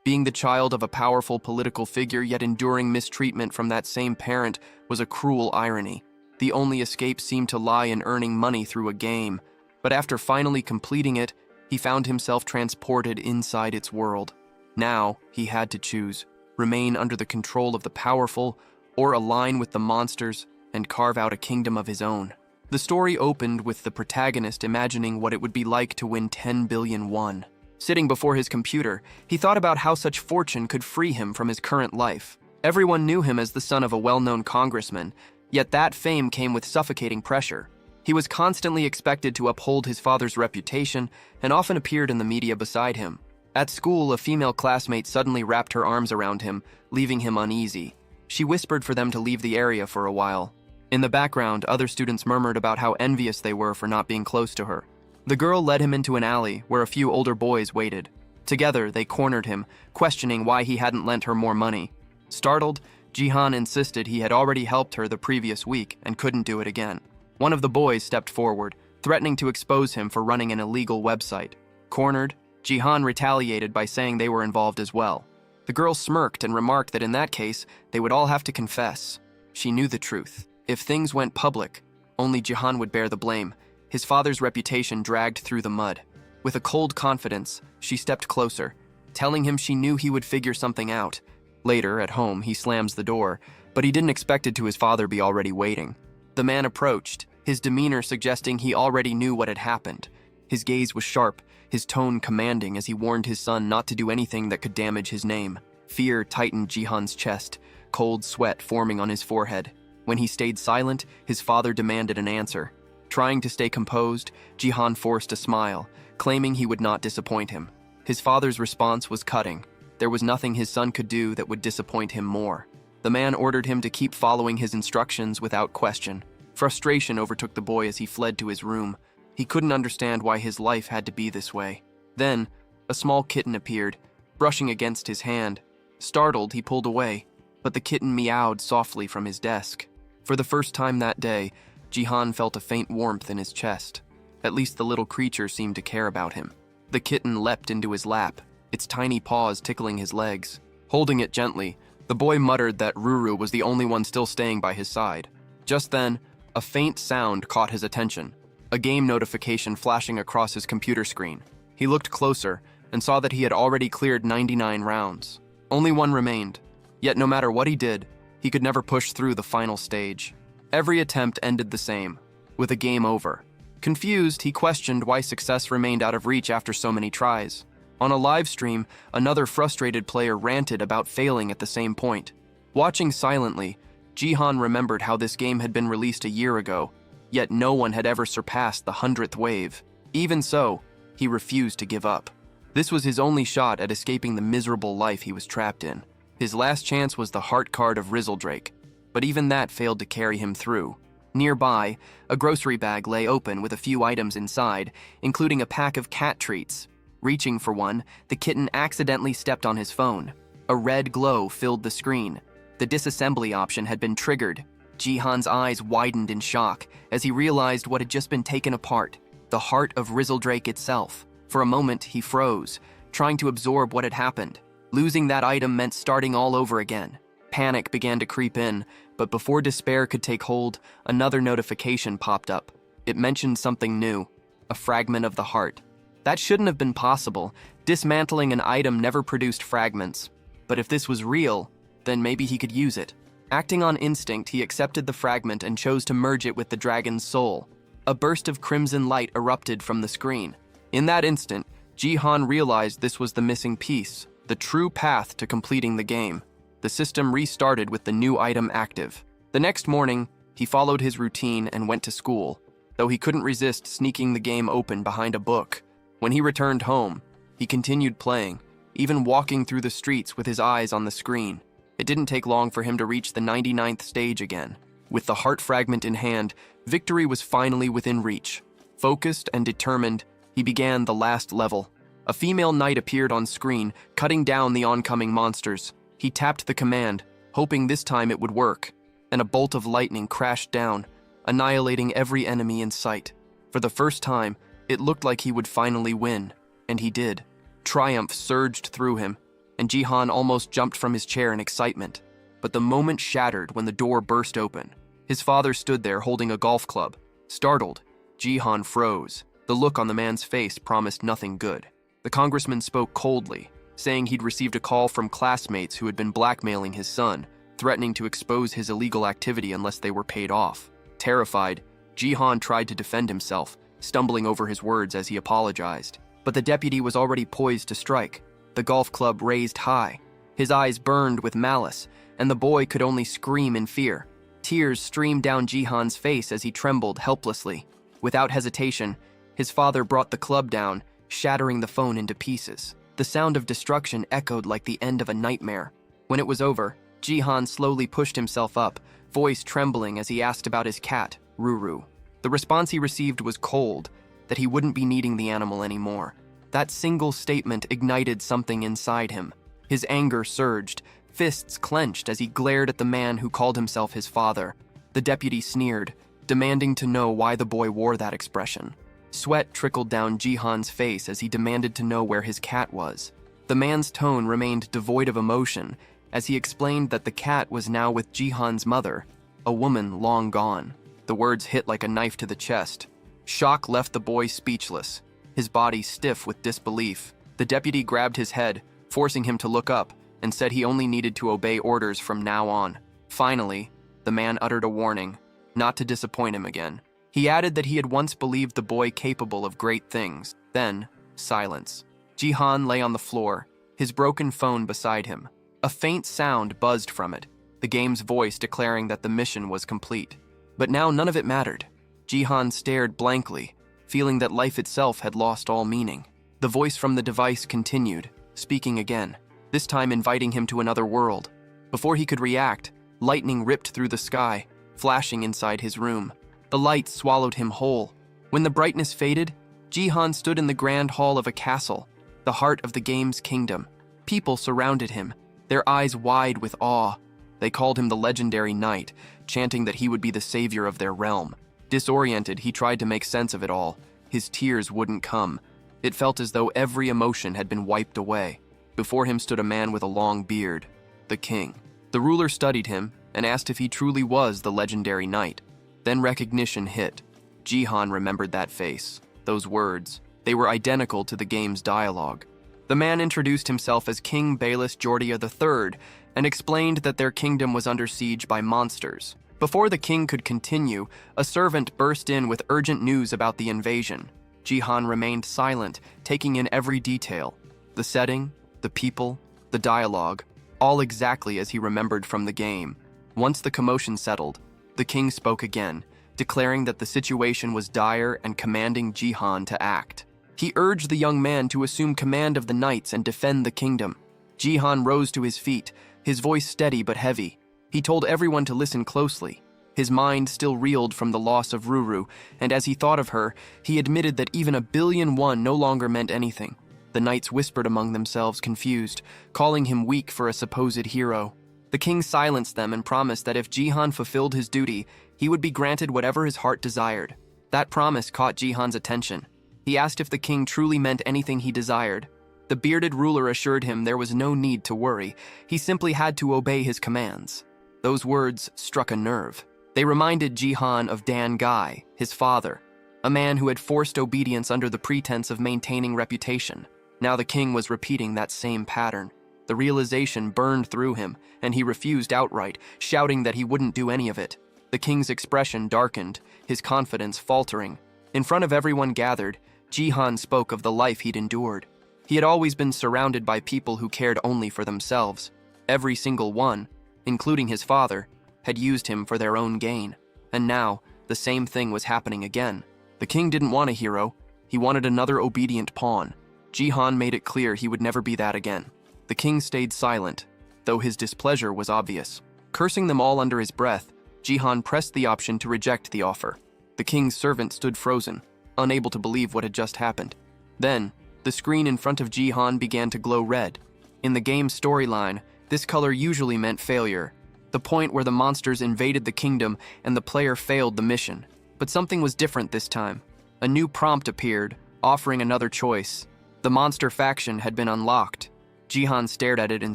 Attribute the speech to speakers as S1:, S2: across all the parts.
S1: Being the child of a powerful political figure yet enduring mistreatment from that same parent was a cruel irony. The only escape seemed to lie in earning money through a game, but after finally completing it, he found himself transported inside its world. Now, he had to choose: remain under the control of the powerful, or align with the monsters and carve out a kingdom of his own. The story opened with the protagonist imagining what it would be like to win 10 billion won. Sitting before his computer, he thought about how such fortune could free him from his current life. Everyone knew him as the son of a well-known congressman, yet that fame came with suffocating pressure. He was constantly expected to uphold his father's reputation and often appeared in the media beside him. At school, a female classmate suddenly wrapped her arms around him, leaving him uneasy. She whispered for them to leave the area for a while. In the background, other students murmured about how envious they were for not being close to her. The girl led him into an alley where a few older boys waited. Together, they cornered him, questioning why he hadn't lent her more money. Startled, Jihan insisted he had already helped her the previous week and couldn't do it again. One of the boys stepped forward, threatening to expose him for running an illegal website. Cornered, Jihan retaliated by saying they were involved as well. The girl smirked and remarked that in that case, they would all have to confess. She knew the truth. If things went public, only Jihan would bear the blame. His father's reputation dragged through the mud. With a cold confidence, she stepped closer, telling him she knew he would figure something out. Later, at home, he slams the door, but he didn't expect it to his father be already waiting. The man approached, his demeanor suggesting he already knew what had happened. His gaze was sharp, his tone commanding as he warned his son not to do anything that could damage his name. Fear tightened Jihan's chest, cold sweat forming on his forehead. When he stayed silent, his father demanded an answer. Trying to stay composed, Jihan forced a smile, claiming he would not disappoint him. His father's response was cutting. There was nothing his son could do that would disappoint him more. The man ordered him to keep following his instructions without question. Frustration overtook the boy as he fled to his room. He couldn't understand why his life had to be this way. Then, a small kitten appeared, brushing against his hand. Startled, he pulled away, but the kitten meowed softly from his desk. For the first time that day, Jihan felt a faint warmth in his chest. At least the little creature seemed to care about him. The kitten leapt into his lap, its tiny paws tickling his legs. Holding it gently, the boy muttered that Ruru was the only one still staying by his side. Just then, a faint sound caught his attention, a game notification flashing across his computer screen. He looked closer and saw that he had already cleared 99 rounds. Only one remained, yet no matter what he did, he could never push through the final stage. Every attempt ended the same, with a game over. Confused, he questioned why success remained out of reach after so many tries. On a live stream, another frustrated player ranted about failing at the same point. Watching silently, Jihan remembered how this game had been released a year ago, yet no one had ever surpassed the 100th wave. Even so, he refused to give up. This was his only shot at escaping the miserable life he was trapped in. His last chance was the heart card of Rizzledrake, but even that failed to carry him through. Nearby, a grocery bag lay open with a few items inside, including a pack of cat treats. Reaching for one, the kitten accidentally stepped on his phone. A red glow filled the screen. The disassembly option had been triggered. Jihan's eyes widened in shock as he realized what had just been taken apart, the heart of Rizzledrake itself. For a moment, he froze, trying to absorb what had happened. Losing that item meant starting all over again. Panic began to creep in, but before despair could take hold, another notification popped up. It mentioned something new, a fragment of the heart. That shouldn't have been possible. Dismantling an item never produced fragments. But if this was real, then maybe he could use it. Acting on instinct, he accepted the fragment and chose to merge it with the dragon's soul. A burst of crimson light erupted from the screen. In that instant, Jihan realized this was the missing piece, the true path to completing the game. The system restarted with the new item active. The next morning, he followed his routine and went to school, though he couldn't resist sneaking the game open behind a book. When he returned home, he continued playing, even walking through the streets with his eyes on the screen. It didn't take long for him to reach the 99th stage again. With the heart fragment in hand, victory was finally within reach. Focused and determined, he began the last level. A female knight appeared on screen, cutting down the oncoming monsters. He tapped the command, hoping this time it would work, and a bolt of lightning crashed down, annihilating every enemy in sight. For the first time, it looked like he would finally win, and he did. Triumph surged through him. and Jihan almost jumped from his chair in excitement. But the moment shattered when the door burst open. His father stood there holding a golf club. Startled, Jihan froze. The look on the man's face promised nothing good. The congressman spoke coldly, saying he'd received a call from classmates who had been blackmailing his son, threatening to expose his illegal activity unless they were paid off. Terrified, Jihan tried to defend himself, stumbling over his words as he apologized. But the deputy was already poised to strike, the golf club raised high. His eyes burned with malice, and the boy could only scream in fear. Tears streamed down Jihan's face as he trembled helplessly. Without hesitation, his father brought the club down, shattering the phone into pieces. The sound of destruction echoed like the end of a nightmare. When it was over, Jihan slowly pushed himself up, voice trembling as he asked about his cat, Ruru. The response he received was cold, that he wouldn't be needing the animal anymore. That single statement ignited something inside him. His anger surged, fists clenched as he glared at the man who called himself his father. The deputy sneered, demanding to know why the boy wore that expression. Sweat trickled down Jihan's face as he demanded to know where his cat was. The man's tone remained devoid of emotion as he explained that the cat was now with Jihan's mother, a woman long gone. The words hit like a knife to the chest. Shock left the boy speechless, his body stiff with disbelief. The deputy grabbed his head, forcing him to look up, and said he only needed to obey orders from now on. Finally, the man uttered a warning, not to disappoint him again. He added that he had once believed the boy capable of great things. Then, silence. Jihan lay on the floor, his broken phone beside him. A faint sound buzzed from it, the game's voice declaring that the mission was complete. But now none of it mattered. Jihan stared blankly, feeling that life itself had lost all meaning. The voice from the device continued, speaking again, this time inviting him to another world. Before he could react, lightning ripped through the sky, flashing inside his room. The light swallowed him whole. When the brightness faded, Jihan stood in the grand hall of a castle, the heart of the game's kingdom. People surrounded him, their eyes wide with awe. They called him the legendary knight, chanting that he would be the savior of their realm. Disoriented, he tried to make sense of it all. His tears wouldn't come. It felt as though every emotion had been wiped away. Before him stood a man with a long beard, the king. The ruler studied him and asked if he truly was the legendary knight. Then recognition hit. Jihan remembered that face, those words. They were identical to the game's dialogue. The man introduced himself as King Bayless Jordia III and explained that their kingdom was under siege by monsters. Before the king could continue, a servant burst in with urgent news about the invasion. Jihan remained silent, taking in every detail. The setting, the people, the dialogue, all exactly as he remembered from the game. Once the commotion settled, the king spoke again, declaring that the situation was dire and commanding Jihan to act. He urged the young man to assume command of the knights and defend the kingdom. Jihan rose to his feet, his voice steady but heavy. He told everyone to listen closely. His mind still reeled from the loss of Ruru, and as he thought of her, he admitted that even 1,000,000,001 no longer meant anything. The knights whispered among themselves, confused, calling him weak for a supposed hero. The king silenced them and promised that if Jihan fulfilled his duty, he would be granted whatever his heart desired. That promise caught Jihan's attention. He asked if the king truly meant anything he desired. The bearded ruler assured him there was no need to worry. He simply had to obey his commands. Those words struck a nerve. They reminded Jihan of Dan Gai, his father, a man who had forced obedience under the pretense of maintaining reputation. Now the king was repeating that same pattern. The realization burned through him, and he refused outright, shouting that he wouldn't do any of it. The king's expression darkened, his confidence faltering. In front of everyone gathered, Jihan spoke of the life he'd endured. He had always been surrounded by people who cared only for themselves. Every single one, including his father, had used him for their own gain. And now, the same thing was happening again. The king didn't want a hero. He wanted another obedient pawn. Jihan made it clear he would never be that again. The king stayed silent, though his displeasure was obvious. Cursing them all under his breath, Jihan pressed the option to reject the offer. The king's servant stood frozen, unable to believe what had just happened. Then, the screen in front of Jihan began to glow red. In the game's storyline, this color usually meant failure, the point where the monsters invaded the kingdom and the player failed the mission. But something was different this time. A new prompt appeared, offering another choice. The monster faction had been unlocked. Jihan stared at it in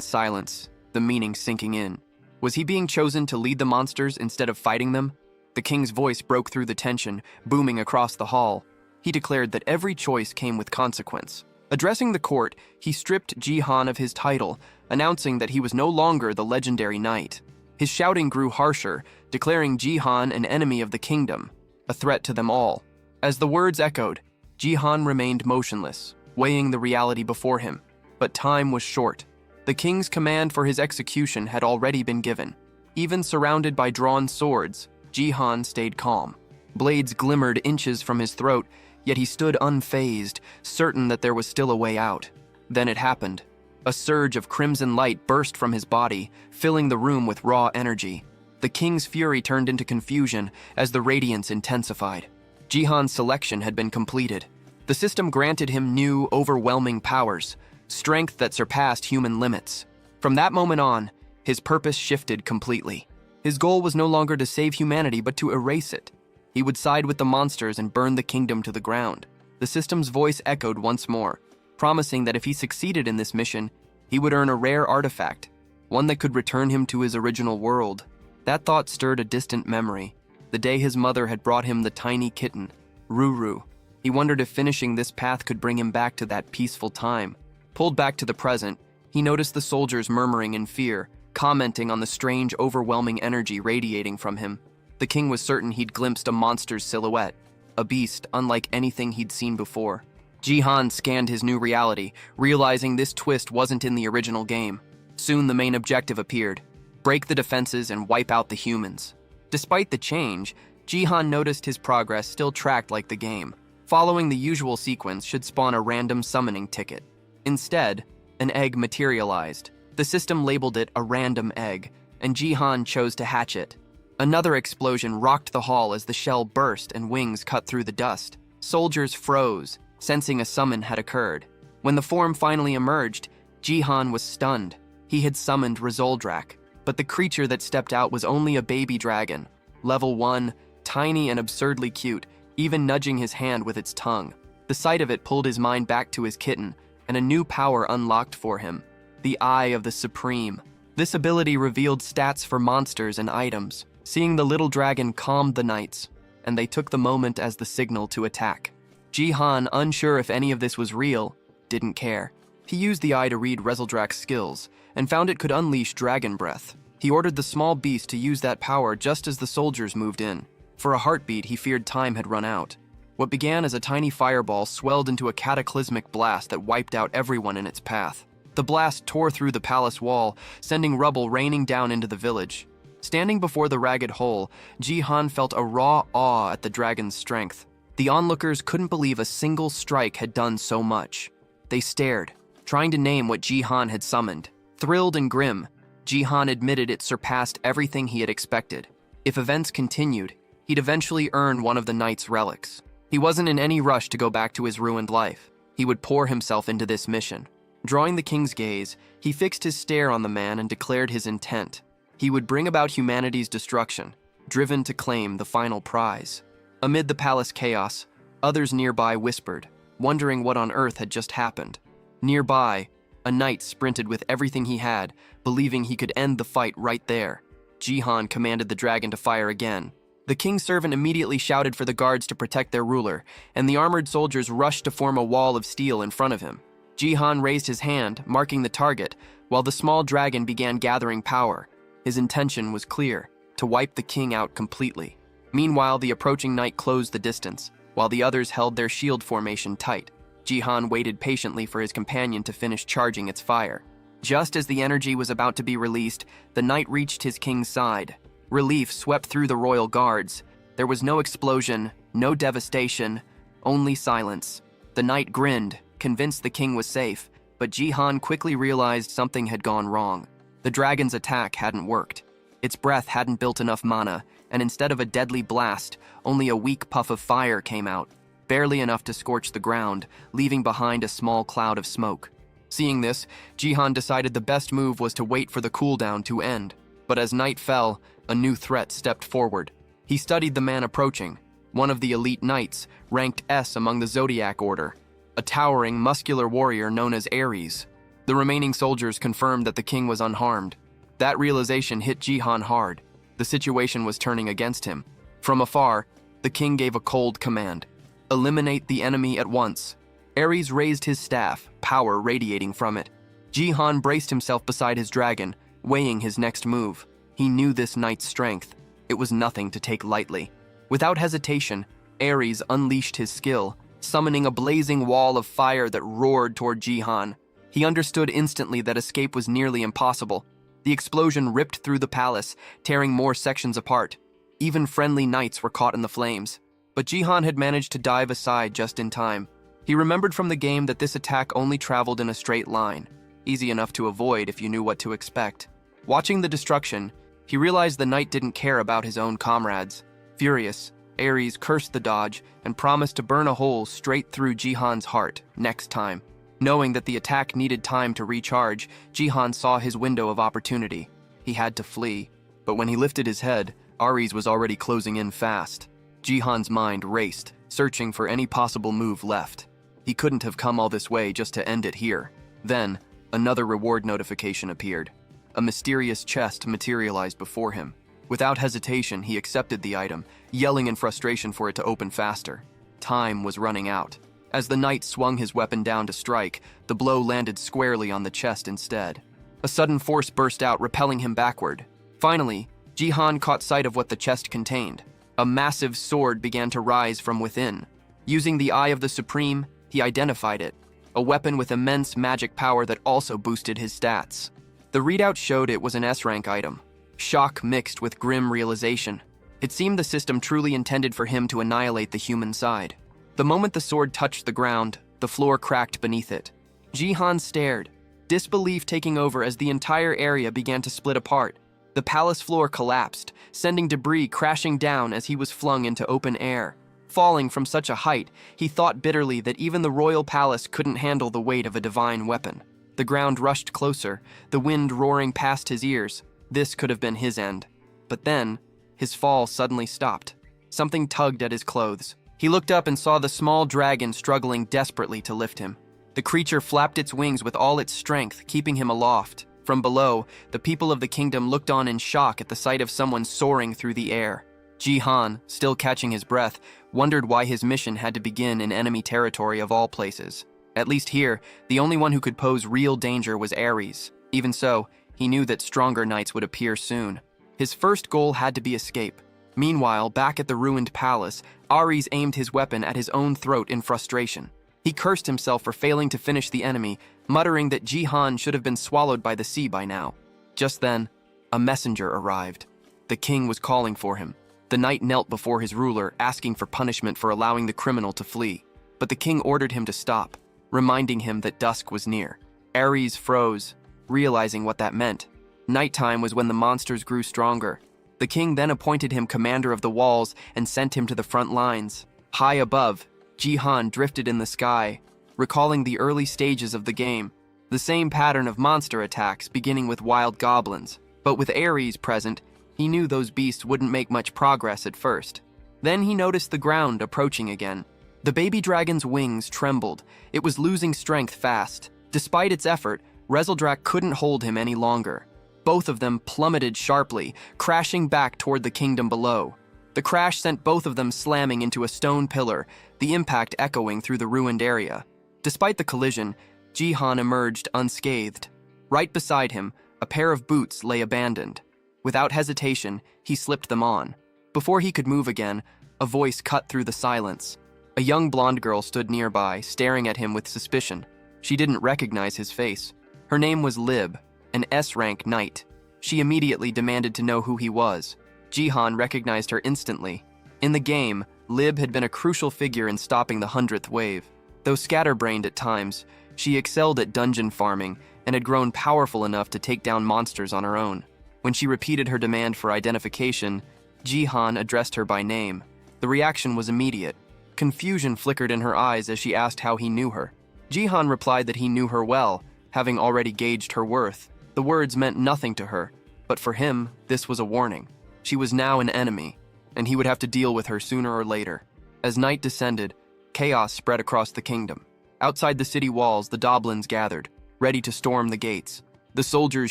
S1: silence, the meaning sinking in. Was he being chosen to lead the monsters instead of fighting them? The king's voice broke through the tension, booming across the hall. He declared that every choice came with consequence. Addressing the court, he stripped Jihan of his title, announcing that he was no longer the legendary knight. His shouting grew harsher, declaring Jihan an enemy of the kingdom, a threat to them all. As the words echoed, Jihan remained motionless, weighing the reality before him. But time was short. The king's command for his execution had already been given. Even surrounded by drawn swords, Jihan stayed calm. Blades glimmered inches from his throat, yet he stood unfazed, certain that there was still a way out. Then it happened. A surge of crimson light burst from his body, filling the room with raw energy. The king's fury turned into confusion as the radiance intensified. Jihan's selection had been completed. The system granted him new, overwhelming powers, strength that surpassed human limits. From that moment on, his purpose shifted completely. His goal was no longer to save humanity, but to erase it. He would side with the monsters and burn the kingdom to the ground. The system's voice echoed once more, promising that if he succeeded in this mission, he would earn a rare artifact, one that could return him to his original world. That thought stirred a distant memory, the day his mother had brought him the tiny kitten, Ruru. He wondered if finishing this path could bring him back to that peaceful time. Pulled back to the present, he noticed the soldiers murmuring in fear, commenting on the strange, overwhelming energy radiating from him. The king was certain he'd glimpsed a monster's silhouette, a beast unlike anything he'd seen before. Jihan scanned his new reality, realizing this twist wasn't in the original game. Soon the main objective appeared: break the defenses and wipe out the humans. Despite the change, Jihan noticed his progress still tracked like the game. Following the usual sequence should spawn a random summoning ticket. Instead, an egg materialized. The system labeled it a random egg, and Jihan chose to hatch it. Another explosion rocked the hall as the shell burst and wings cut through the dust. Soldiers froze, sensing a summon had occurred. When the form finally emerged, Jihan was stunned. He had summoned Rizoldrak, but the creature that stepped out was only a baby dragon. Level 1, tiny and absurdly cute, even nudging his hand with its tongue. The sight of it pulled his mind back to his kitten, and a new power unlocked for him: the Eye of the Supreme. This ability revealed stats for monsters and items. Seeing the little dragon calmed the knights, and they took the moment as the signal to attack. Jihan, unsure if any of this was real, didn't care. He used the eye to read Rezoldrak's skills, and found it could unleash dragon breath. He ordered the small beast to use that power just as the soldiers moved in. For a heartbeat, he feared time had run out. What began as a tiny fireball swelled into a cataclysmic blast that wiped out everyone in its path. The blast tore through the palace wall, sending rubble raining down into the village. Standing before the ragged hole, Jihan felt a raw awe at the dragon's strength. The onlookers couldn't believe a single strike had done so much. They stared, trying to name what Jihan had summoned. Thrilled and grim, Jihan admitted it surpassed everything he had expected. If events continued, he'd eventually earn one of the knight's relics. He wasn't in any rush to go back to his ruined life. He would pour himself into this mission. Drawing the king's gaze, he fixed his stare on the man and declared his intent. He would bring about humanity's destruction, driven to claim the final prize. Amid the palace chaos, others nearby whispered, wondering what on earth had just happened. Nearby, a knight sprinted with everything he had, believing he could end the fight right there. Jihan commanded the dragon to fire again. The king's servant immediately shouted for the guards to protect their ruler, and the armored soldiers rushed to form a wall of steel in front of him. Jihan raised his hand, marking the target, while the small dragon began gathering power. His intention was clear: to wipe the king out completely. Meanwhile, the approaching knight closed the distance, while the others held their shield formation tight. Jihan waited patiently for his companion to finish charging its fire. Just as the energy was about to be released, the knight reached his king's side. Relief swept through the royal guards. There was no explosion, no devastation, only silence. The knight grinned, convinced the king was safe, but Jihan quickly realized something had gone wrong. The dragon's attack hadn't worked. Its breath hadn't built enough mana, and instead of a deadly blast, only a weak puff of fire came out, barely enough to scorch the ground, leaving behind a small cloud of smoke. Seeing this, Jihan decided the best move was to wait for the cooldown to end. But as night fell, a new threat stepped forward. He studied the man approaching, one of the elite knights, ranked S among the Zodiac Order, a towering, muscular warrior known as Ares. The remaining soldiers confirmed that the king was unharmed. That realization hit Jihan hard. The situation was turning against him. From afar, the king gave a cold command. Eliminate the enemy at once. Ares raised his staff, power radiating from it. Jihan braced himself beside his dragon, weighing his next move. He knew this knight's strength. It was nothing to take lightly. Without hesitation, Ares unleashed his skill, summoning a blazing wall of fire that roared toward Jihan. He understood instantly that escape was nearly impossible. The explosion ripped through the palace, tearing more sections apart. Even friendly knights were caught in the flames. But Jihan had managed to dive aside just in time. He remembered from the game that this attack only traveled in a straight line, easy enough to avoid if you knew what to expect. Watching the destruction, he realized the knight didn't care about his own comrades. Furious, Ares cursed the dodge and promised to burn a hole straight through Jihan's heart next time. Knowing that the attack needed time to recharge, Jihan saw his window of opportunity. He had to flee, but when he lifted his head, Ares was already closing in fast. Jihan's mind raced, searching for any possible move left. He couldn't have come all this way just to end it here. Then, another reward notification appeared. A mysterious chest materialized before him. Without hesitation, he accepted the item, yelling in frustration for it to open faster. Time was running out. As the knight swung his weapon down to strike, the blow landed squarely on the chest instead. A sudden force burst out, repelling him backward. Finally, Jihan caught sight of what the chest contained. A massive sword began to rise from within. Using the Eye of the Supreme, he identified it, a weapon with immense magic power that also boosted his stats. The readout showed it was an S-rank item. Shock mixed with grim realization. It seemed the system truly intended for him to annihilate the human side. The moment the sword touched the ground, the floor cracked beneath it. Jihan stared, disbelief taking over as the entire area began to split apart. The palace floor collapsed, sending debris crashing down as he was flung into open air. Falling from such a height, he thought bitterly that even the royal palace couldn't handle the weight of a divine weapon. The ground rushed closer, the wind roaring past his ears. This could have been his end. But then, his fall suddenly stopped. Something tugged at his clothes. He looked up and saw the small dragon struggling desperately to lift him. The creature flapped its wings with all its strength, keeping him aloft. From below, the people of the kingdom looked on in shock at the sight of someone soaring through the air. Jihan, still catching his breath, wondered why his mission had to begin in enemy territory of all places. At least here, the only one who could pose real danger was Ares. Even so, he knew that stronger knights would appear soon. His first goal had to be escape. Meanwhile, back at the ruined palace, Ares aimed his weapon at his own throat in frustration. He cursed himself for failing to finish the enemy, muttering that Jihan should have been swallowed by the sea by now. Just then, a messenger arrived. The king was calling for him. The knight knelt before his ruler, asking for punishment for allowing the criminal to flee. But the king ordered him to stop, reminding him that dusk was near. Ares froze, realizing what that meant. Nighttime was when the monsters grew stronger. The king then appointed him commander of the walls and sent him to the front lines. High above, Jihan drifted in the sky, recalling the early stages of the game. The same pattern of monster attacks, beginning with wild goblins. But with Ares present, he knew those beasts wouldn't make much progress at first. Then he noticed the ground approaching again. The baby dragon's wings trembled. It was losing strength fast. Despite its effort, Rezeldrak couldn't hold him any longer. Both of them plummeted sharply, crashing back toward the kingdom below. The crash sent both of them slamming into a stone pillar, the impact echoing through the ruined area. Despite the collision, Jihan emerged unscathed. Right beside him, a pair of boots lay abandoned. Without hesitation, he slipped them on. Before he could move again, a voice cut through the silence. A young blonde girl stood nearby, staring at him with suspicion. She didn't recognize his face. Her name was Lib, an S-rank knight. She immediately demanded to know who he was. Jihan recognized her instantly. In the game, Lib had been a crucial figure in stopping the 100th wave. Though scatterbrained at times, she excelled at dungeon farming and had grown powerful enough to take down monsters on her own. When she repeated her demand for identification, Jihan addressed her by name. The reaction was immediate. Confusion flickered in her eyes as she asked how he knew her. Jihan replied that he knew her well, having already gauged her worth. The words meant nothing to her, but for him, this was a warning. She was now an enemy, and he would have to deal with her sooner or later. As night descended, chaos spread across the kingdom. Outside the city walls, the Doblins gathered, ready to storm the gates. The soldiers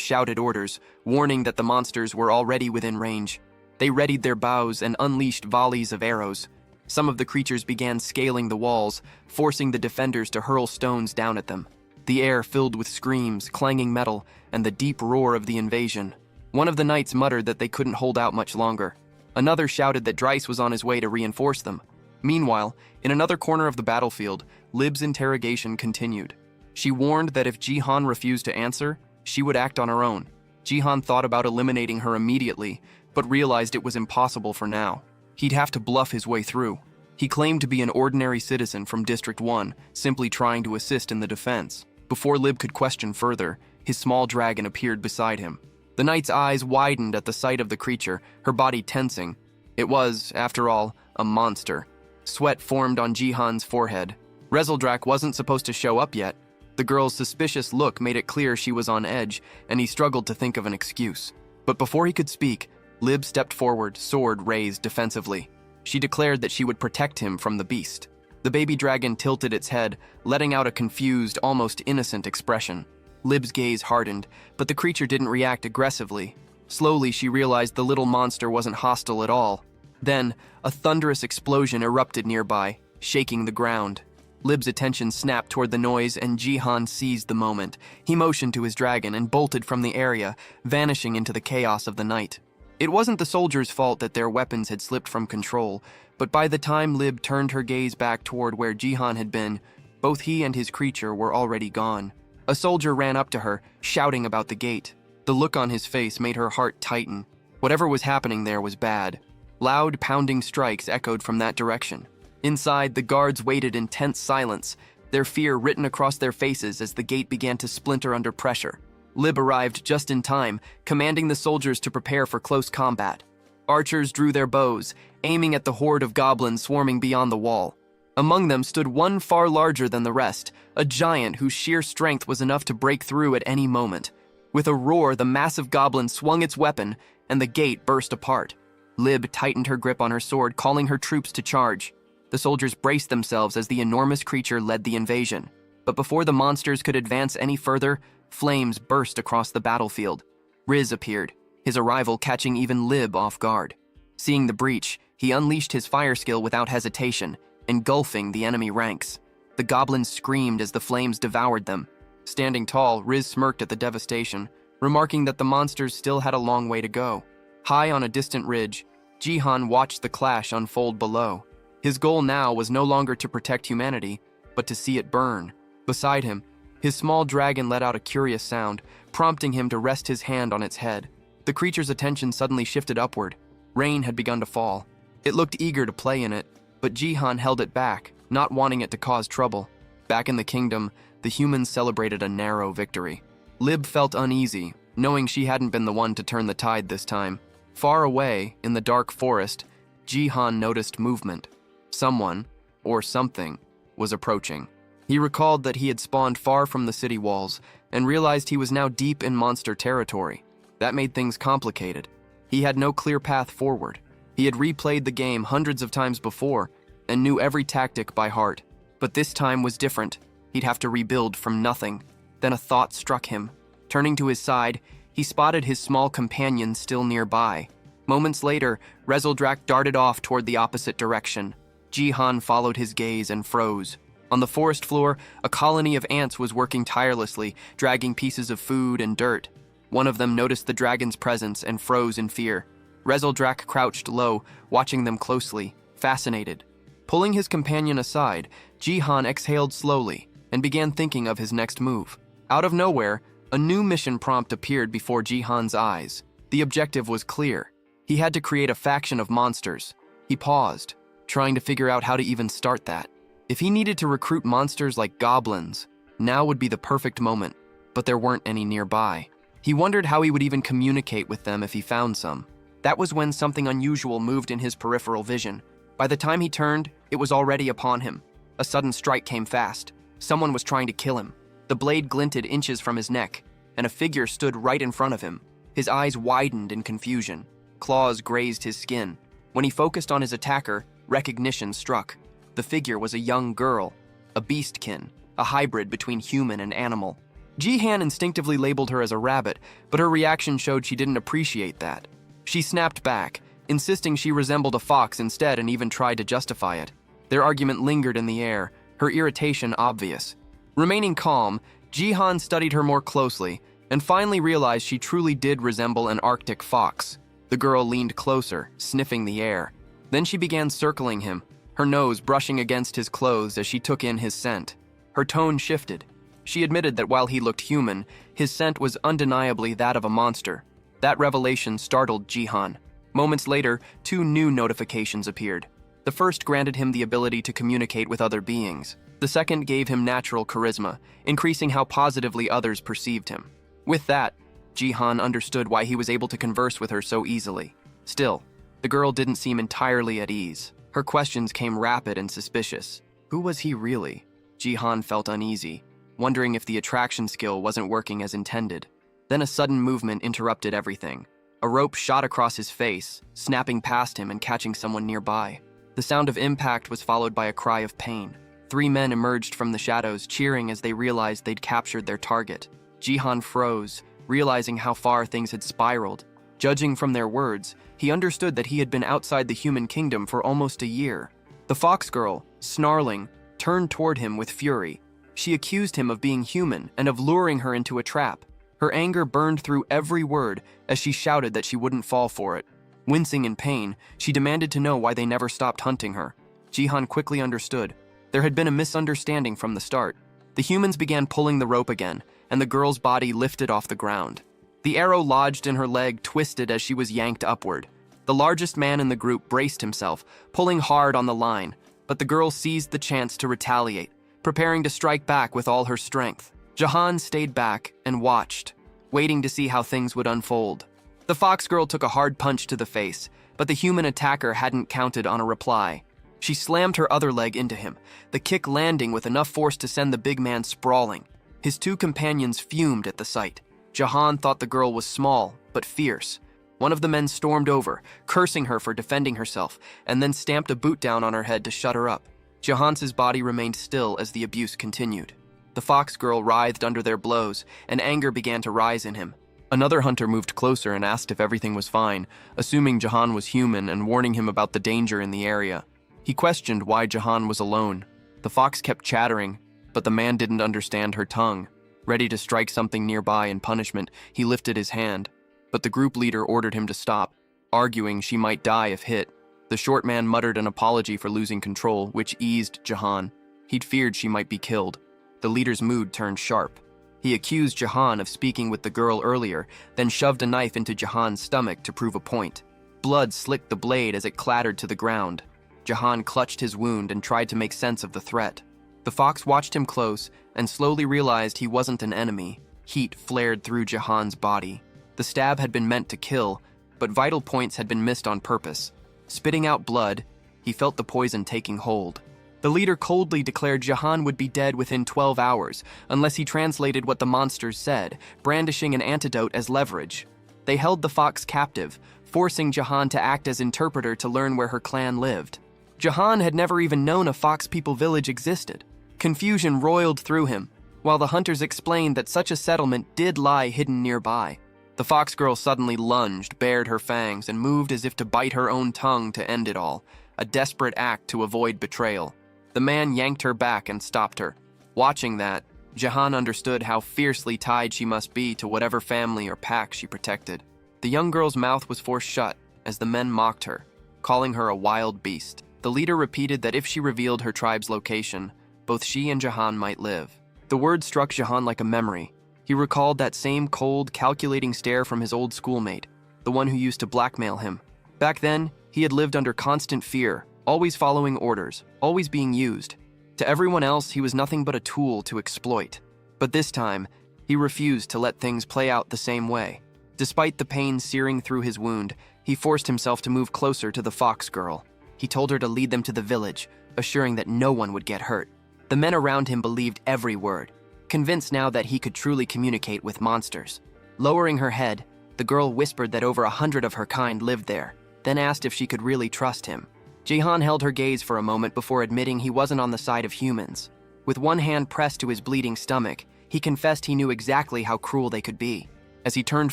S1: shouted orders, warning that the monsters were already within range. They readied their bows and unleashed volleys of arrows. Some of the creatures began scaling the walls, forcing the defenders to hurl stones down at them. The air filled with screams, clanging metal, and the deep roar of the invasion. One of the knights muttered that they couldn't hold out much longer. Another shouted that Dryce was on his way to reinforce them. Meanwhile, in another corner of the battlefield, Lib's interrogation continued. She warned that if Jihan refused to answer, she would act on her own. Jihan thought about eliminating her immediately, but realized it was impossible for now. He'd have to bluff his way through. He claimed to be an ordinary citizen from District 1, simply trying to assist in the defense. Before Lib could question further, his small dragon appeared beside him. The knight's eyes widened at the sight of the creature, her body tensing. It was, after all, a monster. Sweat formed on Jihan's forehead. Rezeldrak wasn't supposed to show up yet. The girl's suspicious look made it clear she was on edge, and he struggled to think of an excuse. But before he could speak, Lib stepped forward, sword raised defensively. She declared that she would protect him from the beast. The baby dragon tilted its head, letting out a confused, almost innocent expression. Lib's gaze hardened, but the creature didn't react aggressively. Slowly, she realized the little monster wasn't hostile at all. Then, a thunderous explosion erupted nearby, shaking the ground. Lib's attention snapped toward the noise, and Jihan seized the moment. He motioned to his dragon and bolted from the area, vanishing into the chaos of the night. It wasn't the soldiers' fault that their weapons had slipped from control, but by the time Lib turned her gaze back toward where Jihan had been, both he and his creature were already gone. A soldier ran up to her, shouting about the gate. The look on his face made her heart tighten. Whatever was happening there was bad. Loud, pounding strikes echoed from that direction. Inside, the guards waited in tense silence, their fear written across their faces as the gate began to splinter under pressure. Lib arrived just in time, commanding the soldiers to prepare for close combat. Archers drew their bows, aiming at the horde of goblins swarming beyond the wall. Among them stood one far larger than the rest, a giant whose sheer strength was enough to break through at any moment. With a roar, the massive goblin swung its weapon, and the gate burst apart. Lib tightened her grip on her sword, calling her troops to charge. The soldiers braced themselves as the enormous creature led the invasion. But before the monsters could advance any further, flames burst across the battlefield. Riz appeared, his arrival catching even Lib off guard. Seeing the breach, he unleashed his fire skill without hesitation, engulfing the enemy ranks. The goblins screamed as the flames devoured them. Standing tall, Riz smirked at the devastation, remarking that the monsters still had a long way to go. High on a distant ridge, Jihan watched the clash unfold below. His goal now was no longer to protect humanity, but to see it burn. Beside him, his small dragon let out a curious sound, prompting him to rest his hand on its head. The creature's attention suddenly shifted upward. Rain had begun to fall. It looked eager to play in it, but Jihan held it back, not wanting it to cause trouble. Back in the kingdom, the humans celebrated a narrow victory. Lib felt uneasy, knowing she hadn't been the one to turn the tide this time. Far away, in the dark forest, Jihan noticed movement. Someone, or something, was approaching. He recalled that he had spawned far from the city walls, and realized he was now deep in monster territory. That made things complicated. He had no clear path forward. He had replayed the game hundreds of times before, and knew every tactic by heart. But this time was different. He'd have to rebuild from nothing. Then a thought struck him. Turning to his side, he spotted his small companion still nearby. Moments later, Rezeldrak darted off toward the opposite direction. Jihan followed his gaze and froze. On the forest floor, a colony of ants was working tirelessly, dragging pieces of food and dirt. One of them noticed the dragon's presence and froze in fear. Rezeldrak crouched low, watching them closely, fascinated. Pulling his companion aside, Jihan exhaled slowly and began thinking of his next move. Out of nowhere, a new mission prompt appeared before Jihan's eyes. The objective was clear. He had to create a faction of monsters. He paused, trying to figure out how to even start that. If he needed to recruit monsters like goblins, now would be the perfect moment, but there weren't any nearby. He wondered how he would even communicate with them if he found some. That was when something unusual moved in his peripheral vision. By the time he turned, it was already upon him. A sudden strike came fast. Someone was trying to kill him. The blade glinted inches from his neck, and a figure stood right in front of him. His eyes widened in confusion. Claws grazed his skin. When he focused on his attacker, recognition struck. The figure was a young girl, a beastkin, a hybrid between human and animal. Jihan instinctively labeled her as a rabbit, but her reaction showed she didn't appreciate that. She snapped back, insisting she resembled a fox instead, and even tried to justify it. Their argument lingered in the air, her irritation obvious. Remaining calm, Jihan studied her more closely and finally realized she truly did resemble an Arctic fox. The girl leaned closer, sniffing the air. Then she began circling him, her nose brushing against his clothes as she took in his scent. Her tone shifted. She admitted that while he looked human, his scent was undeniably that of a monster. That revelation startled Jihan. Moments later, 2 new notifications appeared. The first granted him the ability to communicate with other beings. The second gave him natural charisma, increasing how positively others perceived him. With that, Jihan understood why he was able to converse with her so easily. Still, the girl didn't seem entirely at ease. Her questions came rapid and suspicious. Who was he really? Jihan felt uneasy, wondering if the attraction skill wasn't working as intended. Then a sudden movement interrupted everything. A rope shot across his face, snapping past him and catching someone nearby. The sound of impact was followed by a cry of pain. 3 men emerged from the shadows, cheering as they realized they'd captured their target. Jihan froze, realizing how far things had spiraled. Judging from their words, he understood that he had been outside the human kingdom for almost a year. The fox girl, snarling, turned toward him with fury. She accused him of being human and of luring her into a trap. Her anger burned through every word as she shouted that she wouldn't fall for it. Wincing in pain, she demanded to know why they never stopped hunting her. Jihan quickly understood. There had been a misunderstanding from the start. The humans began pulling the rope again, and the girl's body lifted off the ground. The arrow lodged in her leg twisted as she was yanked upward. The largest man in the group braced himself, pulling hard on the line, but the girl seized the chance to retaliate, preparing to strike back with all her strength. Jihan stayed back and watched, waiting to see how things would unfold. The fox girl took a hard punch to the face, but the human attacker hadn't counted on a reply. She slammed her other leg into him, the kick landing with enough force to send the big man sprawling. His 2 companions fumed at the sight. Jihan thought the girl was small, but fierce. One of the men stormed over, cursing her for defending herself, and then stamped a boot down on her head to shut her up. Jihan's body remained still as the abuse continued. The fox girl writhed under their blows, and anger began to rise in him. Another hunter moved closer and asked if everything was fine, assuming Jihan was human and warning him about the danger in the area. He questioned why Jihan was alone. The fox kept chattering, but the man didn't understand her tongue. Ready to strike something nearby in punishment, he lifted his hand, but the group leader ordered him to stop, arguing she might die if hit. The short man muttered an apology for losing control, which eased Jihan. He'd feared she might be killed. The leader's mood turned sharp. He accused Jihan of speaking with the girl earlier, then shoved a knife into Jihan's stomach to prove a point. Blood slicked the blade as it clattered to the ground. Jihan clutched his wound and tried to make sense of the threat. The fox watched him close and slowly realized he wasn't an enemy. Heat flared through Jihan's body. The stab had been meant to kill, but vital points had been missed on purpose. Spitting out blood, he felt the poison taking hold. The leader coldly declared Jihan would be dead within 12 hours, unless he translated what the monsters said, brandishing an antidote as leverage. They held the fox captive, forcing Jihan to act as interpreter to learn where her clan lived. Jihan had never even known a fox people village existed. Confusion roiled through him, while the hunters explained that such a settlement did lie hidden nearby. The fox girl suddenly lunged, bared her fangs, and moved as if to bite her own tongue to end it all, a desperate act to avoid betrayal. The man yanked her back and stopped her. Watching that, Jihan understood how fiercely tied she must be to whatever family or pack she protected. The young girl's mouth was forced shut as the men mocked her, calling her a wild beast. The leader repeated that if she revealed her tribe's location, both she and Jihan might live. The word struck Jihan like a memory. He recalled that same cold, calculating stare from his old schoolmate, the one who used to blackmail him. Back then, he had lived under constant fear, always following orders, always being used. To everyone else, he was nothing but a tool to exploit. But this time, he refused to let things play out the same way. Despite the pain searing through his wound, he forced himself to move closer to the fox girl. He told her to lead them to the village, assuring that no one would get hurt. The men around him believed every word, convinced now that he could truly communicate with monsters. Lowering her head, the girl whispered that over 100 of her kind lived there, then asked if she could really trust him. Jihan held her gaze for a moment before admitting he wasn't on the side of humans. With one hand pressed to his bleeding stomach, He confessed he knew exactly how cruel they could be. As he turned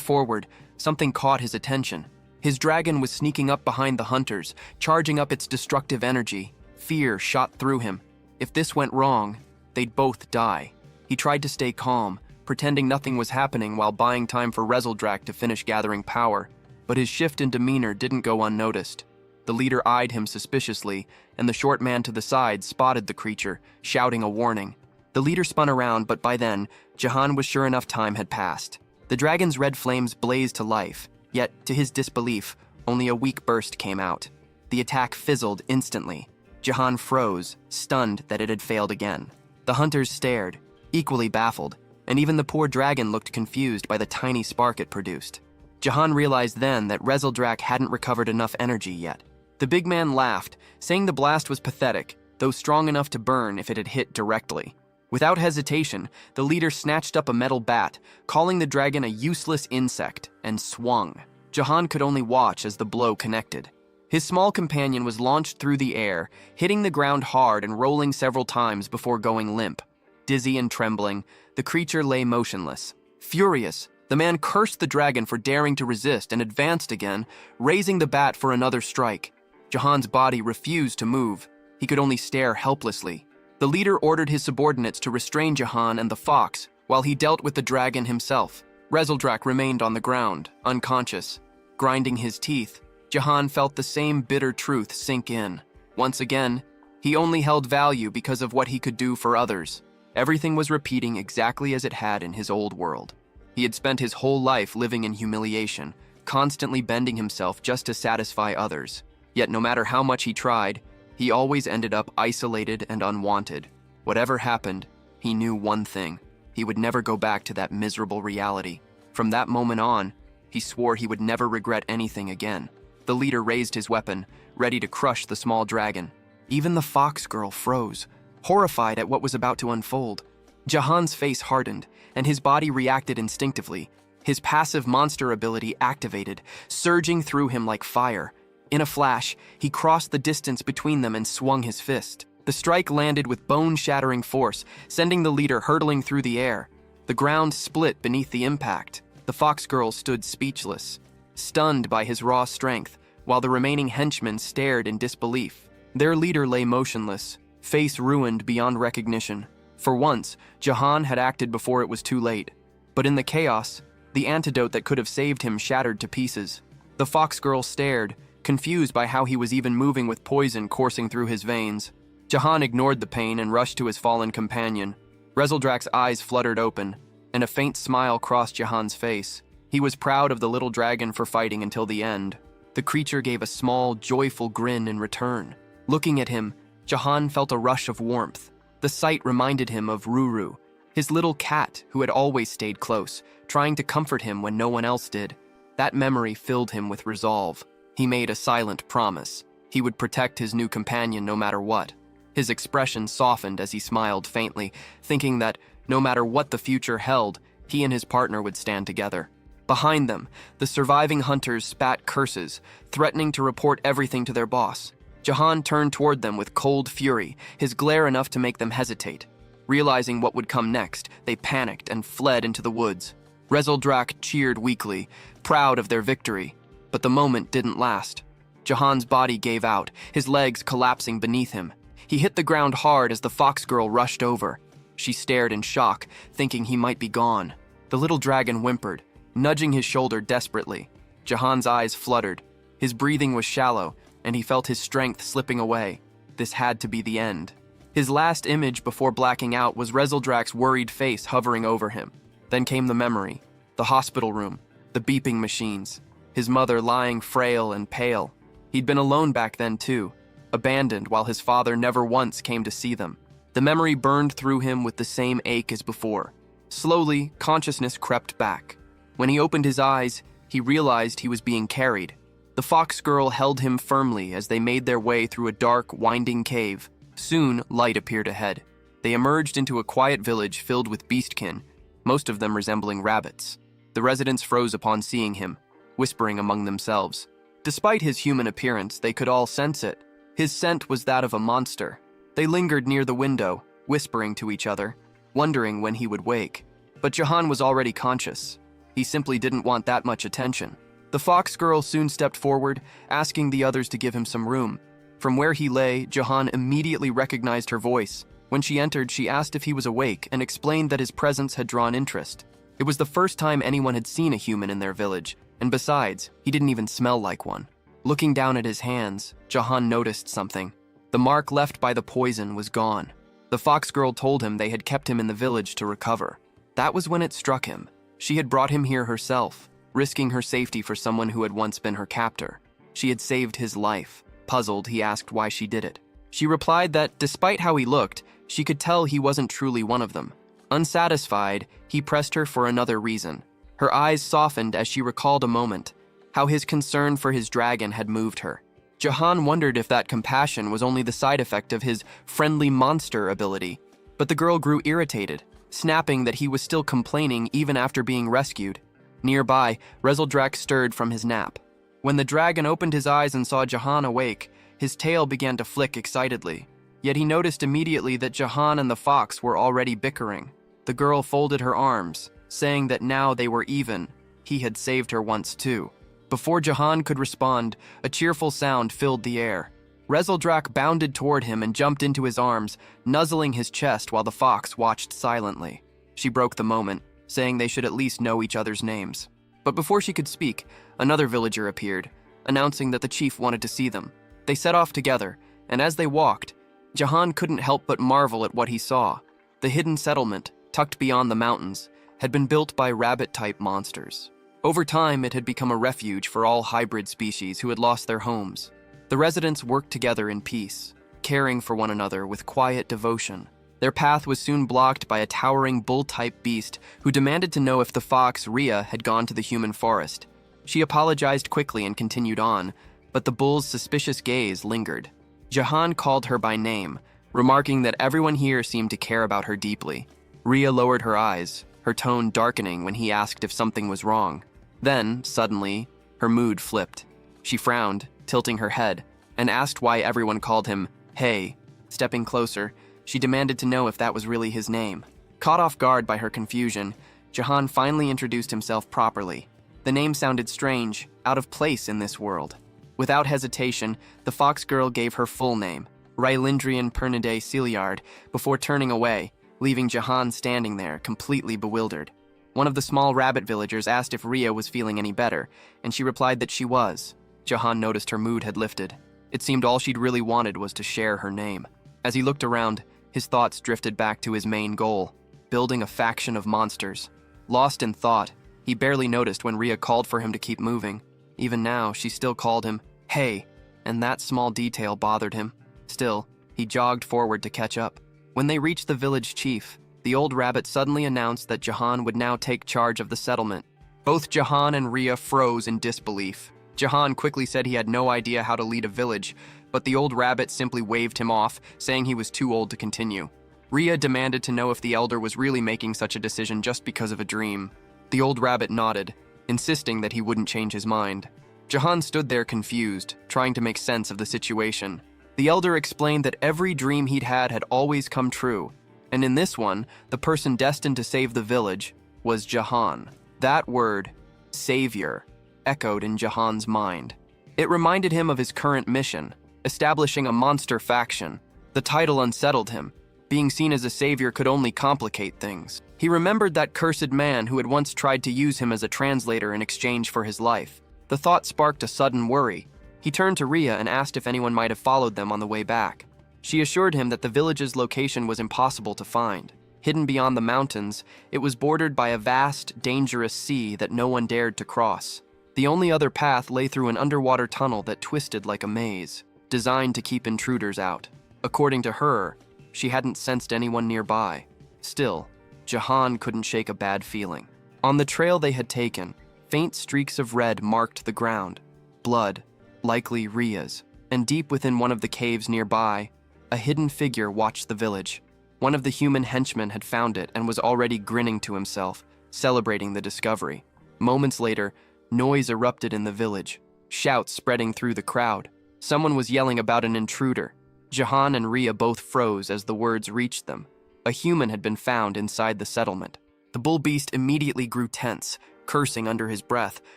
S1: forward, something caught his attention. His dragon was sneaking up behind the hunters, charging up its destructive energy. Fear shot through him. If this went wrong, they'd both die. He tried to stay calm, pretending nothing was happening while buying time for Rezeldrak to finish gathering power. But his shift in demeanor didn't go unnoticed. The leader eyed him suspiciously, and the short man to the side spotted the creature, shouting a warning. The leader spun around, but by then, Jahan was sure enough time had passed. The dragon's red flames blazed to life, yet, to his disbelief, only a weak burst came out. The attack fizzled instantly. Jahan froze, stunned that it had failed again. The hunters stared, equally baffled, and even the poor dragon looked confused by the tiny spark it produced. Jahan realized then that Rezeldrak hadn't recovered enough energy yet. The big man laughed, saying the blast was pathetic, though strong enough to burn if it had hit directly. Without hesitation, the leader snatched up a metal bat, calling the dragon a useless insect, and swung. Jahan could only watch as the blow connected. His small companion was launched through the air, hitting the ground hard and rolling several times before going limp. Dizzy and trembling, the creature lay motionless. Furious, the man cursed the dragon for daring to resist and advanced again, raising the bat for another strike. Jahan's body refused to move. He could only stare helplessly. The leader ordered his subordinates to restrain Jahan and the fox, while he dealt with the dragon himself. Rezeldrak remained on the ground, unconscious. Grinding his teeth, Jahan felt the same bitter truth sink in. Once again, he only held value because of what he could do for others. Everything was repeating exactly as it had in his old world. He had spent his whole life living in humiliation, constantly bending himself just to satisfy others. Yet no matter how much he tried, he always ended up isolated and unwanted. Whatever happened, he knew one thing. He would never go back to that miserable reality. From that moment on, he swore he would never regret anything again. The leader raised his weapon, ready to crush the small dragon. Even the fox girl froze, horrified at what was about to unfold. Jahan's face hardened, and his body reacted instinctively. His passive monster ability activated, surging through him like fire. In a flash, he crossed the distance between them and swung his fist. The strike landed with bone-shattering force, sending the leader hurtling through the air. The ground split beneath the impact. The fox girl stood speechless, stunned by his raw strength, while the remaining henchmen stared in disbelief. Their leader lay motionless, face ruined beyond recognition. For once, Jahan had acted before it was too late. But in the chaos, the antidote that could have saved him shattered to pieces. The fox girl stared, confused by how he was even moving with poison coursing through his veins. Jahan ignored the pain and rushed to his fallen companion. Rezeldrak's eyes fluttered open, and a faint smile crossed Jahan's face. He was proud of the little dragon for fighting until the end. The creature gave a small, joyful grin in return. Looking at him, Jahan felt a rush of warmth. The sight reminded him of Ruru, his little cat who had always stayed close, trying to comfort him when no one else did. That memory filled him with resolve. He made a silent promise. He would protect his new companion no matter what. His expression softened as he smiled faintly, thinking that no matter what the future held, he and his partner would stand together. Behind them, the surviving hunters spat curses, threatening to report everything to their boss. Jahan turned toward them with cold fury, his glare enough to make them hesitate. Realizing what would come next, they panicked and fled into the woods. Rezeldrak cheered weakly, proud of their victory. But the moment didn't last. Jahan's body gave out, his legs collapsing beneath him. He hit the ground hard as the fox girl rushed over. She stared in shock, thinking he might be gone. The little dragon whimpered, nudging his shoulder desperately. Jahan's eyes fluttered. His breathing was shallow, and he felt his strength slipping away. This had to be the end. His last image before blacking out was Rezeldrak's worried face hovering over him. Then came the memory, the hospital room, the beeping machines. His mother lying frail and pale. He'd been alone back then too, abandoned while his father never once came to see them. The memory burned through him with the same ache as before. Slowly, consciousness crept back. When he opened his eyes, he realized he was being carried. The fox girl held him firmly as they made their way through a dark, winding cave. Soon, light appeared ahead. They emerged into a quiet village filled with beastkin, most of them resembling rabbits. The residents froze upon seeing him, whispering among themselves. Despite his human appearance, they could all sense it. His scent was that of a monster. They lingered near the window, whispering to each other, wondering when he would wake. But Jahan was already conscious. He simply didn't want that much attention. The fox girl soon stepped forward, asking the others to give him some room. From where he lay, Jahan immediately recognized her voice. When she entered, she asked if he was awake and explained that his presence had drawn interest. It was the first time anyone had seen a human in their village, and besides, he didn't even smell like one. Looking down at his hands, Jahan noticed something. The mark left by the poison was gone. The fox girl told him they had kept him in the village to recover. That was when it struck him. She had brought him here herself, risking her safety for someone who had once been her captor. She had saved his life. Puzzled, he asked why she did it. She replied that, despite how he looked, she could tell he wasn't truly one of them. Unsatisfied, he pressed her for another reason. Her eyes softened as she recalled a moment, how his concern for his dragon had moved her. Jahan wondered if that compassion was only the side effect of his friendly monster ability, but the girl grew irritated, snapping that he was still complaining even after being rescued. Nearby, Rezeldrak stirred from his nap. When the dragon opened his eyes and saw Jahan awake, his tail began to flick excitedly. Yet he noticed immediately that Jahan and the fox were already bickering. The girl folded her arms, saying that now they were even. He had saved her once too. Before Jahan could respond, a cheerful sound filled the air. Rezeldrak bounded toward him and jumped into his arms, nuzzling his chest while the fox watched silently. She broke the moment, saying they should at least know each other's names. But before she could speak, another villager appeared, announcing that the chief wanted to see them. They set off together, and as they walked, Jahan couldn't help but marvel at what he saw. The hidden settlement, tucked beyond the mountains, had been built by rabbit-type monsters. Over time, it had become a refuge for all hybrid species who had lost their homes. The residents worked together in peace, caring for one another with quiet devotion. Their path was soon blocked by a towering bull-type beast who demanded to know if the fox, Rhea, had gone to the human forest. She apologized quickly and continued on, but the bull's suspicious gaze lingered. Jahan called her by name, remarking that everyone here seemed to care about her deeply. Rhea lowered her eyes, her tone darkening when he asked if something was wrong. Then, suddenly, her mood flipped. She frowned, tilting her head, and asked why everyone called him Hey. Stepping closer, she demanded to know if that was really his name. Caught off guard by her confusion, Jahan finally introduced himself properly. The name sounded strange, out of place in this world. Without hesitation, the fox girl gave her full name, Rylindrian Pernidae Ciliard, before turning away, leaving Jahan standing there, completely bewildered. One of the small rabbit villagers asked if Rhea was feeling any better, and she replied that she was. Jahan noticed her mood had lifted. It seemed all she'd really wanted was to share her name. As he looked around, his thoughts drifted back to his main goal, building a faction of monsters. Lost in thought, he barely noticed when Rhea called for him to keep moving. Even now, she still called him, Hey, and that small detail bothered him. Still, he jogged forward to catch up. When they reached the village chief, the old rabbit suddenly announced that Jahan would now take charge of the settlement. Both Jahan and Rhea froze in disbelief. Jahan quickly said he had no idea how to lead a village, but the old rabbit simply waved him off, saying he was too old to continue. Rhea demanded to know if the elder was really making such a decision just because of a dream. The old rabbit nodded, insisting that he wouldn't change his mind. Jahan stood there confused, trying to make sense of the situation. The elder explained that every dream he'd had always come true, and in this one, the person destined to save the village was Jahan. That word, savior, echoed in Jahan's mind. It reminded him of his current mission, establishing a monster faction. The title unsettled him. Being seen as a savior could only complicate things. He remembered that cursed man who had once tried to use him as a translator in exchange for his life. The thought sparked a sudden worry. He turned to Rhea and asked if anyone might have followed them on the way back. She assured him that the village's location was impossible to find. Hidden beyond the mountains, it was bordered by a vast, dangerous sea that no one dared to cross. The only other path lay through an underwater tunnel that twisted like a maze, designed to keep intruders out. According to her, she hadn't sensed anyone nearby. Still, Jahan couldn't shake a bad feeling. On the trail they had taken, faint streaks of red marked the ground. Blood, likely Rhea's. And deep within one of the caves nearby, a hidden figure watched the village. One of the human henchmen had found it and was already grinning to himself, celebrating the discovery. Moments later, noise erupted in the village, shouts spreading through the crowd. Someone was yelling about an intruder. Jahan and Rhea both froze as the words reached them. A human had been found inside the settlement. The bull beast immediately grew tense, cursing under his breath,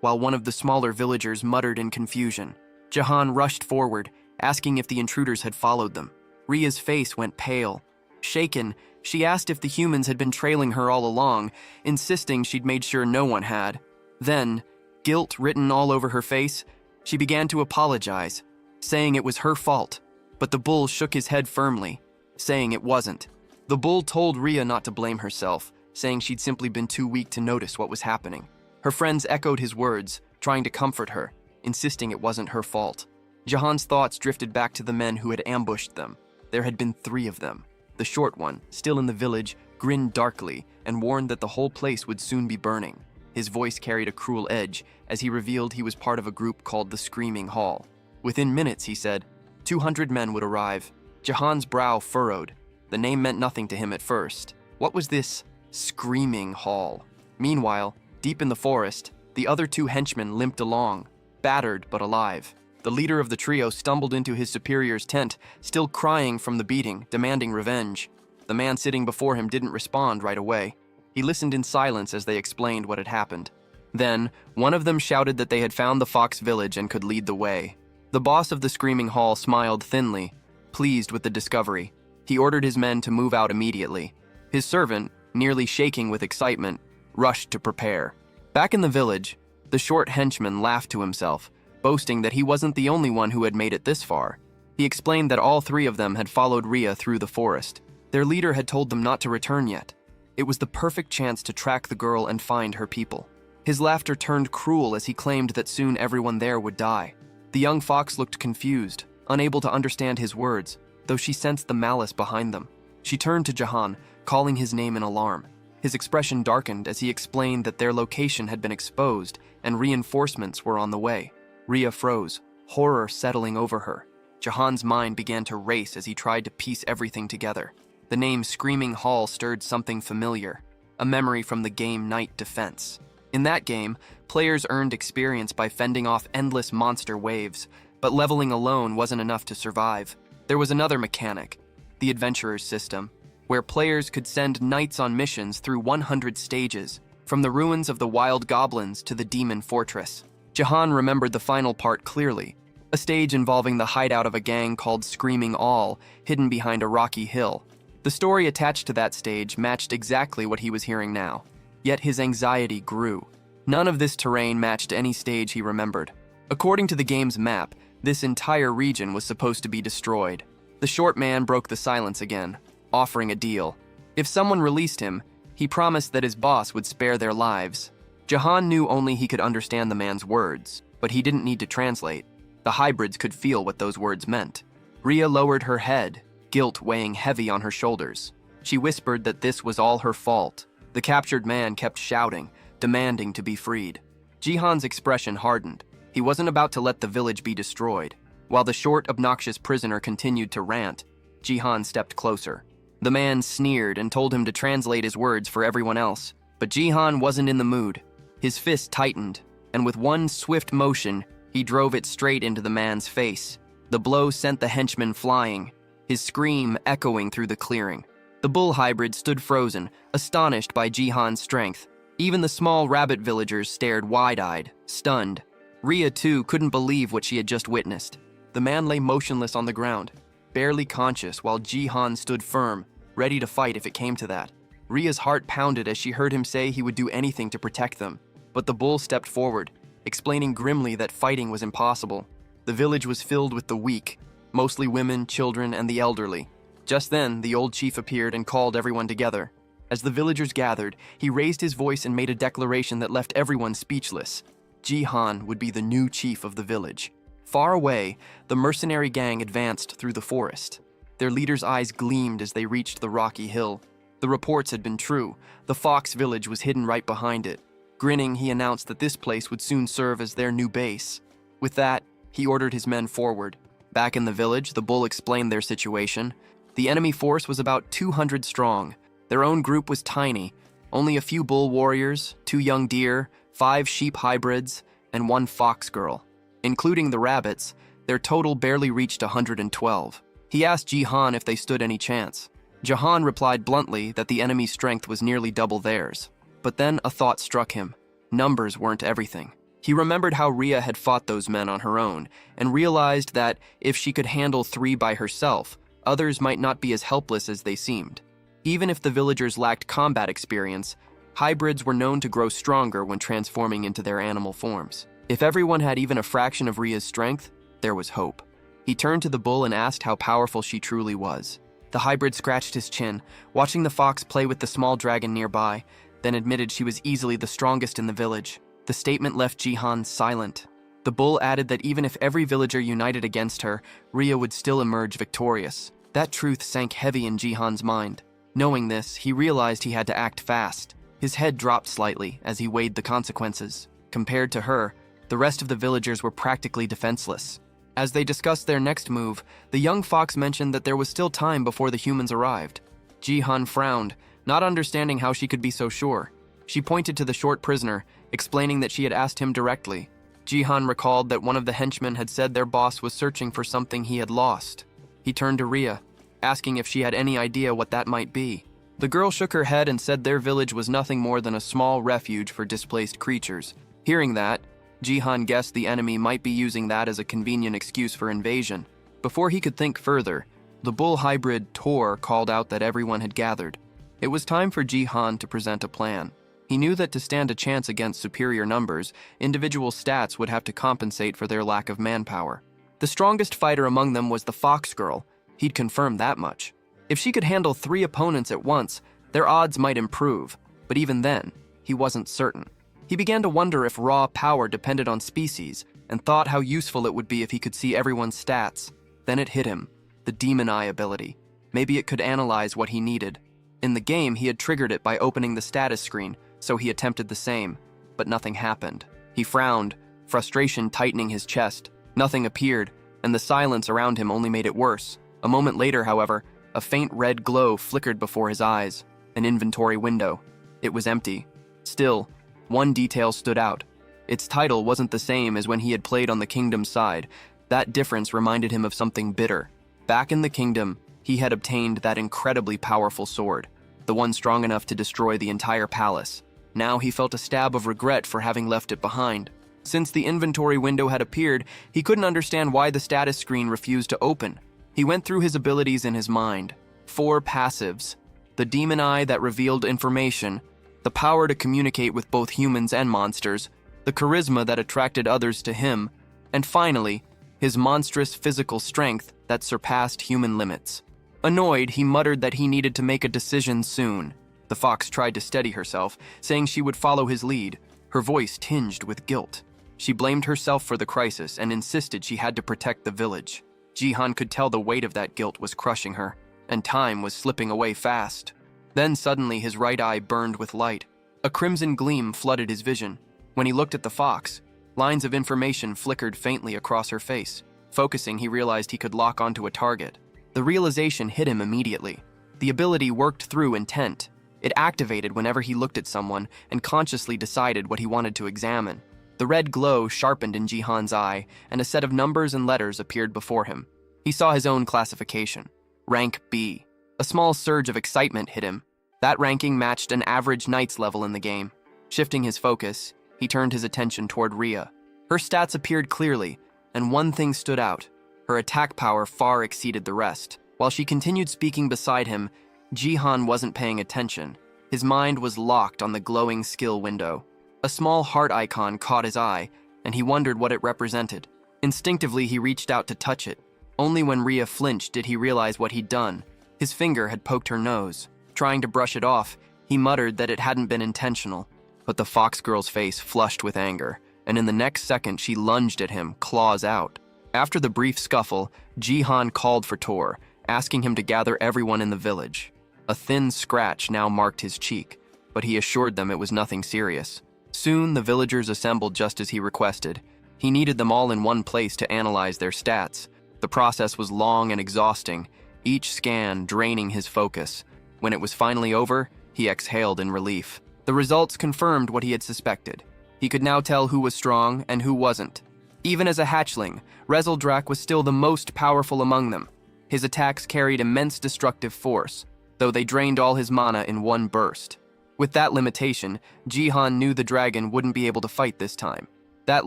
S1: while one of the smaller villagers muttered in confusion. Jahan rushed forward, asking if the intruders had followed them. Ria's face went pale. Shaken, she asked if the humans had been trailing her all along, insisting she'd made sure no one had. Then, guilt written all over her face, she began to apologize, saying it was her fault, but the bull shook his head firmly, saying it wasn't. The bull told Ria not to blame herself, saying she'd simply been too weak to notice what was happening. Her friends echoed his words, trying to comfort her, insisting it wasn't her fault. Jahan's thoughts drifted back to the men who had ambushed them. There had been 3 of them. The short one, still in the village, grinned darkly and warned that the whole place would soon be burning. His voice carried a cruel edge as he revealed he was part of a group called the Screaming Hall. Within minutes, he said, 200 men would arrive. Jahan's brow furrowed. The name meant nothing to him at first. What was this Screaming Hall? Meanwhile, deep in the forest, the other 2 henchmen limped along, battered but alive. The leader of the trio stumbled into his superior's tent, still crying from the beating, demanding revenge. The man sitting before him didn't respond right away. He listened in silence as they explained what had happened. Then, one of them shouted that they had found the Fox village and could lead the way. The boss of the Screaming Hall smiled thinly, pleased with the discovery. He ordered his men to move out immediately. His servant, nearly shaking with excitement, rushed to prepare. Back in the village, the short henchman laughed to himself, boasting that he wasn't the only one who had made it this far. He explained that all 3 of them had followed Ria through the forest. Their leader had told them not to return yet. It was the perfect chance to track the girl and find her people. His laughter turned cruel as he claimed that soon everyone there would die. The young fox looked confused, unable to understand his words, though she sensed the malice behind them. She turned to Jahan, calling his name in alarm. His expression darkened as he explained that their location had been exposed and reinforcements were on the way. Ria froze, horror settling over her. Jahan's mind began to race as he tried to piece everything together. The name Screaming Hall stirred something familiar, a memory from the game Night Defense. In that game, players earned experience by fending off endless monster waves, but leveling alone wasn't enough to survive. There was another mechanic, the Adventurer's system, where players could send knights on missions through 100 stages, from the ruins of the Wild Goblins to the Demon Fortress. Jahan remembered the final part clearly, a stage involving the hideout of a gang called Screaming All, hidden behind a rocky hill. The story attached to that stage matched exactly what he was hearing now. Yet his anxiety grew. None of this terrain matched any stage he remembered. According to the game's map, this entire region was supposed to be destroyed. The short man broke the silence again, offering a deal. If someone released him, he promised that his boss would spare their lives. Jahan knew only he could understand the man's words, but he didn't need to translate. The hybrids could feel what those words meant. Ria lowered her head, guilt weighing heavy on her shoulders. She whispered that this was all her fault. The captured man kept shouting, demanding to be freed. Jihan's expression hardened. He wasn't about to let the village be destroyed. While the short, obnoxious prisoner continued to rant, Jihan stepped closer. The man sneered and told him to translate his words for everyone else, but Jihan wasn't in the mood. His fist tightened, and with one swift motion, he drove it straight into the man's face. The blow sent the henchman flying, his scream echoing through the clearing. The bull hybrid stood frozen, astonished by Jihan's strength. Even the small rabbit villagers stared wide-eyed, stunned. Ria, too, couldn't believe what she had just witnessed. The man lay motionless on the ground, barely conscious, while Jihan stood firm, ready to fight if it came to that. Ria's heart pounded as she heard him say he would do anything to protect them. But the bull stepped forward, explaining grimly that fighting was impossible. The village was filled with the weak, mostly women, children, and the elderly. Just then, the old chief appeared and called everyone together. As the villagers gathered, he raised his voice and made a declaration that left everyone speechless. Jihan would be the new chief of the village. Far away, the mercenary gang advanced through the forest. Their leader's eyes gleamed as they reached the rocky hill. The reports had been true. The Fox village was hidden right behind it. Grinning, he announced that this place would soon serve as their new base. With that, he ordered his men forward. Back in the village, the bull explained their situation. The enemy force was about 200 strong. Their own group was tiny. Only a few bull warriors, 2 young deer, 5 sheep hybrids, and 1 fox girl. Including the rabbits, their total barely reached 112. He asked Jihan if they stood any chance. Jahan replied bluntly that the enemy's strength was nearly double theirs. But then a thought struck him. Numbers weren't everything. He remembered how Rhea had fought those men on her own, and realized that if she could handle 3 by herself, others might not be as helpless as they seemed. Even if the villagers lacked combat experience, hybrids were known to grow stronger when transforming into their animal forms. If everyone had even a fraction of Rhea's strength, there was hope. He turned to the bull and asked how powerful she truly was. The hybrid scratched his chin, watching the fox play with the small dragon nearby, then admitted she was easily the strongest in the village. The statement left Jihan silent. The bull added that even if every villager united against her, Rhea would still emerge victorious. That truth sank heavy in Jihan's mind. Knowing this, he realized he had to act fast. His head dropped slightly as he weighed the consequences. Compared to her, the rest of the villagers were practically defenseless. As they discussed their next move, the young fox mentioned that there was still time before the humans arrived. Jihan frowned, not understanding how she could be so sure. She pointed to the short prisoner, explaining that she had asked him directly. Jihan recalled that one of the henchmen had said their boss was searching for something he had lost. He turned to Rhea, asking if she had any idea what that might be. The girl shook her head and said their village was nothing more than a small refuge for displaced creatures. Hearing that, Jihan guessed the enemy might be using that as a convenient excuse for invasion. Before he could think further, the bull hybrid Tor called out that everyone had gathered. It was time for Jihan to present a plan. He knew that to stand a chance against superior numbers, individual stats would have to compensate for their lack of manpower. The strongest fighter among them was the fox girl. He'd confirmed that much. If she could handle 3 opponents at once, their odds might improve, but even then, he wasn't certain. He began to wonder if raw power depended on species, and thought how useful it would be if he could see everyone's stats. Then it hit him, the Demon Eye ability. Maybe it could analyze what he needed. In the game, he had triggered it by opening the status screen, so he attempted the same, but nothing happened. He frowned, frustration tightening his chest. Nothing appeared, and the silence around him only made it worse. A moment later, however, a faint red glow flickered before his eyes, an inventory window. It was empty. Still, one detail stood out. Its title wasn't the same as when he had played on the kingdom's side. That difference reminded him of something bitter. Back in the kingdom, he had obtained that incredibly powerful sword, the one strong enough to destroy the entire palace. Now he felt a stab of regret for having left it behind. Since the inventory window had appeared, he couldn't understand why the status screen refused to open. He went through his abilities in his mind. 4 passives. The Demon Eye that revealed information, the power to communicate with both humans and monsters, the charisma that attracted others to him, and finally, his monstrous physical strength that surpassed human limits. Annoyed, he muttered that he needed to make a decision soon. The fox tried to steady herself, saying she would follow his lead, her voice tinged with guilt. She blamed herself for the crisis and insisted she had to protect the village. Jihan could tell the weight of that guilt was crushing her, and time was slipping away fast. Then suddenly his right eye burned with light. A crimson gleam flooded his vision. When he looked at the fox, lines of information flickered faintly across her face. Focusing, he realized he could lock onto a target. The realization hit him immediately. The ability worked through intent. It activated whenever he looked at someone and consciously decided what he wanted to examine. The red glow sharpened in Jihan's eye, and a set of numbers and letters appeared before him. He saw his own classification. Rank B. A small surge of excitement hit him. That ranking matched an average knight's level in the game. Shifting his focus, he turned his attention toward Rhea. Her stats appeared clearly, and one thing stood out. Her attack power far exceeded the rest. While she continued speaking beside him, Jihan wasn't paying attention. His mind was locked on the glowing skill window. A small heart icon caught his eye, and he wondered what it represented. Instinctively, he reached out to touch it. Only when Rhea flinched did he realize what he'd done. His finger had poked her nose. Trying to brush it off, he muttered that it hadn't been intentional. But the fox girl's face flushed with anger, and in the next second she lunged at him, claws out. After the brief scuffle, Jihan called for Tor, asking him to gather everyone in the village. A thin scratch now marked his cheek, but he assured them it was nothing serious. Soon, the villagers assembled just as he requested. He needed them all in one place to analyze their stats. The process was long and exhausting, each scan draining his focus. When it was finally over, he exhaled in relief. The results confirmed what he had suspected. He could now tell who was strong and who wasn't. Even as a hatchling, Rezeldrak was still the most powerful among them. His attacks carried immense destructive force. though they drained all his mana in one burst. With that limitation, Jihan knew the dragon wouldn't be able to fight this time. That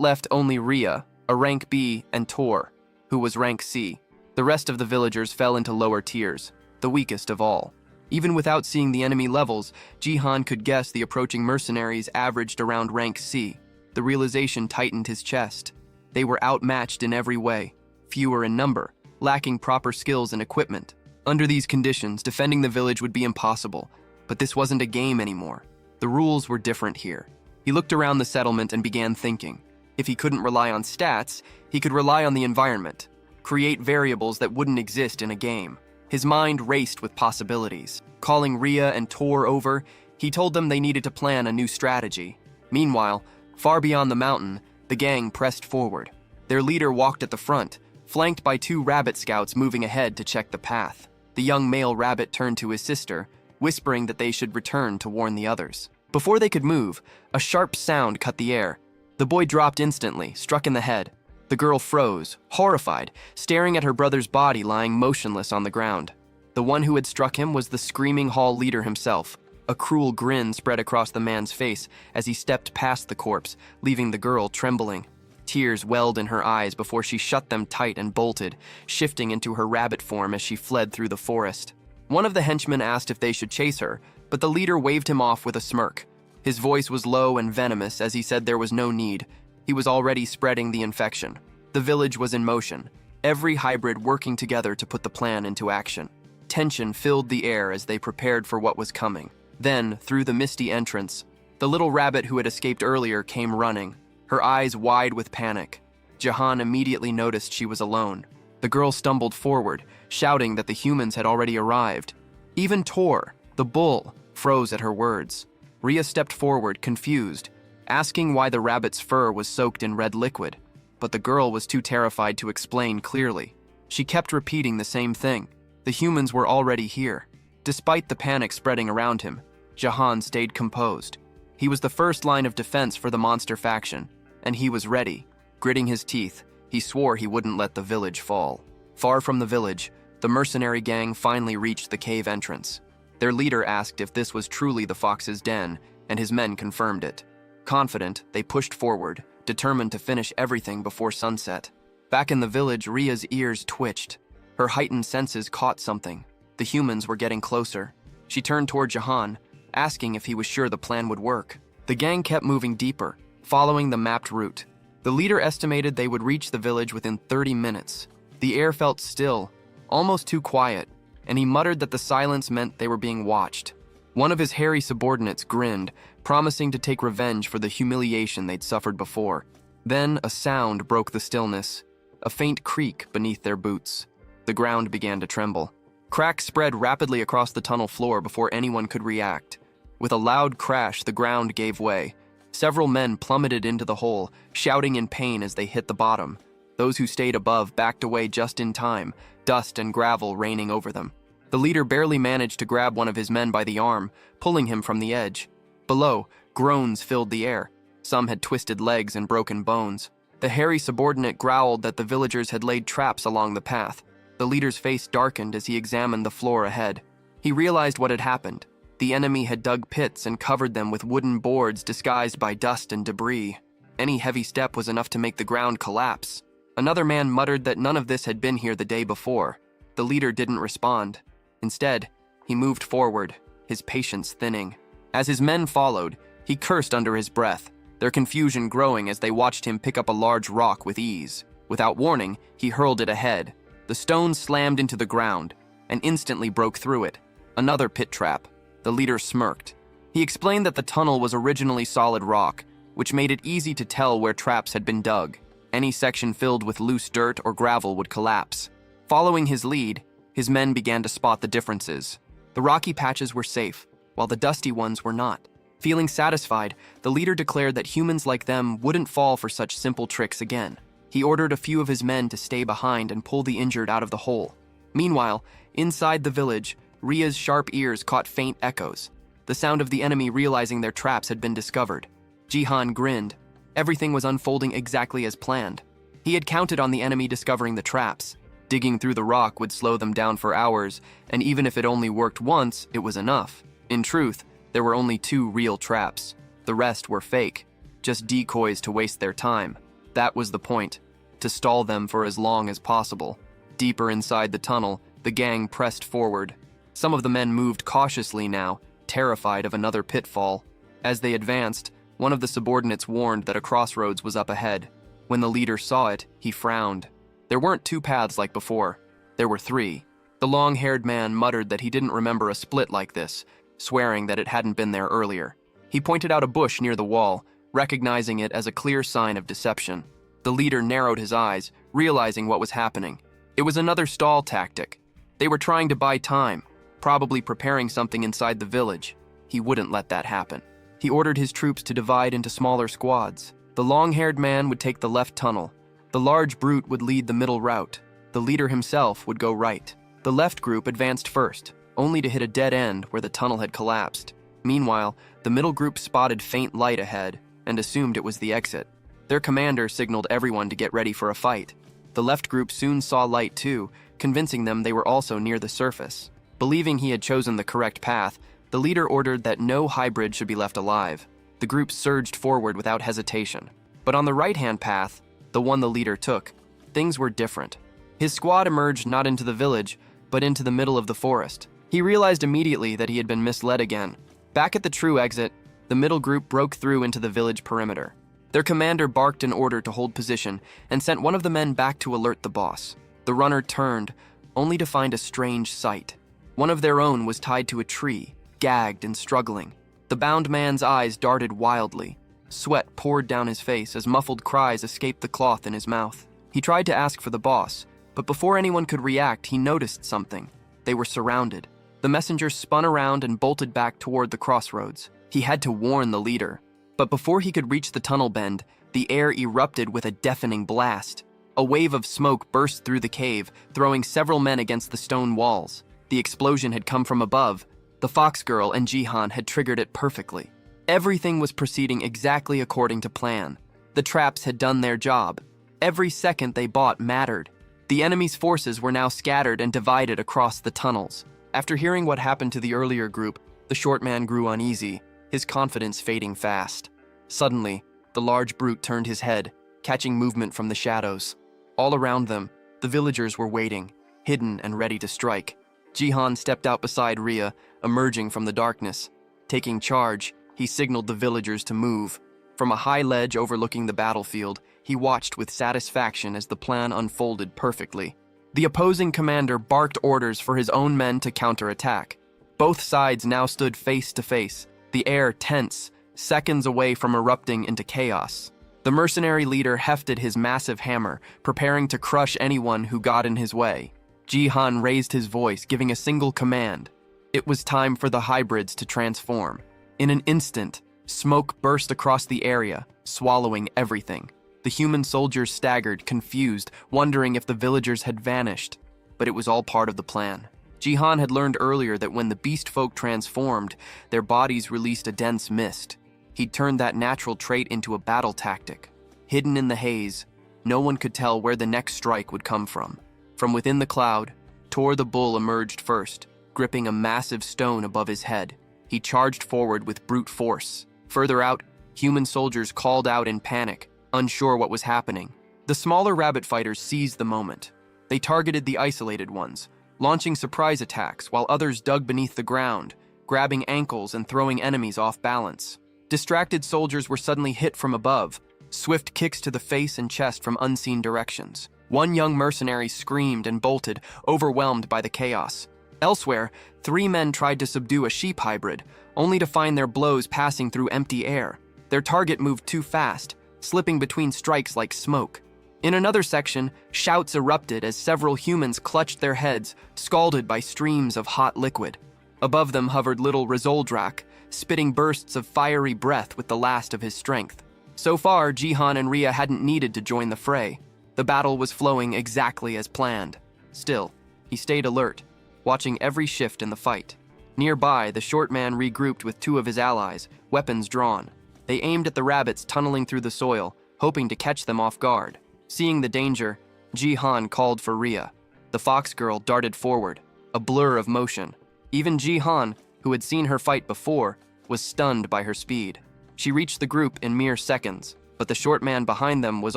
S1: left only Rhea, a rank B, and Tor, who was rank C. The rest of the villagers fell into lower tiers, the weakest of all. Even without seeing the enemy levels, Jihan could guess the approaching mercenaries averaged around rank C. The realization tightened his chest. They were outmatched in every way, fewer in number, lacking proper skills and equipment. Under these conditions, defending the village would be impossible, but this wasn't a game anymore. The rules were different here. He looked around the settlement and began thinking. If he couldn't rely on stats, he could rely on the environment, create variables that wouldn't exist in a game. His mind raced with possibilities. Calling Rhea and Tor over, he told them they needed to plan a new strategy. Meanwhile, far beyond the mountain, the gang pressed forward. Their leader walked at the front, flanked by 2 rabbit scouts moving ahead to check the path. The young male rabbit turned to his sister, whispering that they should return to warn the others. Before they could move, a sharp sound cut the air. The boy dropped instantly, struck in the head. The girl froze, horrified, staring at her brother's body lying motionless on the ground. The one who had struck him was the screaming hall leader himself. A cruel grin spread across the man's face as he stepped past the corpse, leaving the girl trembling. Tears welled in her eyes before she shut them tight and bolted, shifting into her rabbit form as she fled through the forest. One of the henchmen asked if they should chase her, but the leader waved him off with a smirk. His voice was low and venomous as he said there was no need. He was already spreading the infection. The village was in motion, every hybrid working together to put the plan into action. Tension filled the air as they prepared for what was coming. Then, through the misty entrance, the little rabbit who had escaped earlier came running, her eyes wide with panic. Jahan immediately noticed she was alone. The girl stumbled forward, shouting that the humans had already arrived. Even Tor, the bull, froze at her words. Rhea stepped forward, confused, asking why the rabbit's fur was soaked in red liquid. But the girl was too terrified to explain clearly. She kept repeating the same thing. The humans were already here. Despite the panic spreading around him, Jahan stayed composed. He was the first line of defense for the monster faction, and he was ready. Gritting his teeth, he swore he wouldn't let the village fall. Far from the village, the mercenary gang finally reached the cave entrance. Their leader asked if this was truly the fox's den, and his men confirmed it. Confident, they pushed forward, determined to finish everything before sunset. Back in the village, Rhea's ears twitched. Her heightened senses caught something. The humans were getting closer. She turned toward Jahan, asking if he was sure the plan would work. The gang kept moving deeper, following the mapped route. The leader estimated they would reach the village within 30 minutes. The air felt still, almost too quiet, and he muttered that the silence meant they were being watched. One of his hairy subordinates grinned, promising to take revenge for the humiliation they'd suffered before. Then a sound broke the stillness, a faint creak beneath their boots. The ground began to tremble. Cracks spread rapidly across the tunnel floor before anyone could react. With a loud crash, the ground gave way. Several men plummeted into the hole, shouting in pain as they hit the bottom. Those who stayed above backed away just in time, dust and gravel raining over them. The leader barely managed to grab one of his men by the arm, pulling him from the edge. Below, groans filled the air. Some had twisted legs and broken bones. The hairy subordinate growled that the villagers had laid traps along the path. The leader's face darkened as he examined the floor ahead. He realized what had happened. The enemy had dug pits and covered them with wooden boards disguised by dust and debris. Any heavy step was enough to make the ground collapse. Another man muttered that none of this had been here the day before. The leader didn't respond. Instead, he moved forward, his patience thinning. As his men followed, he cursed under his breath, their confusion growing as they watched him pick up a large rock with ease. Without warning, he hurled it ahead. The stone slammed into the ground and instantly broke through it. Another pit trap. The leader smirked. He explained that the tunnel was originally solid rock, which made it easy to tell where traps had been dug. Any section filled with loose dirt or gravel would collapse. Following his lead, his men began to spot the differences. The rocky patches were safe, while the dusty ones were not. Feeling satisfied, the leader declared that humans like them wouldn't fall for such simple tricks again. He ordered a few of his men to stay behind and pull the injured out of the hole. Meanwhile, inside the village, Rhea's sharp ears caught faint echoes, the sound of the enemy realizing their traps had been discovered. Jihan grinned. Everything was unfolding exactly as planned. He had counted on the enemy discovering the traps. Digging through the rock would slow them down for hours, and even if it only worked once, it was enough. In truth, there were only 2 real traps. The rest were fake, just decoys to waste their time. That was the point, to stall them for as long as possible. Deeper inside the tunnel, the gang pressed forward. Some of the men moved cautiously now, terrified of another pitfall. As they advanced, one of the subordinates warned that a crossroads was up ahead. When the leader saw it, he frowned. There weren't 2 paths like before. There were 3. The long-haired man muttered that he didn't remember a split like this, swearing that it hadn't been there earlier. He pointed out a bush near the wall, recognizing it as a clear sign of deception. The leader narrowed his eyes, realizing what was happening. It was another stall tactic. They were trying to buy time, probably preparing something inside the village. He wouldn't let that happen. He ordered his troops to divide into smaller squads. The long-haired man would take the left tunnel. The large brute would lead the middle route. The leader himself would go right. The left group advanced first, only to hit a dead end where the tunnel had collapsed. Meanwhile, the middle group spotted faint light ahead and assumed it was the exit. Their commander signaled everyone to get ready for a fight. The left group soon saw light too, convincing them they were also near the surface. Believing he had chosen the correct path, the leader ordered that no hybrid should be left alive. The group surged forward without hesitation. But on the right-hand path, the one the leader took, things were different. His squad emerged not into the village, but into the middle of the forest. He realized immediately that he had been misled again. Back at the true exit, the middle group broke through into the village perimeter. Their commander barked an order to hold position and sent one of the men back to alert the boss. The runner turned, only to find a strange sight. One of their own was tied to a tree, gagged and struggling. The bound man's eyes darted wildly. Sweat poured down his face as muffled cries escaped the cloth in his mouth. He tried to ask for the boss, but before anyone could react, he noticed something. They were surrounded. The messenger spun around and bolted back toward the crossroads. He had to warn the leader. But before he could reach the tunnel bend, the air erupted with a deafening blast. A wave of smoke burst through the cave, throwing several men against the stone walls. The explosion had come from above. The Fox Girl and Jihan had triggered it perfectly. Everything was proceeding exactly according to plan. The traps had done their job. Every second they bought mattered. The enemy's forces were now scattered and divided across the tunnels. After hearing what happened to the earlier group, the short man grew uneasy, his confidence fading fast. Suddenly, the large brute turned his head, catching movement from the shadows. All around them, the villagers were waiting, hidden and ready to strike. Jihan stepped out beside Rhea, emerging from the darkness. Taking charge, he signaled the villagers to move. From a high ledge overlooking the battlefield, he watched with satisfaction as the plan unfolded perfectly. The opposing commander barked orders for his own men to counterattack. Both sides now stood face to face, the air tense, seconds away from erupting into chaos. The mercenary leader hefted his massive hammer, preparing to crush anyone who got in his way. Jihan raised his voice, giving a single command. It was time for the hybrids to transform. In an instant, smoke burst across the area, swallowing everything. The human soldiers staggered, confused, wondering if the villagers had vanished. But it was all part of the plan. Jihan had learned earlier that when the beast folk transformed, their bodies released a dense mist. He'd turned that natural trait into a battle tactic. Hidden in the haze, no one could tell where the next strike would come from. From within the cloud, Tor the bull emerged first, gripping a massive stone above his head. He charged forward with brute force. Further out, human soldiers called out in panic, unsure what was happening. The smaller rabbit fighters seized the moment. They targeted the isolated ones, launching surprise attacks while others dug beneath the ground, grabbing ankles and throwing enemies off balance. Distracted soldiers were suddenly hit from above, swift kicks to the face and chest from unseen directions. One young mercenary screamed and bolted, overwhelmed by the chaos. Elsewhere, 3 men tried to subdue a sheep hybrid, only to find their blows passing through empty air. Their target moved too fast, slipping between strikes like smoke. In another section, shouts erupted as several humans clutched their heads, scalded by streams of hot liquid. Above them hovered little Rizoldrak, spitting bursts of fiery breath with the last of his strength. So far, Jihan and Rhea hadn't needed to join the fray. The battle was flowing exactly as planned. Still, he stayed alert, watching every shift in the fight. Nearby, the short man regrouped with 2 of his allies, weapons drawn. They aimed at the rabbits tunneling through the soil, hoping to catch them off guard. Seeing the danger, Jihan called for Rhea. The fox girl darted forward, a blur of motion. Even Ji-han, who had seen her fight before, was stunned by her speed. She reached the group in mere seconds, but the short man behind them was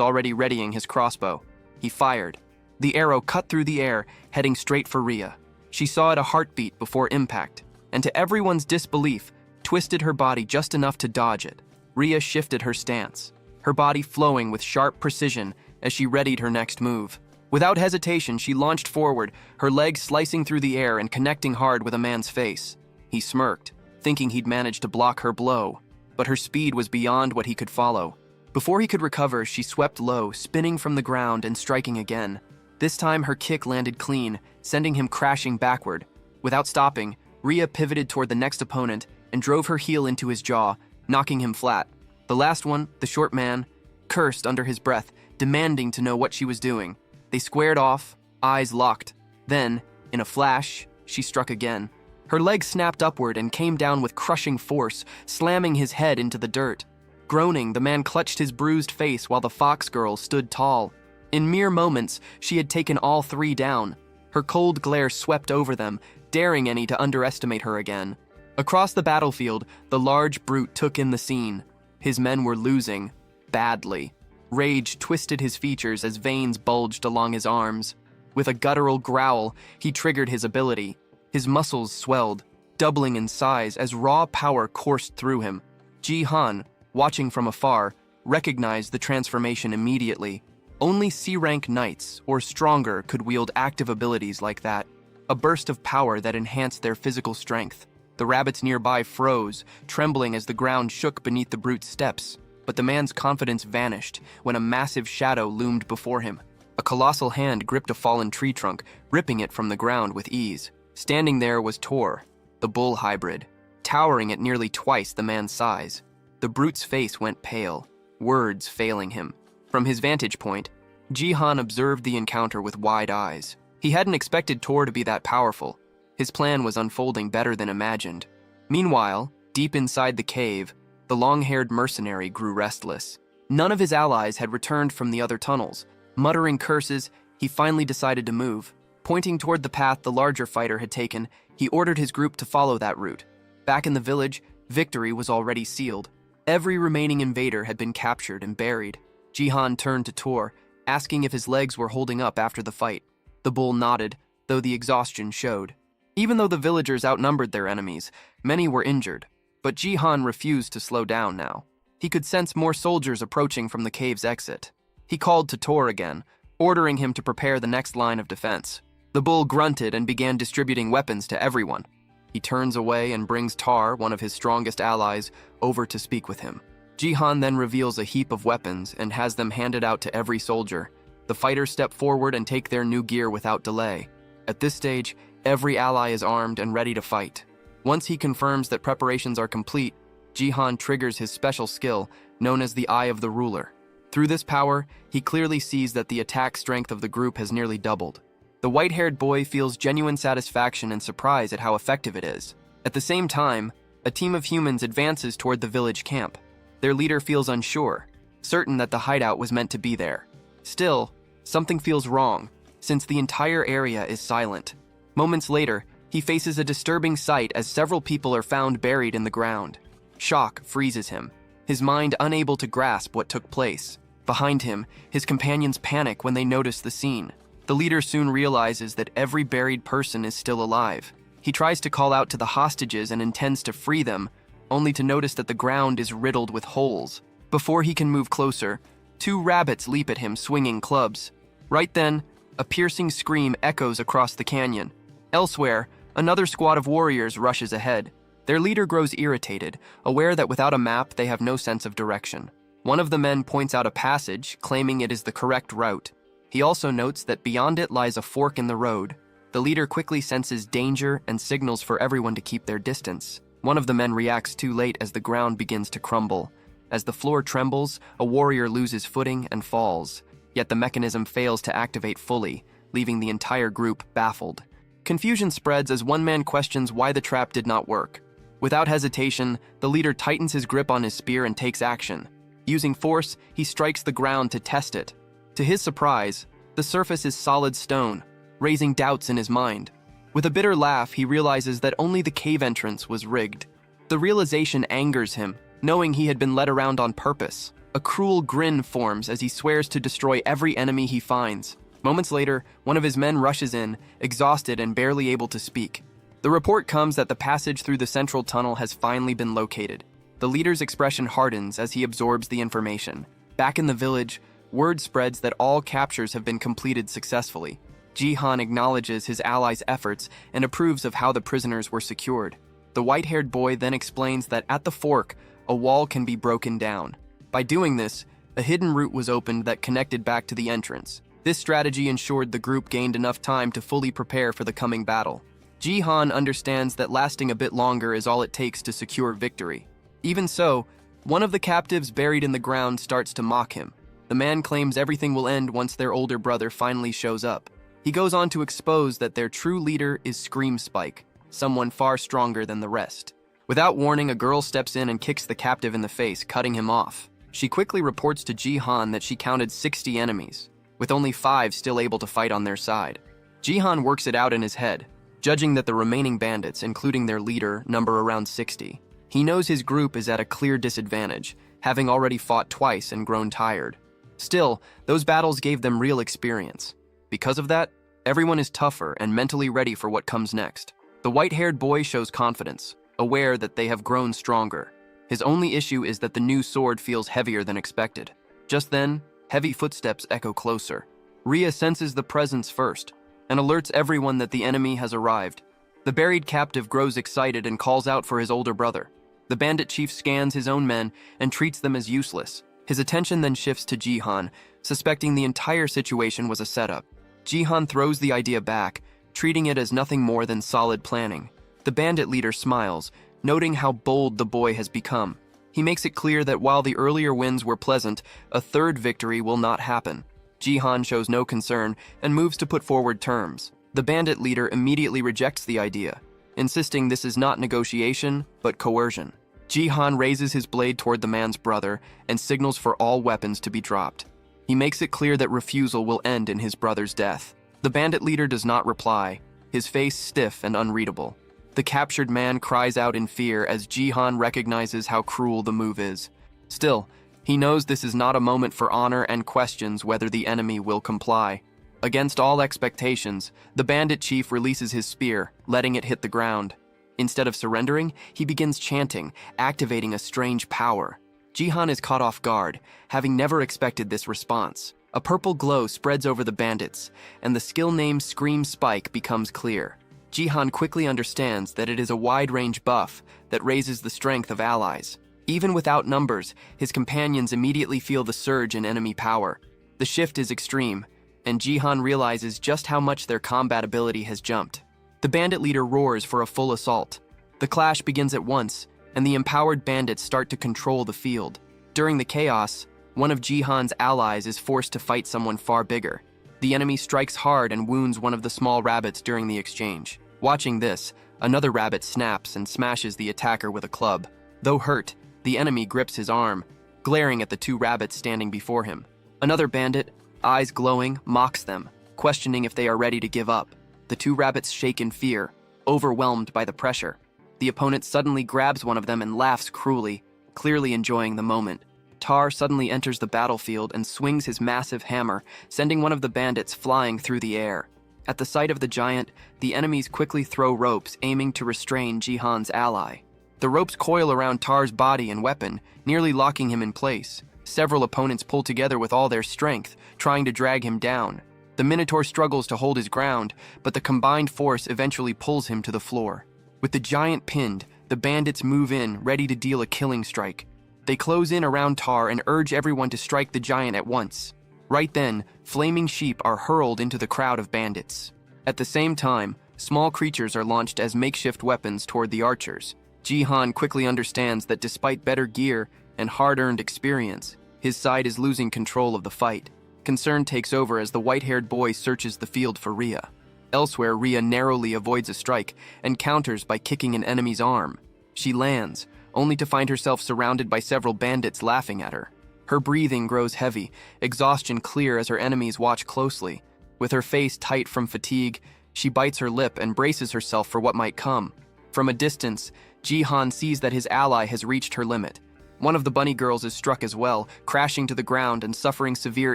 S1: already readying his crossbow. He fired. The arrow cut through the air, heading straight for Rhea. She saw it a heartbeat before impact, and to everyone's disbelief, twisted her body just enough to dodge it. Rhea shifted her stance, her body flowing with sharp precision as she readied her next move. Without hesitation, she launched forward, her legs slicing through the air and connecting hard with a man's face. He smirked, thinking he'd managed to block her blow, but her speed was beyond what he could follow. Before he could recover, she swept low, spinning from the ground and striking again. This time, her kick landed clean, sending him crashing backward. Without stopping, Rhea pivoted toward the next opponent and drove her heel into his jaw, knocking him flat. The last one, the short man, cursed under his breath, demanding to know what she was doing. They squared off, eyes locked. Then, in a flash, she struck again. Her leg snapped upward and came down with crushing force, slamming his head into the dirt. Groaning, the man clutched his bruised face while the fox girl stood tall. In mere moments, she had taken all three down. Her cold glare swept over them, daring any to underestimate her again. Across the battlefield, the large brute took in the scene. His men were losing, badly. Rage twisted his features as veins bulged along his arms. With a guttural growl, he triggered his ability. His muscles swelled, doubling in size as raw power coursed through him. Ji-han, watching from afar, recognized the transformation immediately. Only C-rank knights, or stronger, could wield active abilities like that. A burst of power that enhanced their physical strength. The rabbits nearby froze, trembling as the ground shook beneath the brute's steps. But the man's confidence vanished when a massive shadow loomed before him. A colossal hand gripped a fallen tree trunk, ripping it from the ground with ease. Standing there was Tor, the bull hybrid, towering at nearly twice the man's size. The brute's face went pale, words failing him. From his vantage point, Ji-han observed the encounter with wide eyes. He hadn't expected Tor to be that powerful. His plan was unfolding better than imagined. Meanwhile, deep inside the cave, the long-haired mercenary grew restless. None of his allies had returned from the other tunnels. Muttering curses, he finally decided to move. Pointing toward the path the larger fighter had taken, he ordered his group to follow that route. Back in the village, victory was already sealed. Every remaining invader had been captured and buried. Ji-han turned to Tor, asking if his legs were holding up after the fight. The bull nodded, though the exhaustion showed. Even though the villagers outnumbered their enemies, many were injured. But Ji-han refused to slow down now. He could sense more soldiers approaching from the cave's exit. He called to Tor again, ordering him to prepare the next line of defense. The bull grunted and began distributing weapons to everyone. He turns away and brings Tar, one of his strongest allies, over to speak with him. Ji-han then reveals a heap of weapons and has them handed out to every soldier. The fighters step forward and take their new gear without delay. At this stage, every ally is armed and ready to fight. Once he confirms that preparations are complete, Ji-han triggers his special skill, known as the Eye of the Ruler. Through this power, he clearly sees that the attack strength of the group has nearly doubled. The white-haired boy feels genuine satisfaction and surprise at how effective it is. At the same time, a team of humans advances toward the village camp. Their leader feels unsure, certain that the hideout was meant to be there. Still, something feels wrong, since the entire area is silent. Moments later, he faces a disturbing sight as several people are found buried in the ground. Shock freezes him, his mind unable to grasp what took place. Behind him, his companions panic when they notice the scene. The leader soon realizes that every buried person is still alive. He tries to call out to the hostages and intends to free them, only to notice that the ground is riddled with holes. Before he can move closer, two rabbits leap at him swinging clubs. Right then, a piercing scream echoes across the canyon. Elsewhere, another squad of warriors rushes ahead. Their leader grows irritated, aware that without a map they have no sense of direction. One of the men points out a passage, claiming it is the correct route. He also notes that beyond it lies a fork in the road. The leader quickly senses danger and signals for everyone to keep their distance. One of the men reacts too late as the ground begins to crumble. As the floor trembles, a warrior loses footing and falls. Yet the mechanism fails to activate fully, leaving the entire group baffled. Confusion spreads as one man questions why the trap did not work. Without hesitation, the leader tightens his grip on his spear and takes action. Using force, he strikes the ground to test it. To his surprise, the surface is solid stone. raising doubts in his mind. With a bitter laugh, he realizes that only the cave entrance was rigged. The realization angers him, knowing he had been led around on purpose. A cruel grin forms as he swears to destroy every enemy he finds. Moments later, one of his men rushes in, exhausted and barely able to speak. The report comes that the passage through the central tunnel has finally been located. The leader's expression hardens as he absorbs the information. Back in the village, word spreads that all captures have been completed successfully. Jihan acknowledges his allies' efforts and approves of how the prisoners were secured. The white-haired boy then explains that at the fork, a wall can be broken down. By doing this, a hidden route was opened that connected back to the entrance. This strategy ensured the group gained enough time to fully prepare for the coming battle. Jihan understands that lasting a bit longer is all it takes to secure victory. Even so, one of the captives buried in the ground starts to mock him. The man claims everything will end once their older brother finally shows up. He goes on to expose that their true leader is Scream Spike, someone far stronger than the rest. Without warning, a girl steps in and kicks the captive in the face, cutting him off. She quickly reports to Jihan that she counted 60 enemies, with only 5 still able to fight on their side. Jihan works it out in his head, judging that the remaining bandits, including their leader, number around 60. He knows his group is at a clear disadvantage, having already fought twice and grown tired. Still, those battles gave them real experience. Because of that, everyone is tougher and mentally ready for what comes next. The white-haired boy shows confidence, aware that they have grown stronger. His only issue is that the new sword feels heavier than expected. Just then, heavy footsteps echo closer. Rhea senses the presence first and alerts everyone that the enemy has arrived. The buried captive grows excited and calls out for his older brother. The bandit chief scans his own men and treats them as useless. His attention then shifts to Jihan, suspecting the entire situation was a setup. Jihan throws the idea back, treating it as nothing more than solid planning. The bandit leader smiles, noting how bold the boy has become. He makes it clear that while the earlier wins were pleasant, a third victory will not happen. Jihan shows no concern and moves to put forward terms. The bandit leader immediately rejects the idea, insisting this is not negotiation, but coercion. Jihan raises his blade toward the man's brother and signals for all weapons to be dropped. He makes it clear that refusal will end in his brother's death. The bandit leader does not reply, his face stiff and unreadable. The captured man cries out in fear as Jihan recognizes how cruel the move is. Still, he knows this is not a moment for honor and questions whether the enemy will comply. Against all expectations, the bandit chief releases his spear, letting it hit the ground. Instead of surrendering, he begins chanting, activating a strange power. Jihan is caught off guard, having never expected this response. A purple glow spreads over the bandits, and the skill name Scream Spike becomes clear. Jihan quickly understands that it is a wide-range buff that raises the strength of allies. Even without numbers, his companions immediately feel the surge in enemy power. The shift is extreme, and Jihan realizes just how much their combat ability has jumped. The bandit leader roars for a full assault. The clash begins at once, and the empowered bandits start to control the field. During the chaos, one of Jihan's allies is forced to fight someone far bigger. The enemy strikes hard and wounds one of the small rabbits during the exchange. Watching this, another rabbit snaps and smashes the attacker with a club. Though hurt, the enemy grips his arm, glaring at the 2 rabbits standing before him. Another bandit, eyes glowing, mocks them, questioning if they are ready to give up. The 2 rabbits shake in fear, overwhelmed by the pressure. The opponent suddenly grabs one of them and laughs cruelly, clearly enjoying the moment. Tar suddenly enters the battlefield and swings his massive hammer, sending one of the bandits flying through the air. At the sight of the giant, the enemies quickly throw ropes, aiming to restrain Jihan's ally. The ropes coil around Tar's body and weapon, nearly locking him in place. Several opponents pull together with all their strength, trying to drag him down. The Minotaur struggles to hold his ground, but the combined force eventually pulls him to the floor. With the giant pinned, the bandits move in, ready to deal a killing strike. They close in around Tar and urge everyone to strike the giant at once. Right then, flaming sheep are hurled into the crowd of bandits. At the same time, small creatures are launched as makeshift weapons toward the archers. Jihan quickly understands that despite better gear and hard-earned experience, his side is losing control of the fight. Concern takes over as the white-haired boy searches the field for Rhea. Elsewhere, Rhea narrowly avoids a strike and counters by kicking an enemy's arm. She lands, only to find herself surrounded by several bandits laughing at her. Her breathing grows heavy, exhaustion clear as her enemies watch closely. With her face tight from fatigue, she bites her lip and braces herself for what might come. From a distance, Jihan sees that his ally has reached her limit. One of the bunny girls is struck as well, crashing to the ground and suffering severe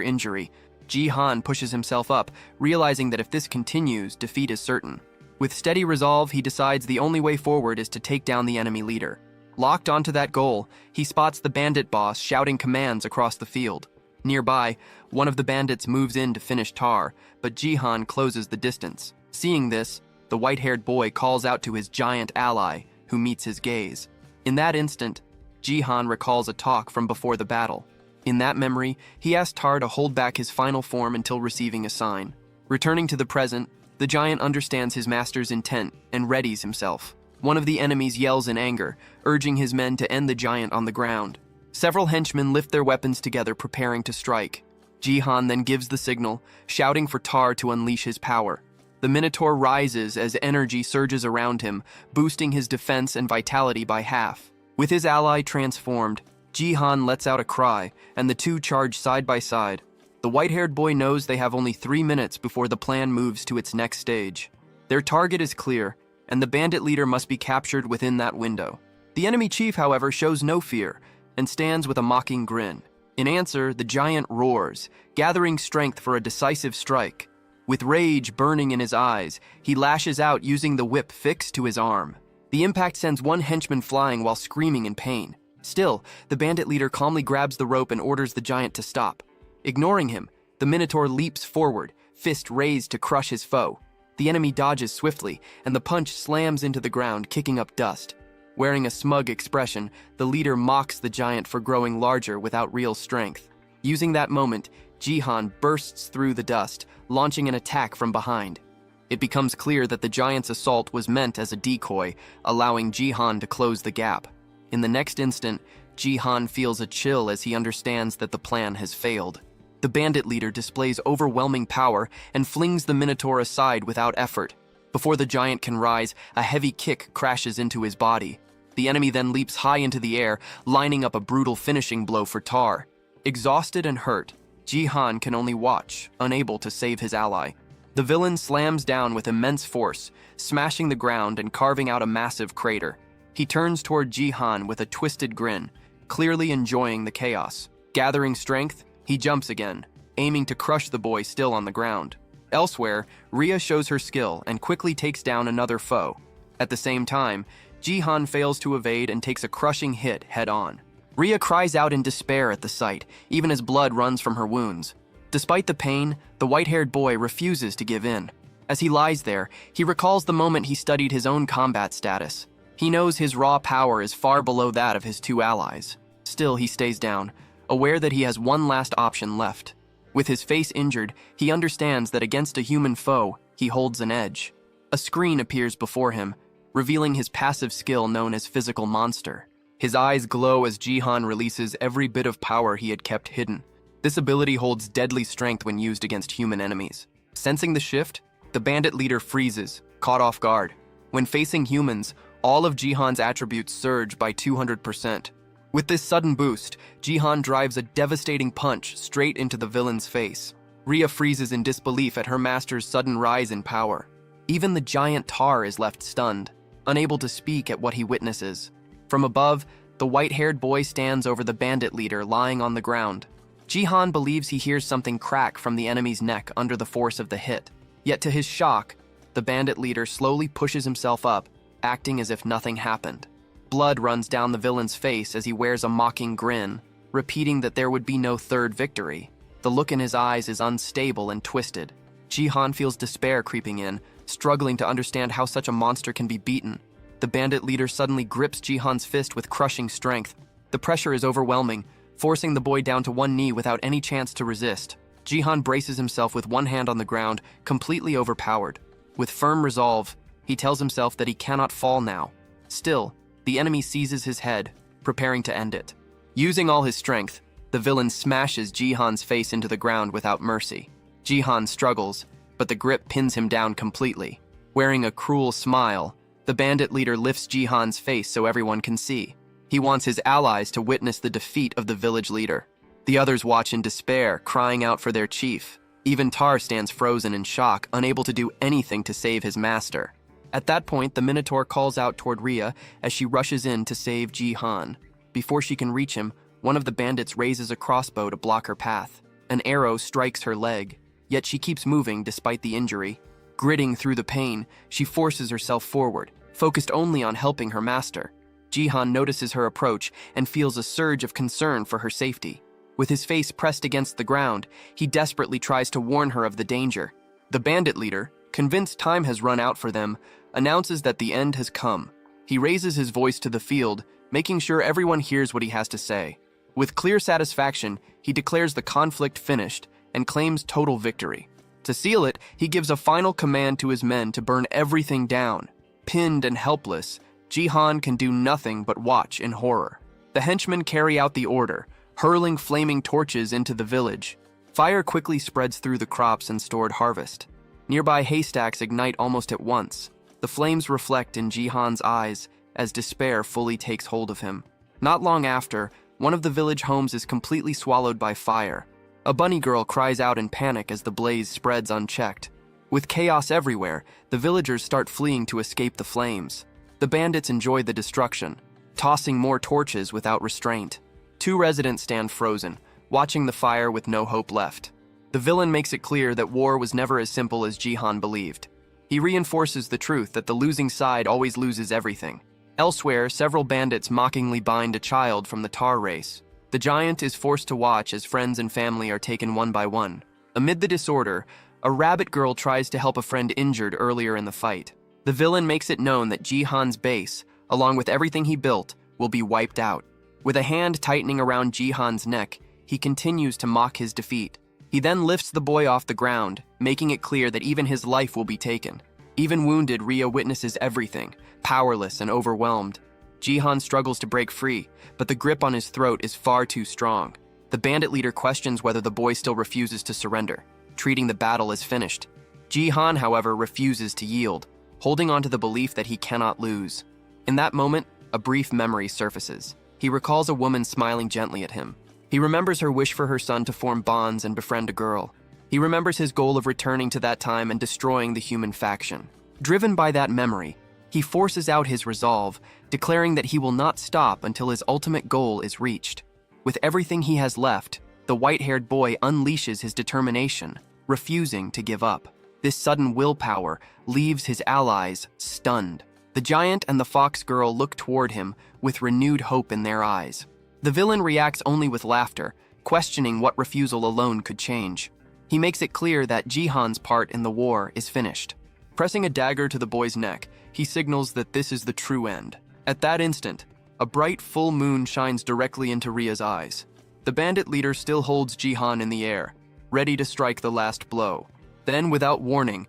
S1: injury. Jihan pushes himself up, realizing that if this continues, defeat is certain. With steady resolve, he decides the only way forward is to take down the enemy leader. Locked onto that goal, he spots the bandit boss shouting commands across the field. Nearby, one of the bandits moves in to finish Tar, but Jihan closes the distance. Seeing this, the white-haired boy calls out to his giant ally, who meets his gaze. In that instant, Jihan recalls a talk from before the battle. In that memory, he asks Tar to hold back his final form until receiving a sign. Returning to the present, the giant understands his master's intent and readies himself. One of the enemies yells in anger, urging his men to end the giant on the ground. Several henchmen lift their weapons together, preparing to strike. Jihan then gives the signal, shouting for Tar to unleash his power. The Minotaur rises as energy surges around him, boosting his defense and vitality by half. With his ally transformed, Jihan lets out a cry, and the two charge side by side. The white-haired boy knows they have only 3 minutes before the plan moves to its next stage. Their target is clear, and the bandit leader must be captured within that window. The enemy chief, however, shows no fear, and stands with a mocking grin. In answer, the giant roars, gathering strength for a decisive strike. With rage burning in his eyes, he lashes out using the whip fixed to his arm. The impact sends one henchman flying while screaming in pain. Still, the bandit leader calmly grabs the rope and orders the giant to stop. Ignoring him, the Minotaur leaps forward, fist raised to crush his foe. The enemy dodges swiftly, and the punch slams into the ground, kicking up dust. Wearing a smug expression, the leader mocks the giant for growing larger without real strength. Using that moment, Jihan bursts through the dust, launching an attack from behind. It becomes clear that the giant's assault was meant as a decoy, allowing Jihan to close the gap. In the next instant, Jihan feels a chill as he understands that the plan has failed. The bandit leader displays overwhelming power and flings the Minotaur aside without effort. Before the giant can rise, a heavy kick crashes into his body. The enemy then leaps high into the air, lining up a brutal finishing blow for Tar. Exhausted and hurt, Jihan can only watch, unable to save his ally. The villain slams down with immense force, smashing the ground and carving out a massive crater. He turns toward Jihan with a twisted grin, clearly enjoying the chaos. Gathering strength, he jumps again, aiming to crush the boy still on the ground. Elsewhere, Rhea shows her skill and quickly takes down another foe. At the same time, Jihan fails to evade and takes a crushing hit head-on. Rhea cries out in despair at the sight, even as blood runs from her wounds. Despite the pain, the white-haired boy refuses to give in. As he lies there, he recalls the moment he studied his own combat status. He knows his raw power is far below that of his two allies. Still, he stays down, aware that he has one last option left. With his face injured, he understands that against a human foe, he holds an edge. A screen appears before him, revealing his passive skill known as Physical Monster. His eyes glow as Jihan releases every bit of power he had kept hidden. This ability holds deadly strength when used against human enemies. Sensing the shift, the bandit leader freezes, caught off guard. When facing humans, all of Jihan's attributes surge by 200%. With this sudden boost, Jihan drives a devastating punch straight into the villain's face. Rhea freezes in disbelief at her master's sudden rise in power. Even the giant Tar is left stunned, unable to speak at what he witnesses. From above, the white-haired boy stands over the bandit leader lying on the ground. Jihan believes he hears something crack from the enemy's neck under the force of the hit. Yet to his shock, the bandit leader slowly pushes himself up, acting as if nothing happened. Blood runs down the villain's face as he wears a mocking grin, repeating that there would be no third victory. The look in his eyes is unstable and twisted. Jihan feels despair creeping in, struggling to understand how such a monster can be beaten. The bandit leader suddenly grips Jihan's fist with crushing strength. The pressure is overwhelming, forcing the boy down to one knee without any chance to resist. Jihan braces himself with one hand on the ground, completely overpowered. With firm resolve, he tells himself that he cannot fall now. Still, the enemy seizes his head, preparing to end it. Using all his strength, the villain smashes Jihan's face into the ground without mercy. Jihan struggles, but the grip pins him down completely. Wearing a cruel smile, the bandit leader lifts Jihan's face so everyone can see. He wants his allies to witness the defeat of the village leader. The others watch in despair, crying out for their chief. Even Tar stands frozen in shock, unable to do anything to save his master. At that point, the Minotaur calls out toward Ria as she rushes in to save Ji-han. Before she can reach him, one of the bandits raises a crossbow to block her path. An arrow strikes her leg, yet she keeps moving despite the injury. Gritting through the pain, she forces herself forward, focused only on helping her master. Ji-han notices her approach and feels a surge of concern for her safety. With his face pressed against the ground, he desperately tries to warn her of the danger. The bandit leader, convinced time has run out for them, announces that the end has come. He raises his voice to the field, making sure everyone hears what he has to say. With clear satisfaction, he declares the conflict finished and claims total victory. To seal it, he gives a final command to his men to burn everything down. Pinned and helpless, Ji-han can do nothing but watch in horror. The henchmen carry out the order, hurling flaming torches into the village. Fire quickly spreads through the crops and stored harvest. Nearby haystacks ignite almost at once. The flames reflect in Ji-han's eyes as despair fully takes hold of him. Not long after, one of the village homes is completely swallowed by fire. A bunny girl cries out in panic as the blaze spreads unchecked. With chaos everywhere, the villagers start fleeing to escape the flames. The bandits enjoy the destruction, tossing more torches without restraint. Two residents stand frozen, watching the fire with no hope left. The villain makes it clear that war was never as simple as Ji-han believed. He reinforces the truth that the losing side always loses everything. Elsewhere, several bandits mockingly bind a child from the tar race. The giant is forced to watch as friends and family are taken one by one. Amid the disorder, a rabbit girl tries to help a friend injured earlier in the fight. The villain makes it known that Ji-han's base, along with everything he built, will be wiped out. With a hand tightening around Ji-han's neck, he continues to mock his defeat. He then lifts the boy off the ground, making it clear that even his life will be taken. Even wounded, Ria witnesses everything, powerless and overwhelmed. Ji-han struggles to break free, but the grip on his throat is far too strong. The bandit leader questions whether the boy still refuses to surrender, treating the battle as finished. Ji-han, however, refuses to yield, holding on to the belief that he cannot lose. In that moment, a brief memory surfaces. He recalls a woman smiling gently at him. He remembers her wish for her son to form bonds and befriend a girl. He remembers his goal of returning to that time and destroying the human faction. Driven by that memory, he forces out his resolve, declaring that he will not stop until his ultimate goal is reached. With everything he has left, the white-haired boy unleashes his determination, refusing to give up. This sudden willpower leaves his allies stunned. The giant and the fox girl look toward him with renewed hope in their eyes. The villain reacts only with laughter, questioning what refusal alone could change. He makes it clear that Ji-han's part in the war is finished. Pressing a dagger to the boy's neck, he signals that this is the true end. At that instant, a bright full moon shines directly into Ria's eyes. The bandit leader still holds Ji-han in the air, ready to strike the last blow. Then, without warning,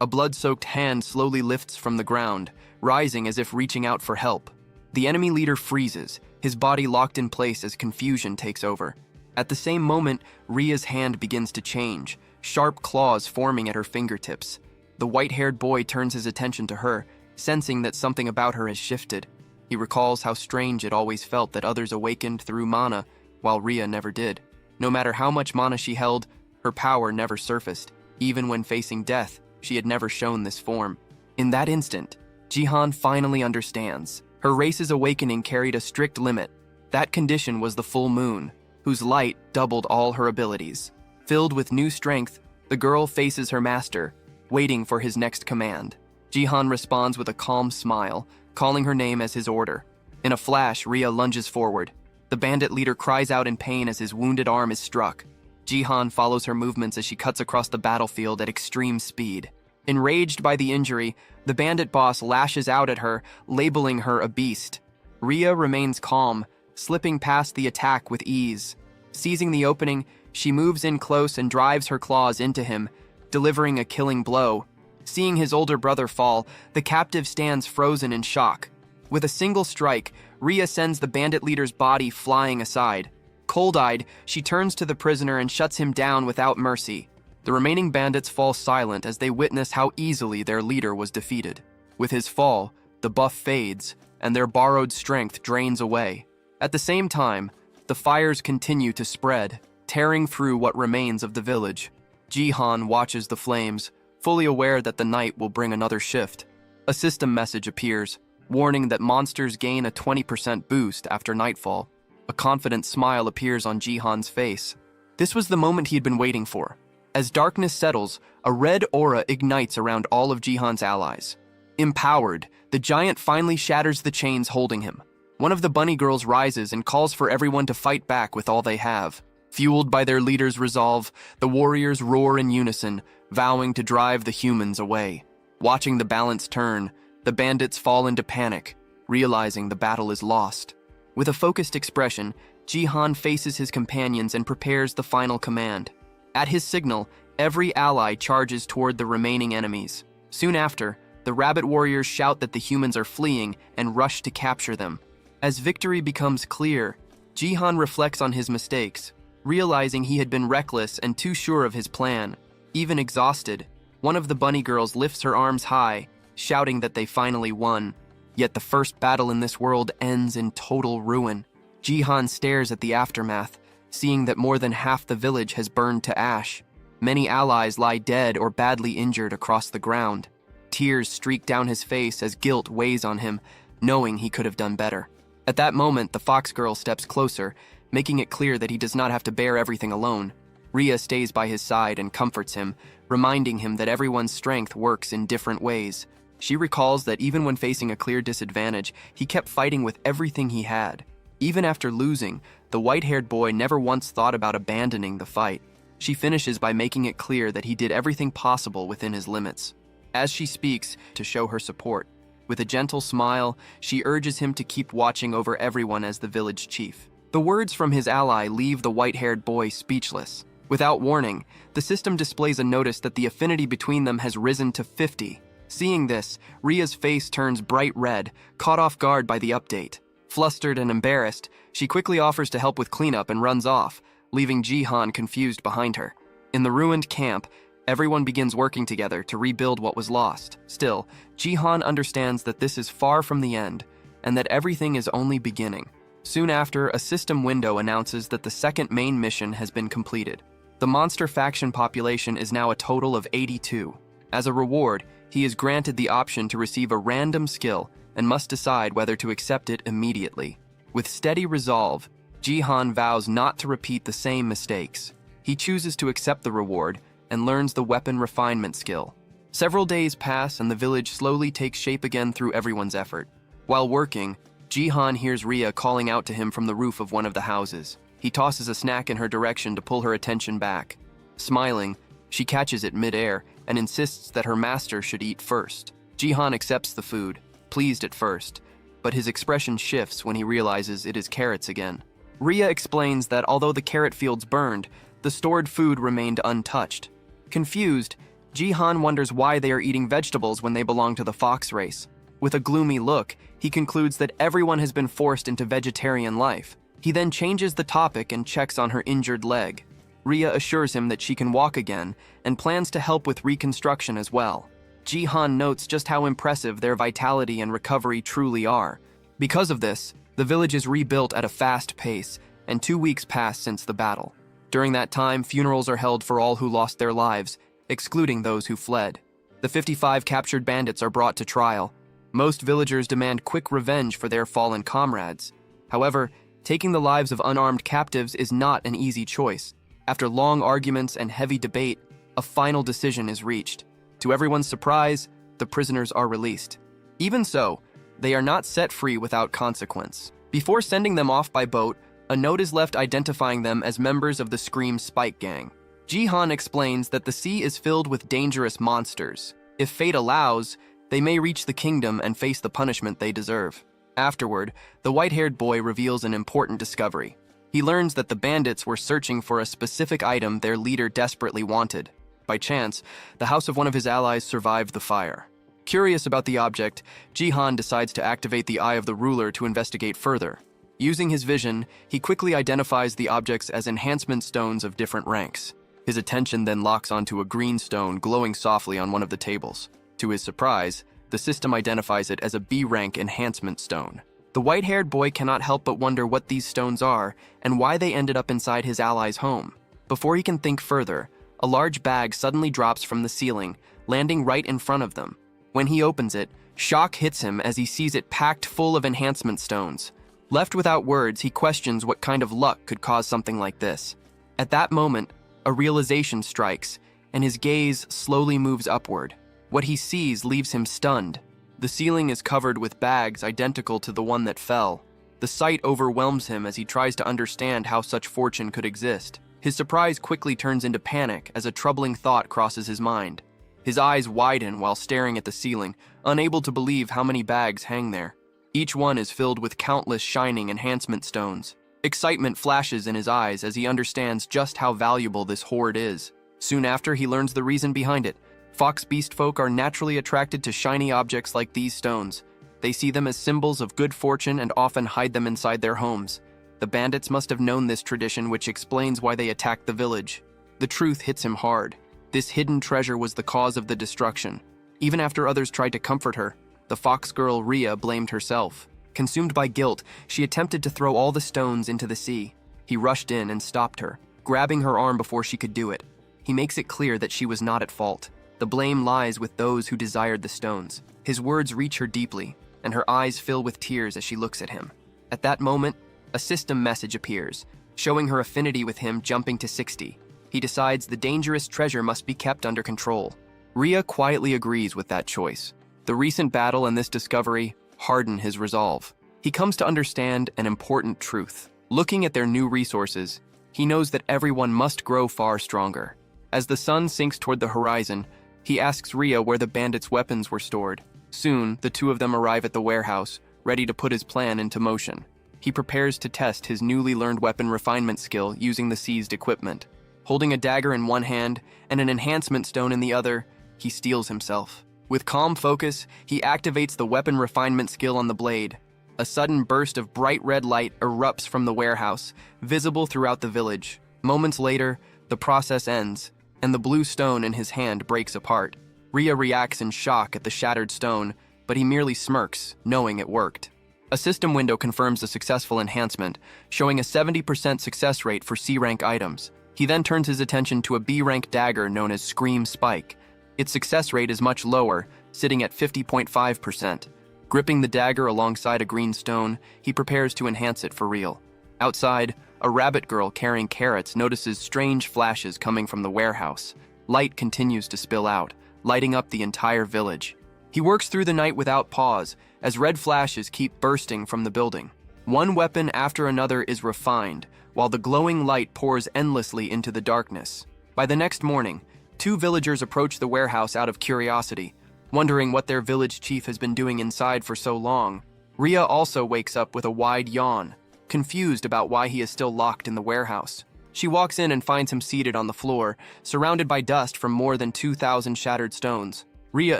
S1: a blood-soaked hand slowly lifts from the ground, rising as if reaching out for help. The enemy leader freezes, his body locked in place as confusion takes over. At the same moment, Ria's hand begins to change, sharp claws forming at her fingertips. The white-haired boy turns his attention to her, sensing that something about her has shifted. He recalls how strange it always felt that others awakened through mana, while Ria never did. No matter how much mana she held, her power never surfaced. Even when facing death, she had never shown this form. In that instant, Ji-han finally understands. Her race's awakening carried a strict limit. That condition was the full moon, whose light doubled all her abilities. Filled with new strength, the girl faces her master, waiting for his next command. Ji-han responds with a calm smile, calling her name as his order. In a flash, Ria lunges forward. The bandit leader cries out in pain as his wounded arm is struck. Ji-han follows her movements as she cuts across the battlefield at extreme speed. Enraged by the injury, the bandit boss lashes out at her, labeling her a beast. Ria remains calm, slipping past the attack with ease. Seizing the opening, she moves in close and drives her claws into him, delivering a killing blow. Seeing his older brother fall, the captive stands frozen in shock. With a single strike, Ria sends the bandit leader's body flying aside. Cold-eyed, she turns to the prisoner and shuts him down without mercy. The remaining bandits fall silent as they witness how easily their leader was defeated. With his fall, the buff fades, and their borrowed strength drains away. At the same time, the fires continue to spread, tearing through what remains of the village. Jihan watches the flames, fully aware that the night will bring another shift. A system message appears, warning that monsters gain a 20% boost after nightfall. A confident smile appears on Jihan's face. This was the moment he had been waiting for. As darkness settles, a red aura ignites around all of Jihan's allies. Empowered, the giant finally shatters the chains holding him. One of the bunny girls rises and calls for everyone to fight back with all they have. Fueled by their leader's resolve, the warriors roar in unison, vowing to drive the humans away. Watching the balance turn, the bandits fall into panic, realizing the battle is lost. With a focused expression, Jihan faces his companions and prepares the final command. At his signal, every ally charges toward the remaining enemies. Soon after, the rabbit warriors shout that the humans are fleeing and rush to capture them. As victory becomes clear, Jihan reflects on his mistakes, realizing he had been reckless and too sure of his plan. Even exhausted, one of the bunny girls lifts her arms high, shouting that they finally won. Yet the first battle in this world ends in total ruin. Jihan stares at the aftermath, seeing that more than half the village has burned to ash. Many allies lie dead or badly injured across the ground. Tears streak down his face as guilt weighs on him, knowing he could have done better. At that moment, the fox girl steps closer, making it clear that he does not have to bear everything alone. Rhea stays by his side and comforts him, reminding him that everyone's strength works in different ways. She recalls that even when facing a clear disadvantage, he kept fighting with everything he had. Even after losing, the white-haired boy never once thought about abandoning the fight. She finishes by making it clear that he did everything possible within his limits. As she speaks, to show her support, with a gentle smile, she urges him to keep watching over everyone as the village chief. The words from his ally leave the white-haired boy speechless. Without warning, the system displays a notice that the affinity between them has risen to 50. Seeing this, Rhea's face turns bright red, caught off guard by the update. Flustered and embarrassed, she quickly offers to help with cleanup and runs off, leaving Jihan confused behind her. In the ruined camp, everyone begins working together to rebuild what was lost. Still, Jihan understands that this is far from the end, and that everything is only beginning. Soon after, a system window announces that the second main mission has been completed. The monster faction population is now a total of 82. As a reward, he is granted the option to receive a random skill and must decide whether to accept it immediately. With steady resolve, Jihan vows not to repeat the same mistakes. He chooses to accept the reward and learns the weapon refinement skill. Several days pass and the village slowly takes shape again through everyone's effort. While working, Jihan hears Rhea calling out to him from the roof of one of the houses. He tosses a snack in her direction to pull her attention back. Smiling, she catches it mid-air and insists that her master should eat first. Jihan accepts the food, pleased at first, but his expression shifts when he realizes it is carrots again. Rhea explains that although the carrot fields burned, the stored food remained untouched. Confused, Jihan wonders why they are eating vegetables when they belong to the fox race. With a gloomy look, he concludes that everyone has been forced into vegetarian life. He then changes the topic and checks on her injured leg. Rhea assures him that she can walk again and plans to help with reconstruction as well. Jihan notes just how impressive their vitality and recovery truly are. Because of this, the village is rebuilt at a fast pace, and 2 weeks pass since the battle. During that time, funerals are held for all who lost their lives, excluding those who fled. The 55 captured bandits are brought to trial. Most villagers demand quick revenge for their fallen comrades. However, taking the lives of unarmed captives is not an easy choice. After long arguments and heavy debate, a final decision is reached. To everyone's surprise, the prisoners are released. Even so, they are not set free without consequence. Before sending them off by boat, a note is left identifying them as members of the Scream Spike Gang. Jihan explains that the sea is filled with dangerous monsters. If fate allows, they may reach the kingdom and face the punishment they deserve. Afterward, the white-haired boy reveals an important discovery. He learns that the bandits were searching for a specific item their leader desperately wanted. By chance, the house of one of his allies survived the fire. Curious about the object, Jihan decides to activate the Eye of the Ruler to investigate further. Using his vision, he quickly identifies the objects as enhancement stones of different ranks. His attention then locks onto a green stone glowing softly on one of the tables. To his surprise, the system identifies it as a B-rank enhancement stone. The white-haired boy cannot help but wonder what these stones are and why they ended up inside his ally's home. Before he can think further, a large bag suddenly drops from the ceiling, landing right in front of them. When he opens it, shock hits him as he sees it packed full of enhancement stones. Left without words, he questions what kind of luck could cause something like this. At that moment, a realization strikes, and his gaze slowly moves upward. What he sees leaves him stunned. The ceiling is covered with bags identical to the one that fell. The sight overwhelms him as he tries to understand how such fortune could exist. His surprise quickly turns into panic as a troubling thought crosses his mind. His eyes widen while staring at the ceiling, unable to believe how many bags hang there. Each one is filled with countless shining enhancement stones. Excitement flashes in his eyes as he understands just how valuable this hoard is. Soon after, he learns the reason behind it. Fox beast folk are naturally attracted to shiny objects like these stones. They see them as symbols of good fortune and often hide them inside their homes. The bandits must have known this tradition, which explains why they attacked the village. The truth hits him hard. This hidden treasure was the cause of the destruction. Even after others tried to comfort her, the fox girl Rhea blamed herself. Consumed by guilt, she attempted to throw all the stones into the sea. He rushed in and stopped her, grabbing her arm before she could do it. He makes it clear that she was not at fault. The blame lies with those who desired the stones. His words reach her deeply, and her eyes fill with tears as she looks at him. At that moment, a system message appears, showing her affinity with him jumping to 60. He decides the dangerous treasure must be kept under control. Rhea quietly agrees with that choice. The recent battle and this discovery harden his resolve. He comes to understand an important truth. Looking at their new resources, he knows that everyone must grow far stronger. As the sun sinks toward the horizon, he asks Rhea where the bandits' weapons were stored. Soon, the two of them arrive at the warehouse, ready to put his plan into motion. He prepares to test his newly learned weapon refinement skill using the seized equipment. Holding a dagger in one hand and an enhancement stone in the other, he steels himself. With calm focus, he activates the weapon refinement skill on the blade. A sudden burst of bright red light erupts from the warehouse, visible throughout the village. Moments later, the process ends, and the blue stone in his hand breaks apart. Rhea reacts in shock at the shattered stone, but he merely smirks, knowing it worked. A system window confirms the successful enhancement, showing a 70% success rate for C-rank items. He then turns his attention to a B-rank dagger known as Scream Spike. Its success rate is much lower, sitting at 50.5%. Gripping the dagger alongside a green stone, he prepares to enhance it for real. Outside, a rabbit girl carrying carrots notices strange flashes coming from the warehouse. Light continues to spill out, lighting up the entire village. He works through the night without pause, as red flashes keep bursting from the building. One weapon after another is refined, while the glowing light pours endlessly into the darkness. By the next morning, two villagers approach the warehouse out of curiosity, wondering what their village chief has been doing inside for so long. Rhea also wakes up with a wide yawn, confused about why he is still locked in the warehouse. She walks in and finds him seated on the floor, surrounded by dust from more than 2,000 shattered stones. Rhea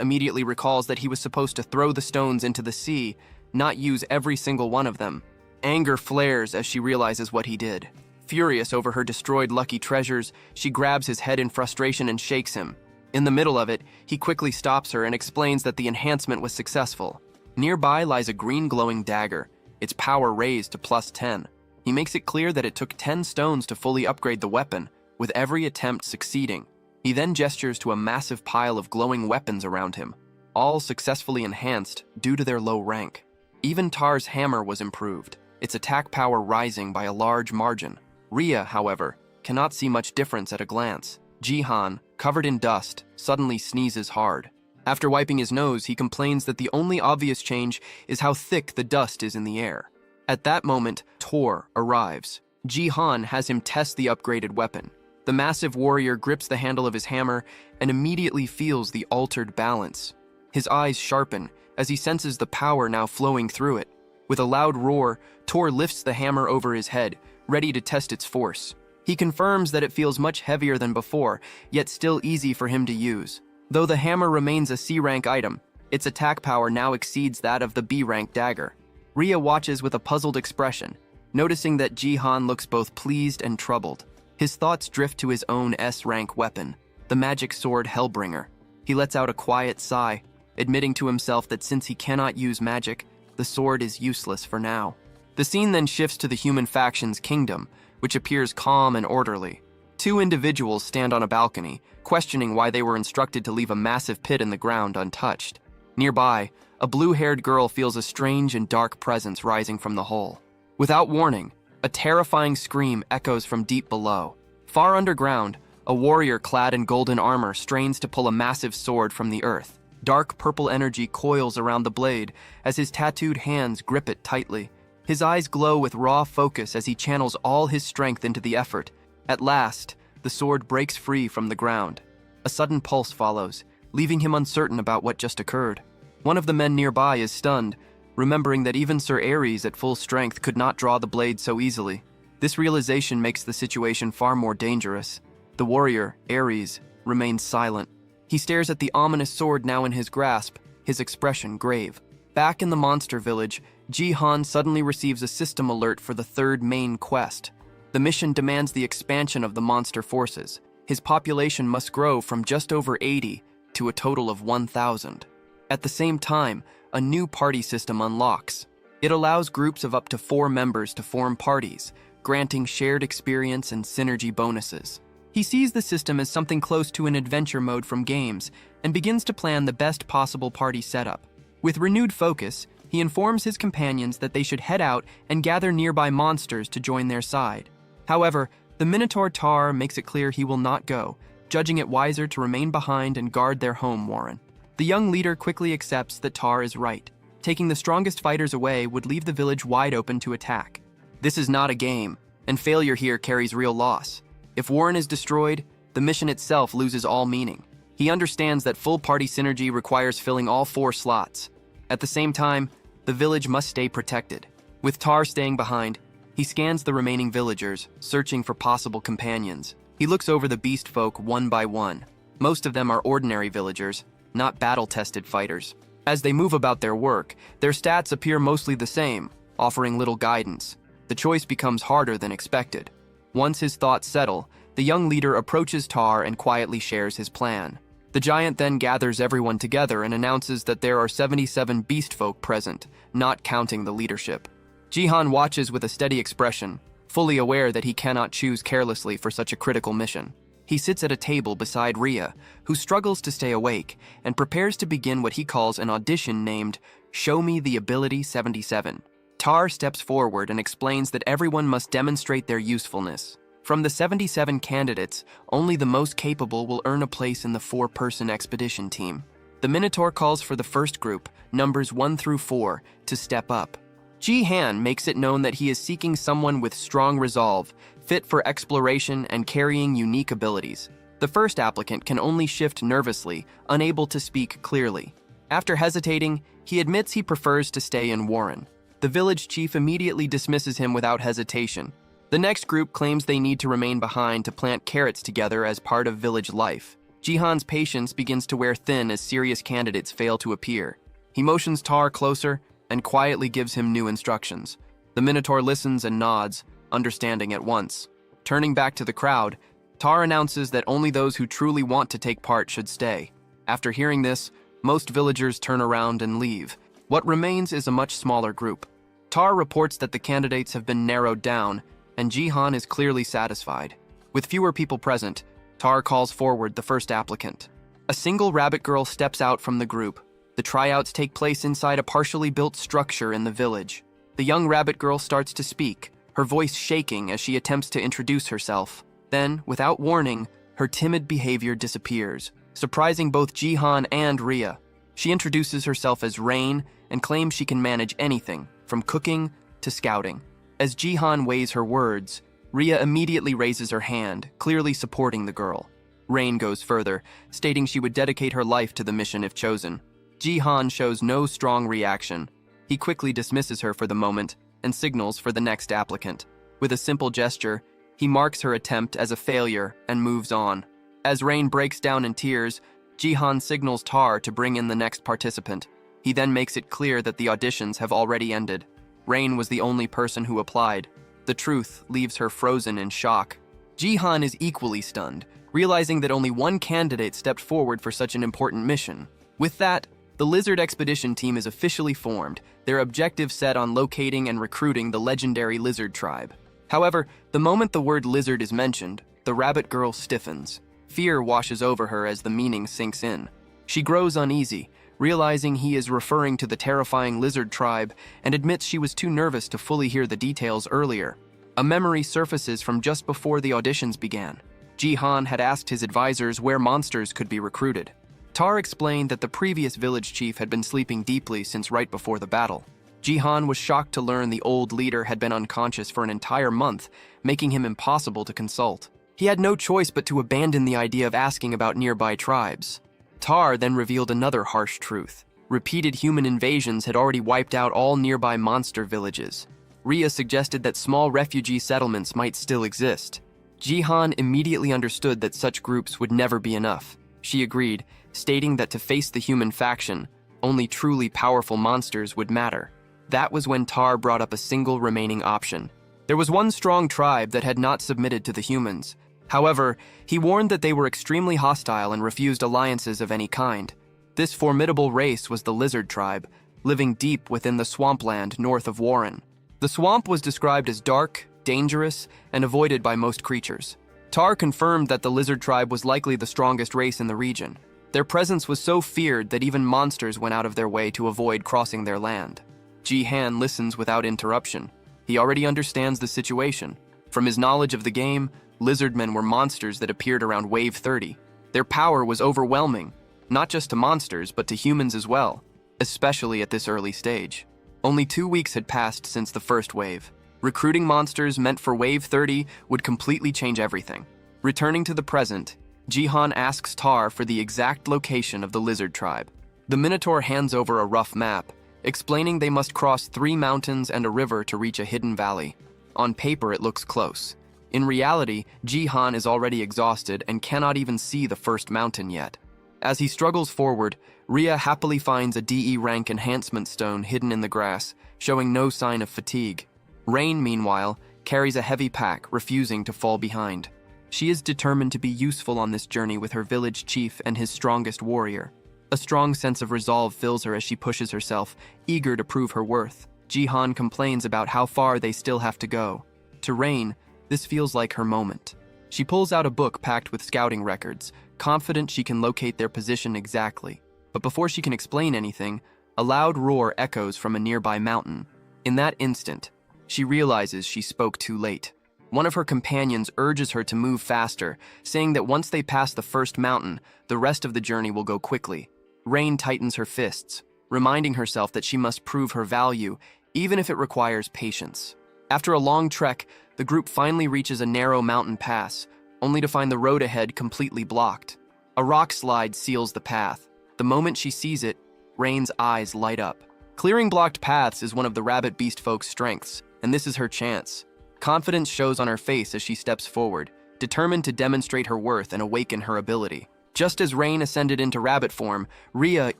S1: immediately recalls that he was supposed to throw the stones into the sea, not use every single one of them. Anger flares as she realizes what he did. Furious over her destroyed lucky treasures, she grabs his head in frustration and shakes him. In the middle of it, he quickly stops her and explains that the enhancement was successful. Nearby lies a green glowing dagger, its power raised to +10. He makes it clear that it took 10 stones to fully upgrade the weapon, with every attempt succeeding. He then gestures to a massive pile of glowing weapons around him, all successfully enhanced due to their low rank. Even Tar's hammer was improved, its attack power rising by a large margin. Rhea, however, cannot see much difference at a glance. Jihan, covered in dust, suddenly sneezes hard. After wiping his nose, he complains that the only obvious change is how thick the dust is in the air. At that moment, Tor arrives. Jihan has him test the upgraded weapon. The massive warrior grips the handle of his hammer and immediately feels the altered balance. His eyes sharpen as he senses the power now flowing through it. With a loud roar, Tor lifts the hammer over his head, ready to test its force. He confirms that it feels much heavier than before, yet still easy for him to use. Though the hammer remains a C-rank item, its attack power now exceeds that of the B-rank dagger. Rhea watches with a puzzled expression, noticing that Jihan looks both pleased and troubled. His thoughts drift to his own S-rank weapon, the magic sword Hellbringer. He lets out a quiet sigh, admitting to himself that since he cannot use magic, the sword is useless for now. The scene then shifts to the human faction's kingdom, which appears calm and orderly. Two individuals stand on a balcony, questioning why they were instructed to leave a massive pit in the ground untouched. Nearby, a blue-haired girl feels a strange and dark presence rising from the hole. Without warning, a terrifying scream echoes from deep below. Far underground, a warrior clad in golden armor strains to pull a massive sword from the earth. Dark purple energy coils around the blade as his tattooed hands grip it tightly. His eyes glow with raw focus as he channels all his strength into the effort. At last, the sword breaks free from the ground. A sudden pulse follows, leaving him uncertain about what just occurred. One of the men nearby is stunned, remembering that even Sir Ares at full strength could not draw the blade so easily. This realization makes the situation far more dangerous. The warrior, Ares, remains silent. He stares at the ominous sword now in his grasp, his expression grave. Back in the monster village, Jihan suddenly receives a system alert for the third main quest. The mission demands the expansion of the monster forces. His population must grow from just over 80 to a total of 1,000. At the same time, a new party system unlocks. It allows groups of up to 4 members to form parties, granting shared experience and synergy bonuses. He sees the system as something close to an adventure mode from games and begins to plan the best possible party setup. With renewed focus, he informs his companions that they should head out and gather nearby monsters to join their side. However, the Minotaur Tar makes it clear he will not go, judging it wiser to remain behind and guard their home warren. The young leader quickly accepts that Tar is right. Taking the strongest fighters away would leave the village wide open to attack. This is not a game, and failure here carries real loss. If Warren is destroyed, the mission itself loses all meaning. He understands that full party synergy requires filling all 4 slots. At the same time, the village must stay protected. With Tar staying behind, he scans the remaining villagers, searching for possible companions. He looks over the beast folk one by one. Most of them are ordinary villagers, not battle-tested fighters. As they move about their work, their stats appear mostly the same, offering little guidance. The choice becomes harder than expected. Once his thoughts settle, the young leader approaches Tar and quietly shares his plan. The giant then gathers everyone together and announces that there are 77 beast folk present, not counting the leadership. Jihan watches with a steady expression, fully aware that he cannot choose carelessly for such a critical mission. He sits at a table beside Rhea, who struggles to stay awake, and prepares to begin what he calls an audition named Show Me the Ability 77. Tar steps forward and explains that everyone must demonstrate their usefulness. From the 77 candidates, only the most capable will earn a place in the 4-person expedition team. The Minotaur calls for the first group, numbers 1 through 4, to step up. Ji-Han makes it known that he is seeking someone with strong resolve, fit for exploration and carrying unique abilities. The first applicant can only shift nervously, unable to speak clearly. After hesitating, he admits he prefers to stay in Warren. The village chief immediately dismisses him without hesitation. The next group claims they need to remain behind to plant carrots together as part of village life. Jihan's patience begins to wear thin as serious candidates fail to appear. He motions Tar closer and quietly gives him new instructions. The Minotaur listens and nods, understanding at once. Turning back to the crowd, Tar announces that only those who truly want to take part should stay. After hearing this, most villagers turn around and leave. What remains is a much smaller group. Tar reports that the candidates have been narrowed down, and Jihan is clearly satisfied. With fewer people present, Tar calls forward the first applicant. A single rabbit girl steps out from the group. The tryouts take place inside a partially built structure in the village. The young rabbit girl starts to speak, her voice shaking as she attempts to introduce herself. Then, without warning, her timid behavior disappears, surprising both Jihan and Rhea. She introduces herself as Rain and claims she can manage anything, from cooking to scouting. As Jihan weighs her words, Rhea immediately raises her hand, clearly supporting the girl. Rain goes further, stating she would dedicate her life to the mission if chosen. Jihan shows no strong reaction. He quickly dismisses her for the moment and signals for the next applicant. With a simple gesture, he marks her attempt as a failure and moves on. As Rain breaks down in tears, Jihan signals Tar to bring in the next participant. He then makes it clear that the auditions have already ended. Rain was the only person who applied. The truth leaves her frozen in shock. Jihan is equally stunned, realizing that only one candidate stepped forward for such an important mission. With that, the Lizard Expedition Team is officially formed, their objective set on locating and recruiting the legendary Lizard tribe. However, the moment the word lizard is mentioned, the rabbit girl stiffens. Fear washes over her as the meaning sinks in. She grows uneasy, realizing he is referring to the terrifying lizard tribe, and admits she was too nervous to fully hear the details earlier. A memory surfaces from just before the auditions began. Jihan had asked his advisors where monsters could be recruited. Tar explained that the previous village chief had been sleeping deeply since right before the battle. Jihan was shocked to learn the old leader had been unconscious for an entire month, making him impossible to consult. He had no choice but to abandon the idea of asking about nearby tribes. Tar then revealed another harsh truth. Repeated human invasions had already wiped out all nearby monster villages. Rhea suggested that small refugee settlements might still exist. Jihan immediately understood that such groups would never be enough. She agreed, stating that to face the human faction, only truly powerful monsters would matter. That was when Tar brought up a single remaining option. There was one strong tribe that had not submitted to the humans. However, he warned that they were extremely hostile and refused alliances of any kind. This formidable race was the lizard tribe, living deep within the swampland north of Warren. The swamp was described as dark, dangerous, and avoided by most creatures. Tar confirmed that the lizard tribe was likely the strongest race in the region. Their presence was so feared that even monsters went out of their way to avoid crossing their land. Jihan listens without interruption. He already understands the situation. From his knowledge of the game, lizardmen were monsters that appeared around Wave 30. Their power was overwhelming, not just to monsters, but to humans as well, especially at this early stage. Only 2 weeks had passed since the first wave. Recruiting monsters meant for Wave 30 would completely change everything. Returning to the present, Jihan asks Tar for the exact location of the lizard tribe. The Minotaur hands over a rough map, explaining they must cross 3 mountains and a river to reach a hidden valley. On paper, it looks close. In reality, Jihan is already exhausted and cannot even see the first mountain yet. As he struggles forward, Rhea happily finds a DE rank enhancement stone hidden in the grass, showing no sign of fatigue. Rain, meanwhile, carries a heavy pack, refusing to fall behind. She is determined to be useful on this journey with her village chief and his strongest warrior. A strong sense of resolve fills her as she pushes herself, eager to prove her worth. Jihan complains about how far they still have to go. To Rain, this feels like her moment. She pulls out a book packed with scouting records, confident she can locate their position exactly. But before she can explain anything, a loud roar echoes from a nearby mountain. In that instant, she realizes she spoke too late. One of her companions urges her to move faster, saying that once they pass the first mountain, the rest of the journey will go quickly. Rain tightens her fists, reminding herself that she must prove her value, even if it requires patience. After a long trek, the group finally reaches a narrow mountain pass, only to find the road ahead completely blocked. A rock slide seals the path. The moment she sees it, Rain's eyes light up. Clearing blocked paths is one of the rabbit beast folk's strengths, and this is her chance. Confidence shows on her face as she steps forward, determined to demonstrate her worth and awaken her ability. Just as Rain ascended into rabbit form, Rhea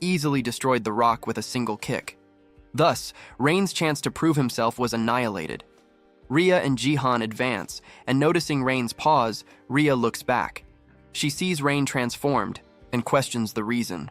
S1: easily destroyed the rock with a single kick. Thus, Rain's chance to prove himself was annihilated. Rhea and Jihan advance, and noticing Rain's pause, Rhea looks back. She sees Rain transformed and questions the reason.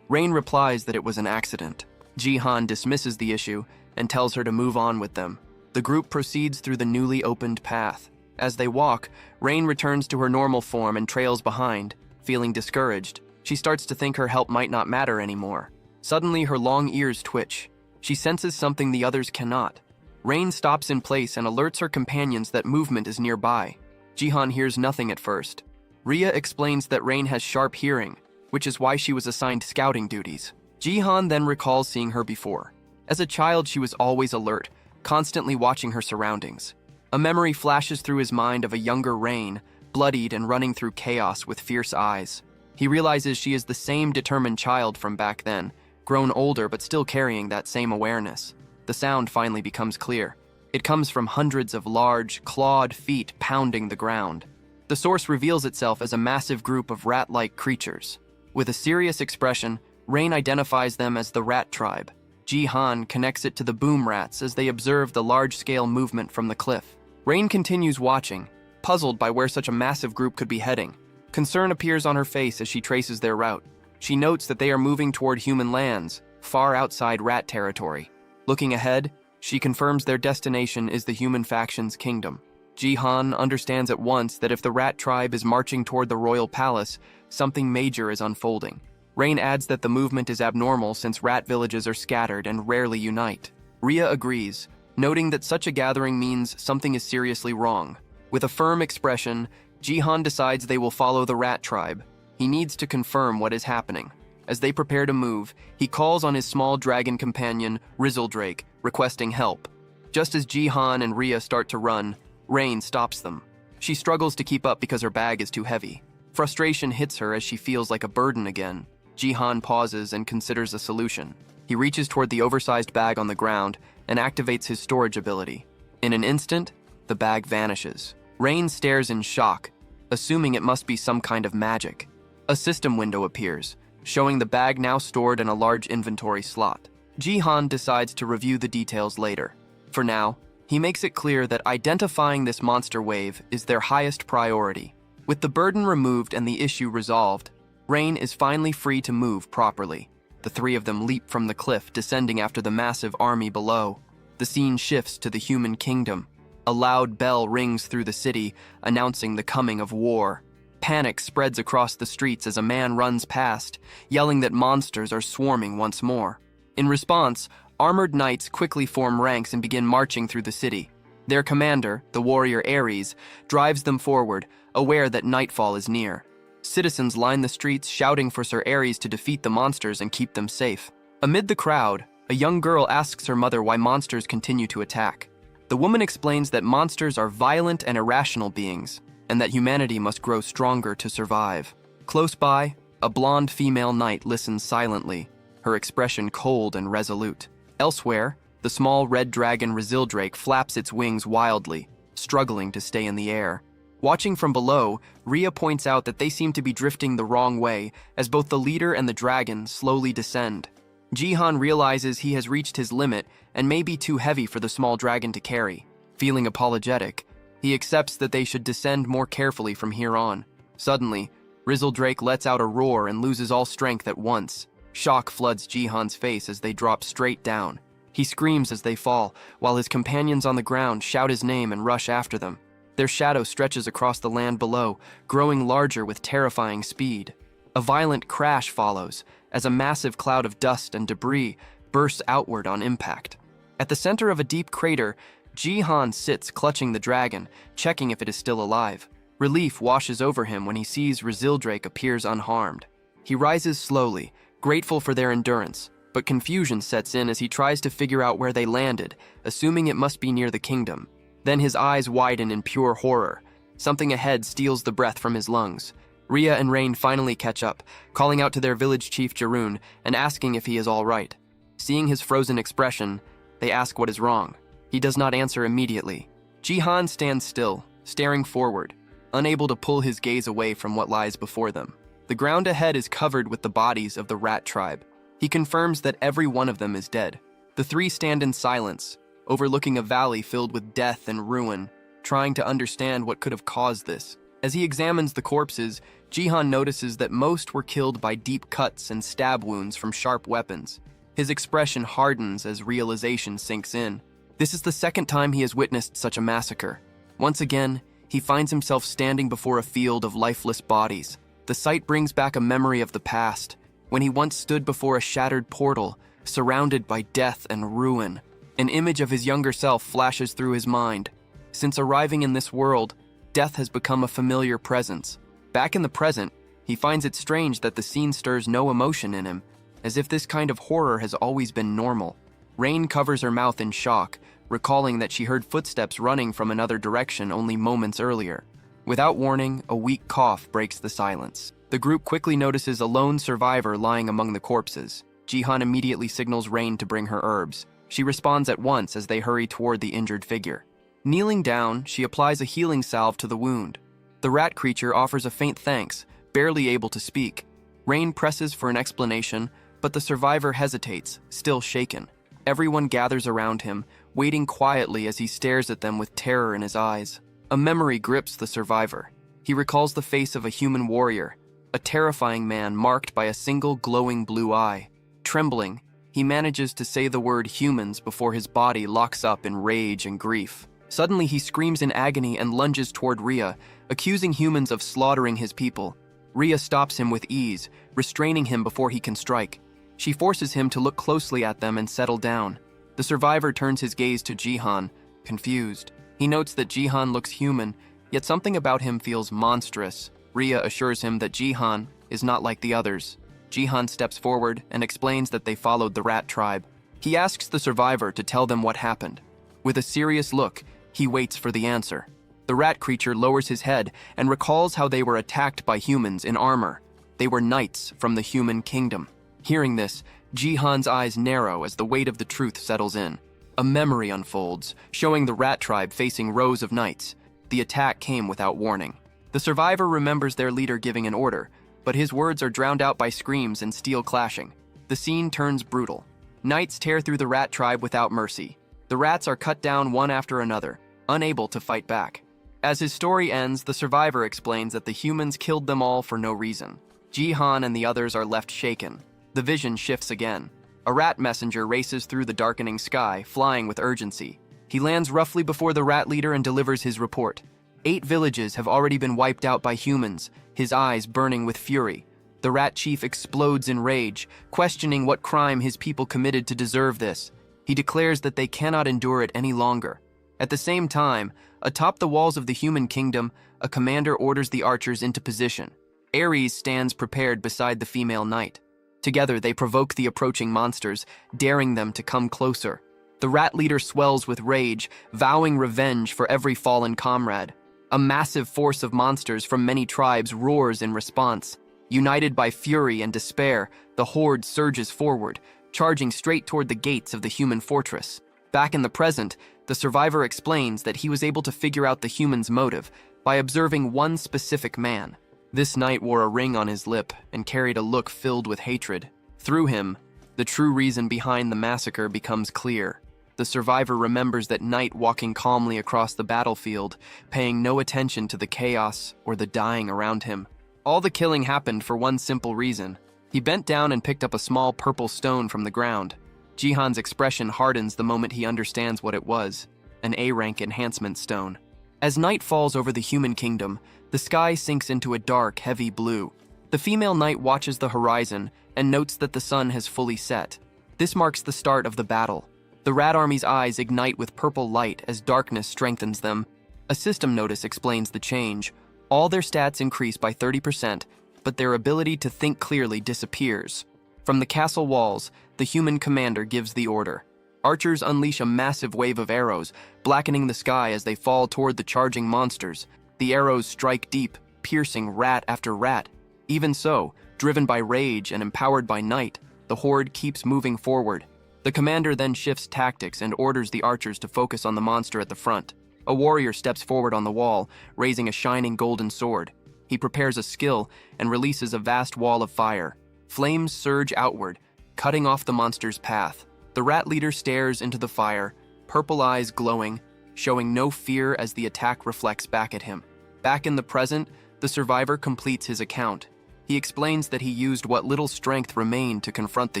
S1: Rain replies that it was an accident. Jihan dismisses the issue and tells her to move on with them. The group proceeds through the newly opened path. As they walk, Rain returns to her normal form and trails behind. Feeling discouraged, she starts to think her help might not matter anymore. Suddenly, her long ears twitch. She senses something the others cannot. Rain stops in place and alerts her companions that movement is nearby. Jihan hears nothing at first. Rhea explains that Rain has sharp hearing, which is why she was assigned scouting duties. Jihan then recalls seeing her before. As a child, she was always alert, constantly watching her surroundings. A memory flashes through his mind of a younger Rain, bloodied and running through chaos with fierce eyes. He realizes she is the same determined child from back then, grown older but still carrying that same awareness. The sound finally becomes clear. It comes from hundreds of large, clawed feet pounding the ground. The source reveals itself as a massive group of rat-like creatures. With a serious expression, Rain identifies them as the rat tribe. Jihan connects it to the boom rats as they observe the large-scale movement from the cliff. Rain continues watching, puzzled by where such a massive group could be heading. Concern appears on her face as she traces their route. She notes that they are moving toward human lands, far outside rat territory. Looking ahead, she confirms their destination is the human faction's kingdom. Jihan understands at once that if the rat tribe is marching toward the royal palace, something major is unfolding. Rain adds that the movement is abnormal since rat villages are scattered and rarely unite. Ria agrees, noting that such a gathering means something is seriously wrong. With a firm expression, Jihan decides they will follow the rat tribe. He needs to confirm what is happening. As they prepare to move, he calls on his small dragon companion, Rizzledrake, requesting help. Just as Jihan and Ria start to run, Rain stops them. She struggles to keep up because her bag is too heavy. Frustration hits her as she feels like a burden again. Jihan pauses and considers a solution. He reaches toward the oversized bag on the ground and activates his storage ability. In an instant, the bag vanishes. Rain stares in shock, assuming it must be some kind of magic. A system window appears, showing the bag now stored in a large inventory slot. Jihan decides to review the details later. For now, he makes it clear that identifying this monster wave is their highest priority. With the burden removed and the issue resolved, Rain is finally free to move properly. The three of them leap from the cliff, descending after the massive army below. The scene shifts to the human kingdom. A loud bell rings through the city, announcing the coming of war. Panic spreads across the streets as a man runs past, yelling that monsters are swarming once more. In response, armored knights quickly form ranks and begin marching through the city. Their commander, the warrior Ares, drives them forward, aware that nightfall is near. Citizens line the streets shouting for Sir Ares to defeat the monsters and keep them safe. Amid the crowd, a young girl asks her mother why monsters continue to attack. The woman explains that monsters are violent and irrational beings, and that humanity must grow stronger to survive. Close by, a blonde female knight listens silently, her expression cold and resolute. Elsewhere, the small red dragon Rizzledrake flaps its wings wildly, struggling to stay in the air. Watching from below, Ria points out that they seem to be drifting the wrong way as both the leader and the dragon slowly descend. Jihan realizes he has reached his limit and may be too heavy for the small dragon to carry. Feeling apologetic, he accepts that they should descend more carefully from here on. Suddenly, Rizzledrake lets out a roar and loses all strength at once. Shock floods Jihan's face as they drop straight down. He screams as they fall, while his companions on the ground shout his name and rush after them. Their shadow stretches across the land below, growing larger with terrifying speed. A violent crash follows, as a massive cloud of dust and debris bursts outward on impact. At the center of a deep crater, Jihan sits clutching the dragon, checking if it is still alive. Relief washes over him when he sees Rizzledrake appears unharmed. He rises slowly, grateful for their endurance, but confusion sets in as he tries to figure out where they landed, assuming it must be near the kingdom. Then his eyes widen in pure horror. Something ahead steals the breath from his lungs. Ria and Rain finally catch up, calling out to their village chief Jarun and asking if he is all right. Seeing his frozen expression, they ask what is wrong. He does not answer immediately. Jihan stands still, staring forward, unable to pull his gaze away from what lies before them. The ground ahead is covered with the bodies of the rat tribe. He confirms that every one of them is dead. The three stand in silence, overlooking a valley filled with death and ruin, trying to understand what could have caused this. As he examines the corpses, Jihan notices that most were killed by deep cuts and stab wounds from sharp weapons. His expression hardens as realization sinks in. This is the second time he has witnessed such a massacre. Once again, he finds himself standing before a field of lifeless bodies. The sight brings back a memory of the past, when he once stood before a shattered portal, surrounded by death and ruin. An image of his younger self flashes through his mind. Since arriving in this world, death has become a familiar presence. Back in the present, he finds it strange that the scene stirs no emotion in him, as if this kind of horror has always been normal. Rain covers her mouth in shock, recalling that she heard footsteps running from another direction only moments earlier. Without warning, a weak cough breaks the silence. The group quickly notices a lone survivor lying among the corpses. Jihan immediately signals Rain to bring her herbs. She responds at once as they hurry toward the injured figure. Kneeling down, she applies a healing salve to the wound. The rat creature offers a faint thanks, barely able to speak. Rain presses for an explanation, but the survivor hesitates, still shaken. Everyone gathers around him, waiting quietly as he stares at them with terror in his eyes. A memory grips the survivor. He recalls the face of a human warrior, a terrifying man marked by a single glowing blue eye. Trembling, he manages to say the word humans before his body locks up in rage and grief. Suddenly, he screams in agony and lunges toward Rhea, accusing humans of slaughtering his people. Rhea stops him with ease, restraining him before he can strike. She forces him to look closely at them and settle down. The survivor turns his gaze to Jihan, confused. He notes that Jihan looks human, yet something about him feels monstrous. Rhea assures him that Jihan is not like the others. Jihan steps forward and explains that they followed the rat tribe. He asks the survivor to tell them what happened. With a serious look, he waits for the answer. The rat creature lowers his head and recalls how they were attacked by humans in armor. They were knights from the human kingdom. Hearing this, Jihan's eyes narrow as the weight of the truth settles in. A memory unfolds, showing the rat tribe facing rows of knights. The attack came without warning. The survivor remembers their leader giving an order, but his words are drowned out by screams and steel clashing. The scene turns brutal. Knights tear through the rat tribe without mercy. The rats are cut down one after another, unable to fight back. As his story ends, the survivor explains that the humans killed them all for no reason. Jihan and the others are left shaken. The vision shifts again. A rat messenger races through the darkening sky, flying with urgency. He lands roughly before the rat leader and delivers his report. 8 villages have already been wiped out by humans, his eyes burning with fury. The rat chief explodes in rage, questioning what crime his people committed to deserve this. He declares that they cannot endure it any longer. At the same time, atop the walls of the human kingdom, a commander orders the archers into position. Ares stands prepared beside the female knight. Together, they provoke the approaching monsters, daring them to come closer. The rat leader swells with rage, vowing revenge for every fallen comrade. A massive force of monsters from many tribes roars in response. United by fury and despair, the horde surges forward, charging straight toward the gates of the human fortress. Back in the present, the survivor explains that he was able to figure out the human's motive by observing one specific man. This knight wore a ring on his lip and carried a look filled with hatred. Through him, the true reason behind the massacre becomes clear. The survivor remembers that knight walking calmly across the battlefield, paying no attention to the chaos or the dying around him. All the killing happened for one simple reason. He bent down and picked up a small purple stone from the ground. Jihan's expression hardens the moment he understands what it was, an A-rank enhancement stone. As night falls over the human kingdom, the sky sinks into a dark, heavy blue. The female knight watches the horizon and notes that the sun has fully set. This marks the start of the battle. The rat army's eyes ignite with purple light as darkness strengthens them. A system notice explains the change. All their stats increase by 30%, but their ability to think clearly disappears. From the castle walls, the human commander gives the order. Archers unleash a massive wave of arrows, blackening the sky as they fall toward the charging monsters. The arrows strike deep, piercing rat after rat. Even so, driven by rage and empowered by night, the horde keeps moving forward. The commander then shifts tactics and orders the archers to focus on the monster at the front. A warrior steps forward on the wall, raising a shining golden sword. He prepares a skill and releases a vast wall of fire. Flames surge outward, cutting off the monster's path. The rat leader stares into the fire, purple eyes glowing, showing no fear as the attack reflects back at him. Back in the present, the survivor completes his account. He explains that he used what little strength remained to confront the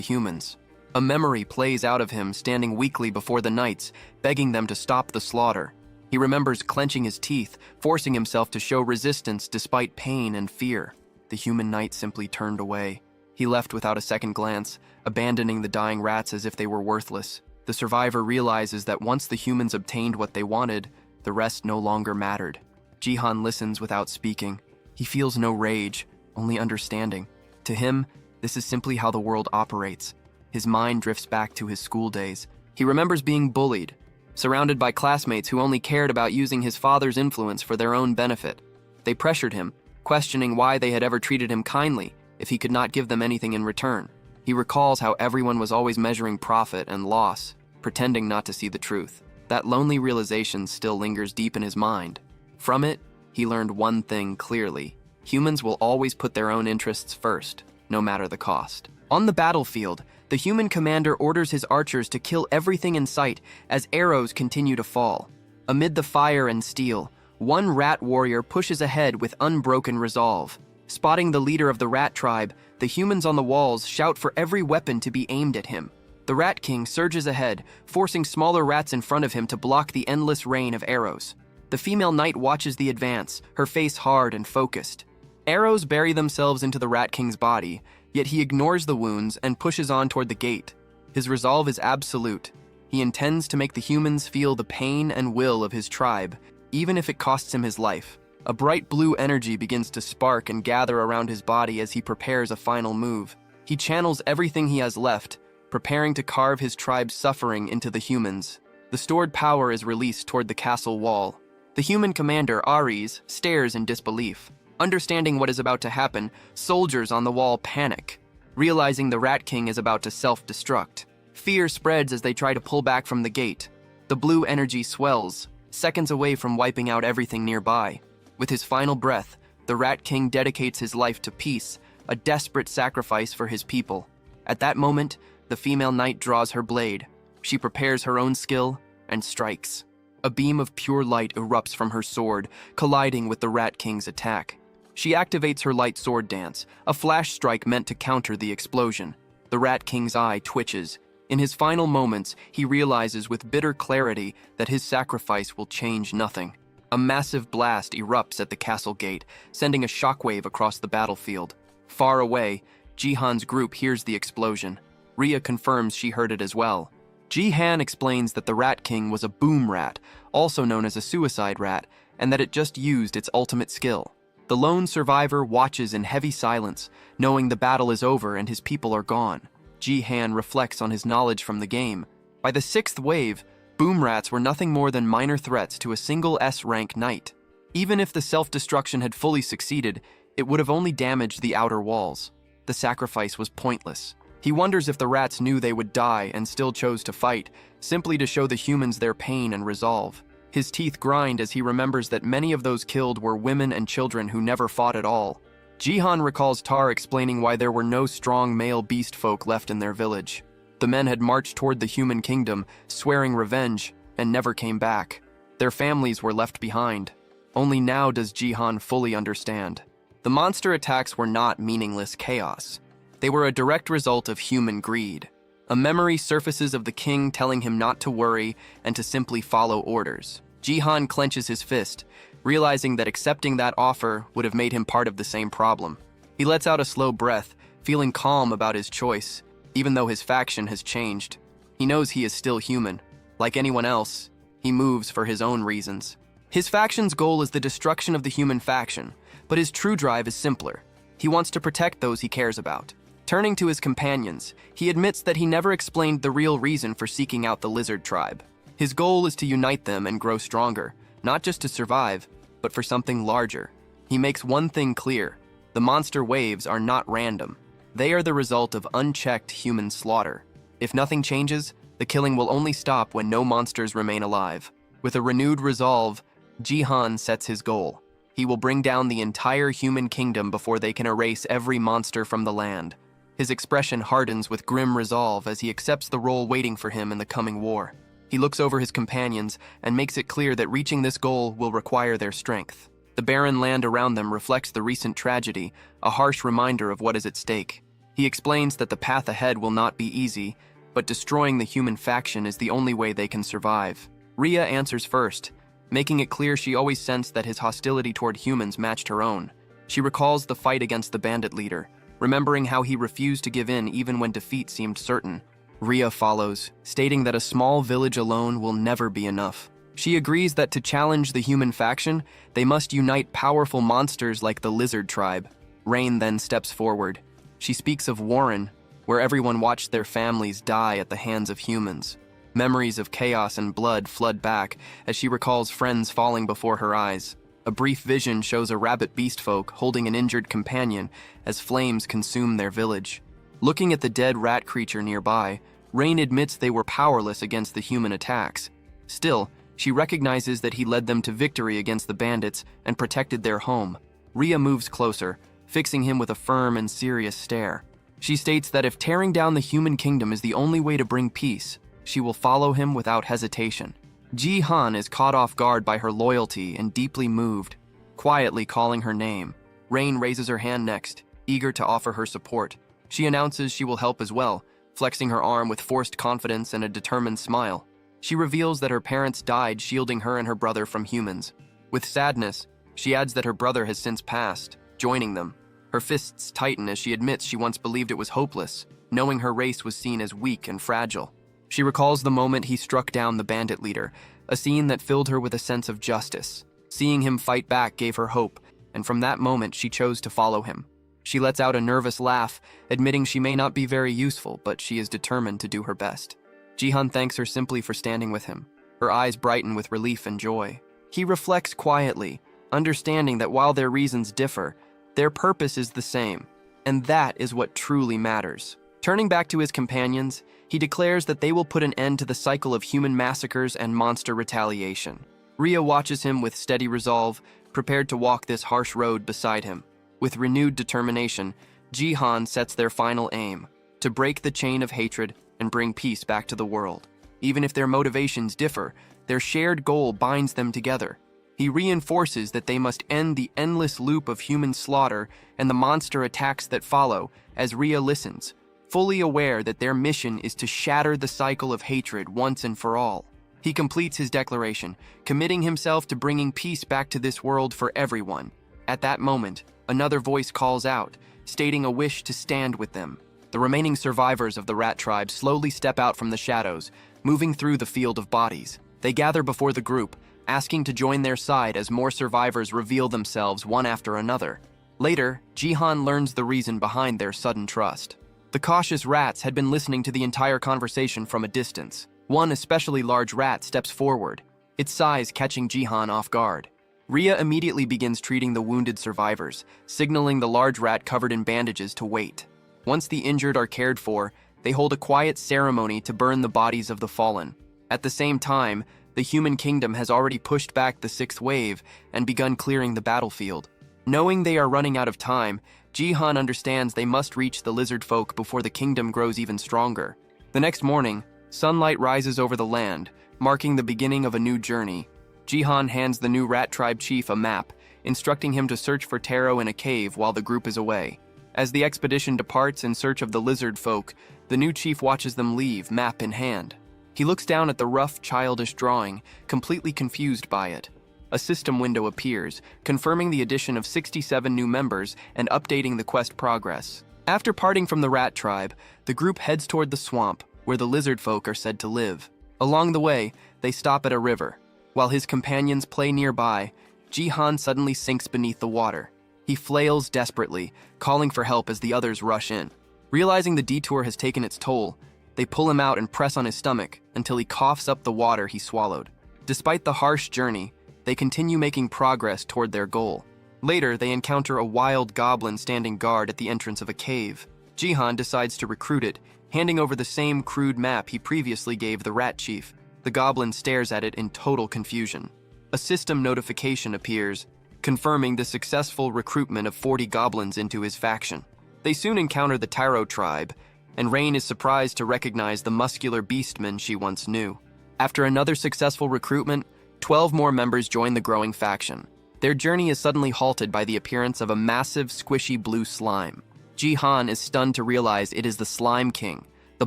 S1: humans. A memory plays out of him standing weakly before the knights, begging them to stop the slaughter. He remembers clenching his teeth, forcing himself to show resistance despite pain and fear. The human knight simply turned away. He left without a second glance, abandoning the dying rats as if they were worthless. The survivor realizes that once the humans obtained what they wanted, the rest no longer mattered. Jihan listens without speaking. He feels no rage, only understanding. To him, this is simply how the world operates. His mind drifts back to his school days. He remembers being bullied, surrounded by classmates who only cared about using his father's influence for their own benefit. They pressured him, questioning why they had ever treated him kindly if he could not give them anything in return. He recalls how everyone was always measuring profit and loss, pretending not to see the truth. That lonely realization still lingers deep in his mind. From it, he learned one thing clearly. Humans will always put their own interests first, no matter the cost. On the battlefield, the human commander orders his archers to kill everything in sight as arrows continue to fall. Amid the fire and steel, one rat warrior pushes ahead with unbroken resolve. Spotting the leader of the rat tribe, the humans on the walls shout for every weapon to be aimed at him. The Rat King surges ahead, forcing smaller rats in front of him to block the endless rain of arrows. The female knight watches the advance, her face hard and focused. Arrows bury themselves into the Rat King's body, yet he ignores the wounds and pushes on toward the gate. His resolve is absolute. He intends to make the humans feel the pain and will of his tribe, even if it costs him his life. A bright blue energy begins to spark and gather around his body as he prepares a final move. He channels everything he has left, preparing to carve his tribe's suffering into the humans. The stored power is released toward the castle wall. The human commander, Ares, stares in disbelief. Understanding what is about to happen, soldiers on the wall panic, realizing the Rat King is about to self-destruct. Fear spreads as they try to pull back from the gate. The blue energy swells, seconds away from wiping out everything nearby. With his final breath, the Rat King dedicates his life to peace, a desperate sacrifice for his people. At that moment, the female knight draws her blade. She prepares her own skill and strikes. A beam of pure light erupts from her sword, colliding with the Rat King's attack. She activates her light sword dance, a flash strike meant to counter the explosion. The Rat King's eye twitches. In his final moments, he realizes with bitter clarity that his sacrifice will change nothing. A massive blast erupts at the castle gate, sending a shockwave across the battlefield. Far away, Jihan's group hears the explosion. Ria confirms she heard it as well. Jihan explains that the Rat King was a boom rat, also known as a suicide rat, and that it just used its ultimate skill. The lone survivor watches in heavy silence, knowing the battle is over and his people are gone. Jihan reflects on his knowledge from the game. By the sixth wave, boom rats were nothing more than minor threats to a single S-rank knight. Even if the self-destruction had fully succeeded, it would have only damaged the outer walls. The sacrifice was pointless. He wonders if the rats knew they would die and still chose to fight, simply to show the humans their pain and resolve. His teeth grind as he remembers that many of those killed were women and children who never fought at all. Jihan recalls Tar explaining why there were no strong male beast folk left in their village. The men had marched toward the human kingdom, swearing revenge, and never came back. Their families were left behind. Only now does Jihan fully understand. The monster attacks were not meaningless chaos. They were a direct result of human greed. A memory surfaces of the king telling him not to worry and to simply follow orders. Jihan clenches his fist, realizing that accepting that offer would have made him part of the same problem. He lets out a slow breath, feeling calm about his choice. Even though his faction has changed, he knows he is still human. Like anyone else, he moves for his own reasons. His faction's goal is the destruction of the human faction, but his true drive is simpler. He wants to protect those he cares about. Turning to his companions, he admits that he never explained the real reason for seeking out the lizard tribe. His goal is to unite them and grow stronger, not just to survive, but for something larger. He makes one thing clear: the monster waves are not random. They are the result of unchecked human slaughter. If nothing changes, the killing will only stop when no monsters remain alive. With a renewed resolve, Jihan sets his goal. He will bring down the entire human kingdom before they can erase every monster from the land. His expression hardens with grim resolve as he accepts the role waiting for him in the coming war. He looks over his companions and makes it clear that reaching this goal will require their strength. The barren land around them reflects the recent tragedy, a harsh reminder of what is at stake. He explains that the path ahead will not be easy, but destroying the human faction is the only way they can survive. Ria answers first, making it clear she always sensed that his hostility toward humans matched her own. She recalls the fight against the bandit leader, remembering how he refused to give in even when defeat seemed certain. Ria follows, stating that a small village alone will never be enough. She agrees that to challenge the human faction, they must unite powerful monsters like the lizard tribe. Rain then steps forward. She speaks of Warren, where everyone watched their families die at the hands of humans. Memories of chaos and blood flood back as she recalls friends falling before her eyes. A brief vision shows a rabbit beast folk holding an injured companion as flames consume their village. Looking at the dead rat creature nearby, Rain admits they were powerless against the human attacks. Still, she recognizes that he led them to victory against the bandits and protected their home. Ria moves closer, fixing him with a firm and serious stare. She states that if tearing down the human kingdom is the only way to bring peace, she will follow him without hesitation. Jihan is caught off guard by her loyalty and deeply moved, quietly calling her name. Rain raises her hand next, eager to offer her support. She announces she will help as well, flexing her arm with forced confidence and a determined smile. She reveals that her parents died shielding her and her brother from humans. With sadness, she adds that her brother has since passed, joining them. Her fists tighten as she admits she once believed it was hopeless, knowing her race was seen as weak and fragile. She recalls the moment he struck down the bandit leader, a scene that filled her with a sense of justice. Seeing him fight back gave her hope, and from that moment she chose to follow him. She lets out a nervous laugh, admitting she may not be very useful, but she is determined to do her best. Jihan thanks her simply for standing with him. Her eyes brighten with relief and joy. He reflects quietly, understanding that while their reasons differ, their purpose is the same, and that is what truly matters. Turning back to his companions, he declares that they will put an end to the cycle of human massacres and monster retaliation. Rhea watches him with steady resolve, prepared to walk this harsh road beside him. With renewed determination, Jihan sets their final aim, to break the chain of hatred and bring peace back to the world. Even if their motivations differ, their shared goal binds them together. He reinforces that they must end the endless loop of human slaughter and the monster attacks that follow as Rhea listens, fully aware that their mission is to shatter the cycle of hatred once and for all. He completes his declaration, committing himself to bringing peace back to this world for everyone. At that moment, another voice calls out, stating a wish to stand with them. The remaining survivors of the rat tribe slowly step out from the shadows, moving through the field of bodies. They gather before the group, asking to join their side as more survivors reveal themselves one after another. Later, Jihan learns the reason behind their sudden trust. The cautious rats had been listening to the entire conversation from a distance. One especially large rat steps forward, its size catching Jihan off guard. Rhea immediately begins treating the wounded survivors, signaling the large rat covered in bandages to wait. Once the injured are cared for, they hold a quiet ceremony to burn the bodies of the fallen. At the same time, the human kingdom has already pushed back the sixth wave and begun clearing the battlefield. Knowing they are running out of time, Jihan understands they must reach the lizard folk before the kingdom grows even stronger. The next morning, sunlight rises over the land, marking the beginning of a new journey. Jihan hands the new rat tribe chief a map, instructing him to search for Taro in a cave while the group is away. As the expedition departs in search of the lizard folk, the new chief watches them leave, map in hand. He looks down at the rough, childish drawing, completely confused by it. A system window appears, confirming the addition of 67 new members and updating the quest progress. After parting from the rat tribe, the group heads toward the swamp, where the lizard folk are said to live. Along the way, they stop at a river. While his companions play nearby, Jihan suddenly sinks beneath the water. He flails desperately, calling for help as the others rush in. Realizing the detour has taken its toll, they pull him out and press on his stomach until he coughs up the water he swallowed. Despite the harsh journey, they continue making progress toward their goal. Later, they encounter a wild goblin standing guard at the entrance of a cave. Jihan decides to recruit it, handing over the same crude map he previously gave the rat chief. The goblin stares at it in total confusion. A system notification appears, confirming the successful recruitment of 40 goblins into his faction. They soon encounter the Taro tribe, and Rain is surprised to recognize the muscular beastmen she once knew. After another successful recruitment, 12 more members join the growing faction. Their journey is suddenly halted by the appearance of a massive, squishy blue slime. Jihan is stunned to realize it is the Slime King, the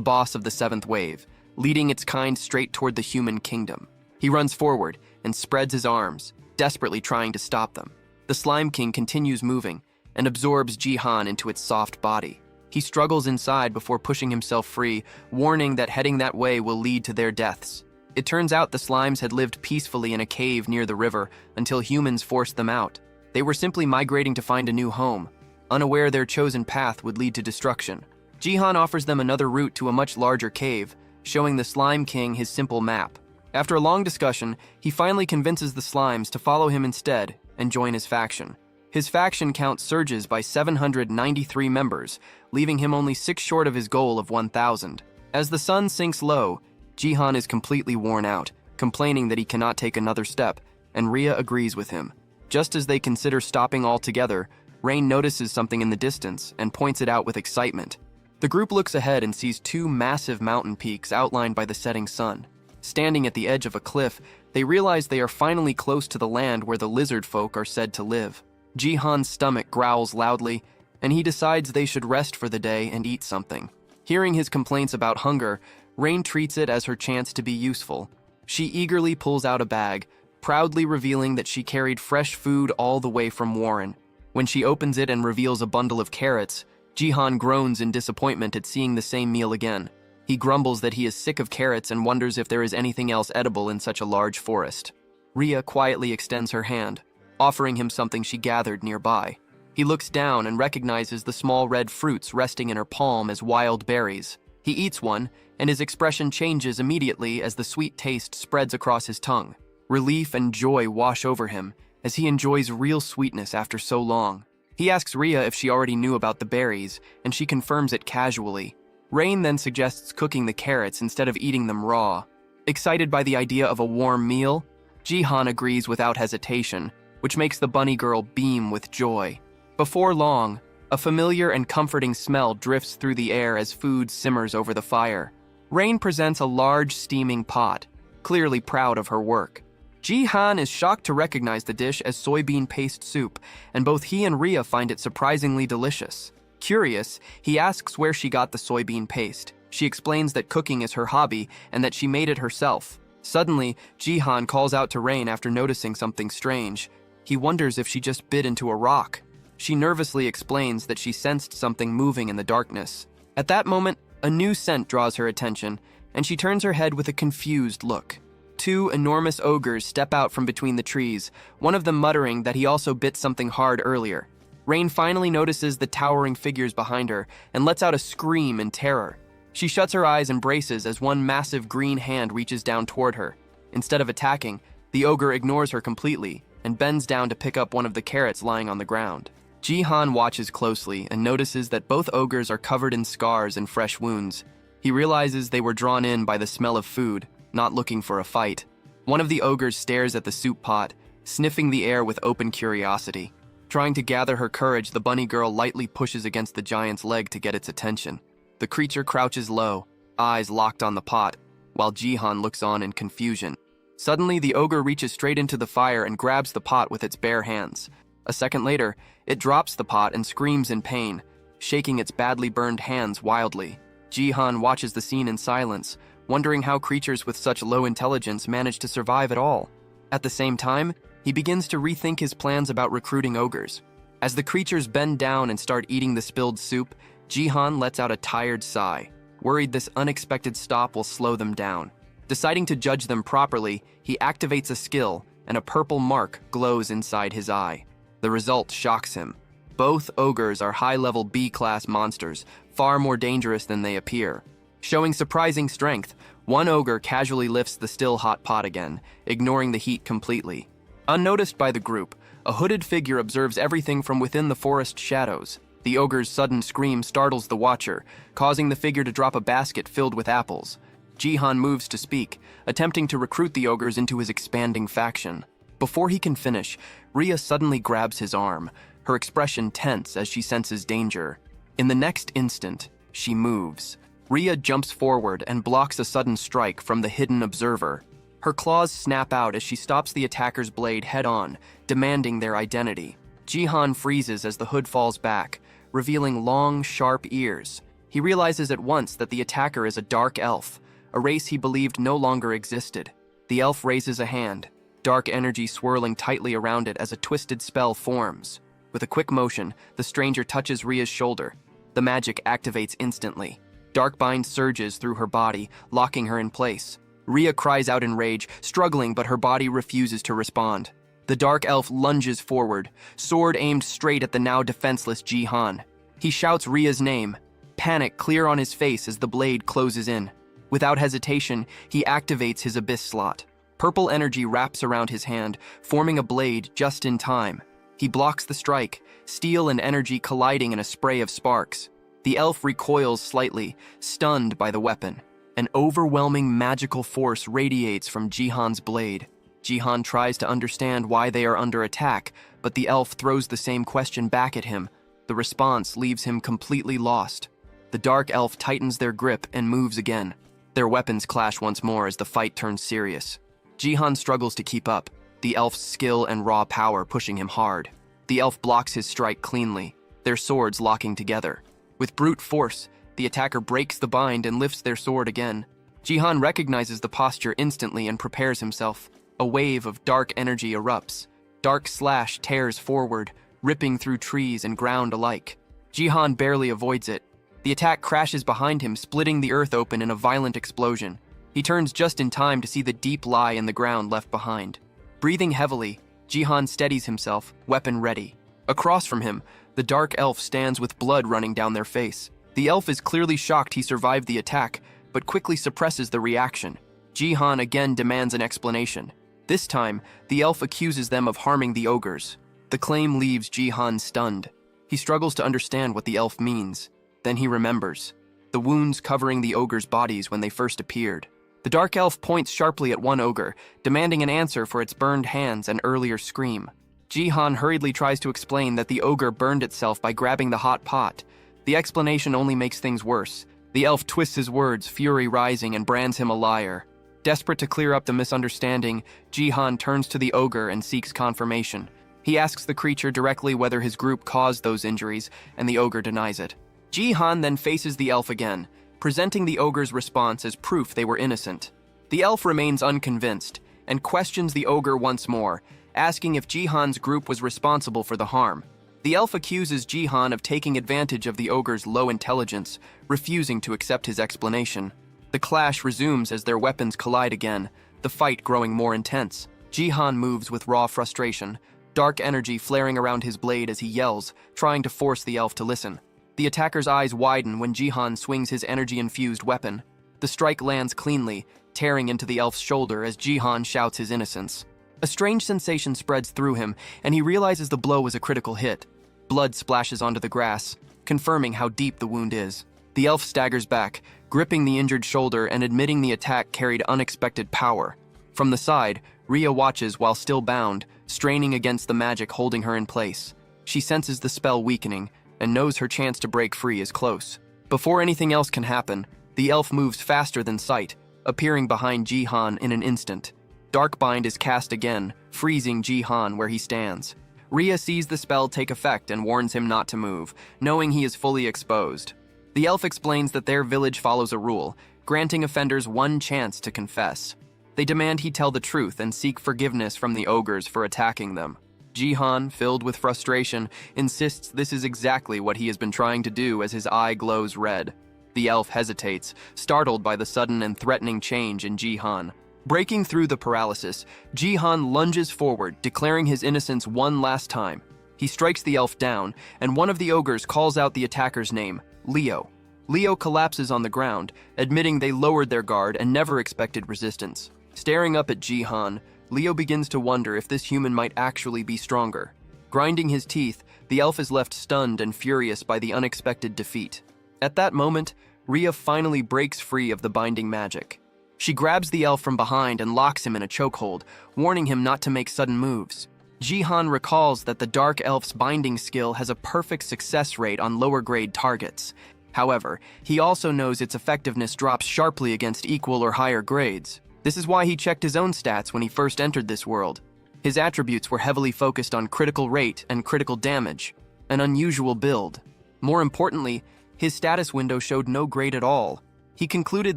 S1: boss of the seventh wave, leading its kind straight toward the human kingdom. He runs forward and spreads his arms, desperately trying to stop them. The Slime King continues moving and absorbs Jihan into its soft body. He struggles inside before pushing himself free, warning that heading that way will lead to their deaths. It turns out the slimes had lived peacefully in a cave near the river until humans forced them out. They were simply migrating to find a new home, unaware their chosen path would lead to destruction. Jihan offers them another route to a much larger cave, showing the Slime King his simple map. After a long discussion, he finally convinces the slimes to follow him instead and join his faction. His faction count surges by 793 members, leaving him only 6 short of his goal of 1,000. As the sun sinks low, Jihan is completely worn out, complaining that he cannot take another step, and Rhea agrees with him. Just as they consider stopping altogether, Rain notices something in the distance and points it out with excitement. The group looks ahead and sees 2 massive mountain peaks outlined by the setting sun. Standing at the edge of a cliff, they realize they are finally close to the land where the lizard folk are said to live. Jihan's stomach growls loudly, and he decides they should rest for the day and eat something. Hearing his complaints about hunger, Rain treats it as her chance to be useful. She eagerly pulls out a bag, proudly revealing that she carried fresh food all the way from Warren. When she opens it and reveals a bundle of carrots, Jihan groans in disappointment at seeing the same meal again. He grumbles that he is sick of carrots and wonders if there is anything else edible in such a large forest. Rhea quietly extends her hand, offering him something she gathered nearby. He looks down and recognizes the small red fruits resting in her palm as wild berries. He eats one, and his expression changes immediately as the sweet taste spreads across his tongue. Relief and joy wash over him as he enjoys real sweetness after so long. He asks Rhea if she already knew about the berries, and she confirms it casually. Rain then suggests cooking the carrots instead of eating them raw. Excited by the idea of a warm meal, Jihan agrees without hesitation, which makes the bunny girl beam with joy. Before long, a familiar and comforting smell drifts through the air as food simmers over the fire. Rain presents a large steaming pot, clearly proud of her work. Jihan is shocked to recognize the dish as soybean paste soup, and both he and Rhea find it surprisingly delicious. Curious, he asks where she got the soybean paste. She explains that cooking is her hobby and that she made it herself. Suddenly, Jihan calls out to Rain after noticing something strange. He wonders if she just bit into a rock. She nervously explains that she sensed something moving in the darkness. At that moment, a new scent draws her attention, and she turns her head with a confused look. Two enormous ogres step out from between the trees, one of them muttering that he also bit something hard earlier. Rain finally notices the towering figures behind her and lets out a scream in terror. She shuts her eyes and braces as one massive green hand reaches down toward her. Instead of attacking, the ogre ignores her completely and bends down to pick up one of the carrots lying on the ground. Jihan watches closely and notices that both ogres are covered in scars and fresh wounds. He realizes they were drawn in by the smell of food, not looking for a fight. One of the ogres stares at the soup pot, sniffing the air with open curiosity. Trying to gather her courage, the bunny girl lightly pushes against the giant's leg to get its attention. The creature crouches low, eyes locked on the pot, while Jihan looks on in confusion. Suddenly, the ogre reaches straight into the fire and grabs the pot with its bare hands. A second later, it drops the pot and screams in pain, shaking its badly burned hands wildly. Jihan watches the scene in silence, wondering how creatures with such low intelligence manage to survive at all. At the same time, he begins to rethink his plans about recruiting ogres. As the creatures bend down and start eating the spilled soup, Jihan lets out a tired sigh, worried this unexpected stop will slow them down. Deciding to judge them properly, he activates a skill, and a purple mark glows inside his eye. The result shocks him. Both ogres are high-level B-class monsters, far more dangerous than they appear. Showing surprising strength, one ogre casually lifts the still hot pot again, ignoring the heat completely. Unnoticed by the group, a hooded figure observes everything from within the forest shadows. The ogre's sudden scream startles the watcher, causing the figure to drop a basket filled with apples. Jihan moves to speak, attempting to recruit the ogres into his expanding faction. Before he can finish, Rhea suddenly grabs his arm, her expression tense as she senses danger. In the next instant, she moves. Rhea jumps forward and blocks a sudden strike from the hidden observer. Her claws snap out as she stops the attacker's blade head-on, demanding their identity. Jihan freezes as the hood falls back, revealing long, sharp ears. He realizes at once that the attacker is a dark elf, a race he believed no longer existed. The elf raises a hand, dark energy swirling tightly around it as a twisted spell forms. With a quick motion, the stranger touches Rhea's shoulder. The magic activates instantly. Darkbind surges through her body, locking her in place. Rhea cries out in rage, struggling, but her body refuses to respond. The dark elf lunges forward, sword aimed straight at the now defenseless Jihan. He shouts Rhea's name, panic clear on his face as the blade closes in. Without hesitation, he activates his abyss slot. Purple energy wraps around his hand, forming a blade just in time. He blocks the strike, steel and energy colliding in a spray of sparks. The elf recoils slightly, stunned by the weapon. An overwhelming magical force radiates from Jihan's blade. Jihan tries to understand why they are under attack, but the elf throws the same question back at him. The response leaves him completely lost. The dark elf tightens their grip and moves again. Their weapons clash once more as the fight turns serious. Jihan struggles to keep up, the elf's skill and raw power pushing him hard. The elf blocks his strike cleanly, their swords locking together. With brute force, The attacker breaks the bind and lifts their sword again. Jihan recognizes the posture instantly and prepares himself. A wave of dark energy erupts. Dark slash tears forward, ripping through trees and ground alike. Jihan barely avoids it. The attack crashes behind him, splitting the earth open in a violent explosion. He turns just in time to see the deep lie in the ground left behind. Breathing heavily, Jihan steadies himself, weapon ready. Across from him, the dark elf stands with blood running down their face. The elf is clearly shocked he survived the attack, but quickly suppresses the reaction. Jihan again demands an explanation. This time, the elf accuses them of harming the ogres. The claim leaves Jihan stunned. He struggles to understand what the elf means. Then he remembers. The wounds covering the ogres' bodies when they first appeared. The dark elf points sharply at one ogre, demanding an answer for its burned hands and earlier scream. Jihan hurriedly tries to explain that the ogre burned itself by grabbing the hot pot. The explanation only makes things worse. The elf twists his words, fury rising, and brands him a liar. Desperate to clear up the misunderstanding, Jihan turns to the ogre and seeks confirmation. He asks the creature directly whether his group caused those injuries, and the ogre denies it. Jihan then faces the elf again, presenting the ogre's response as proof they were innocent. The elf remains unconvinced, and questions the ogre once more, asking if Jihan's group was responsible for the harm. The elf accuses Jihan of taking advantage of the ogre's low intelligence, refusing to accept his explanation. The clash resumes as their weapons collide again, the fight growing more intense. Jihan moves with raw frustration, dark energy flaring around his blade as he yells, trying to force the elf to listen. The attacker's eyes widen when Jihan swings his energy-infused weapon. The strike lands cleanly, tearing into the elf's shoulder as Jihan shouts his innocence. A strange sensation spreads through him, and he realizes the blow was a critical hit. Blood splashes onto the grass, confirming how deep the wound is. The elf staggers back, gripping the injured shoulder and admitting the attack carried unexpected power. From the side, Rhea watches while still bound, straining against the magic holding her in place. She senses the spell weakening, and knows her chance to break free is close. Before anything else can happen, the elf moves faster than sight, appearing behind Jihan in an instant. Darkbind is cast again, freezing Jihan where he stands. Rhea sees the spell take effect and warns him not to move, knowing he is fully exposed. The elf explains that their village follows a rule, granting offenders one chance to confess. They demand he tell the truth and seek forgiveness from the ogres for attacking them. Jihan, filled with frustration, insists this is exactly what he has been trying to do as his eye glows red. The elf hesitates, startled by the sudden and threatening change in Jihan. Breaking through the paralysis, Jihan lunges forward, declaring his innocence one last time. He strikes the elf down, and one of the ogres calls out the attacker's name, Leo. Leo collapses on the ground, admitting they lowered their guard and never expected resistance. Staring up at Jihan, Leo begins to wonder if this human might actually be stronger. Grinding his teeth, the elf is left stunned and furious by the unexpected defeat. At that moment, Rhea finally breaks free of the binding magic. She grabs the elf from behind and locks him in a chokehold, warning him not to make sudden moves. Jihan recalls that the dark elf's binding skill has a perfect success rate on lower-grade targets. However, he also knows its effectiveness drops sharply against equal or higher grades. This is why he checked his own stats when he first entered this world. His attributes were heavily focused on critical rate and critical damage, an unusual build. More importantly, his status window showed no grade at all. He concluded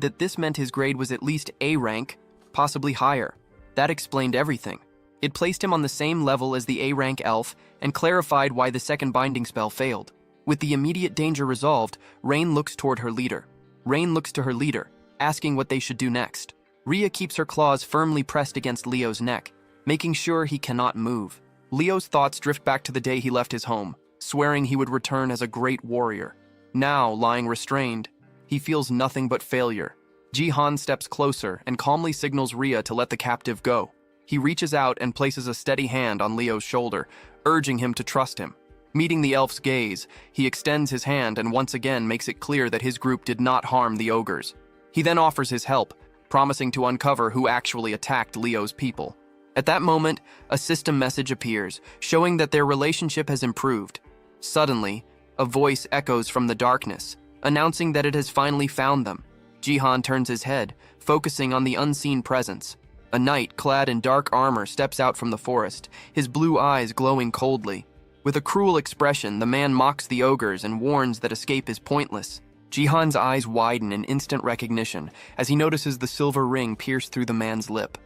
S1: that this meant his grade was at least A rank, possibly higher. That explained everything. It placed him on the same level as the A rank elf and clarified why the second binding spell failed. With the immediate danger resolved, Rain looks toward her leader. Rain looks to her leader, asking what they should do next. Rhea keeps her claws firmly pressed against Leo's neck, making sure he cannot move. Leo's thoughts drift back to the day he left his home, swearing he would return as a great warrior. Now, lying restrained, he feels nothing but failure. Jihan steps closer and calmly signals Rhea to let the captive go. He reaches out and places a steady hand on Leo's shoulder, urging him to trust him. Meeting the elf's gaze, he extends his hand and once again makes it clear that his group did not harm the ogres. He then offers his help, promising to uncover who actually attacked Leo's people. At that moment, a system message appears, showing that their relationship has improved. Suddenly, a voice echoes from the darkness, announcing that it has finally found them. Jihan turns his head, focusing on the unseen presence. A knight clad in dark armor steps out from the forest, his blue eyes glowing coldly. With a cruel expression, the man mocks the ogres and warns that escape is pointless. Jihan's eyes widen in instant recognition as he notices the silver ring pierce through the man's lip.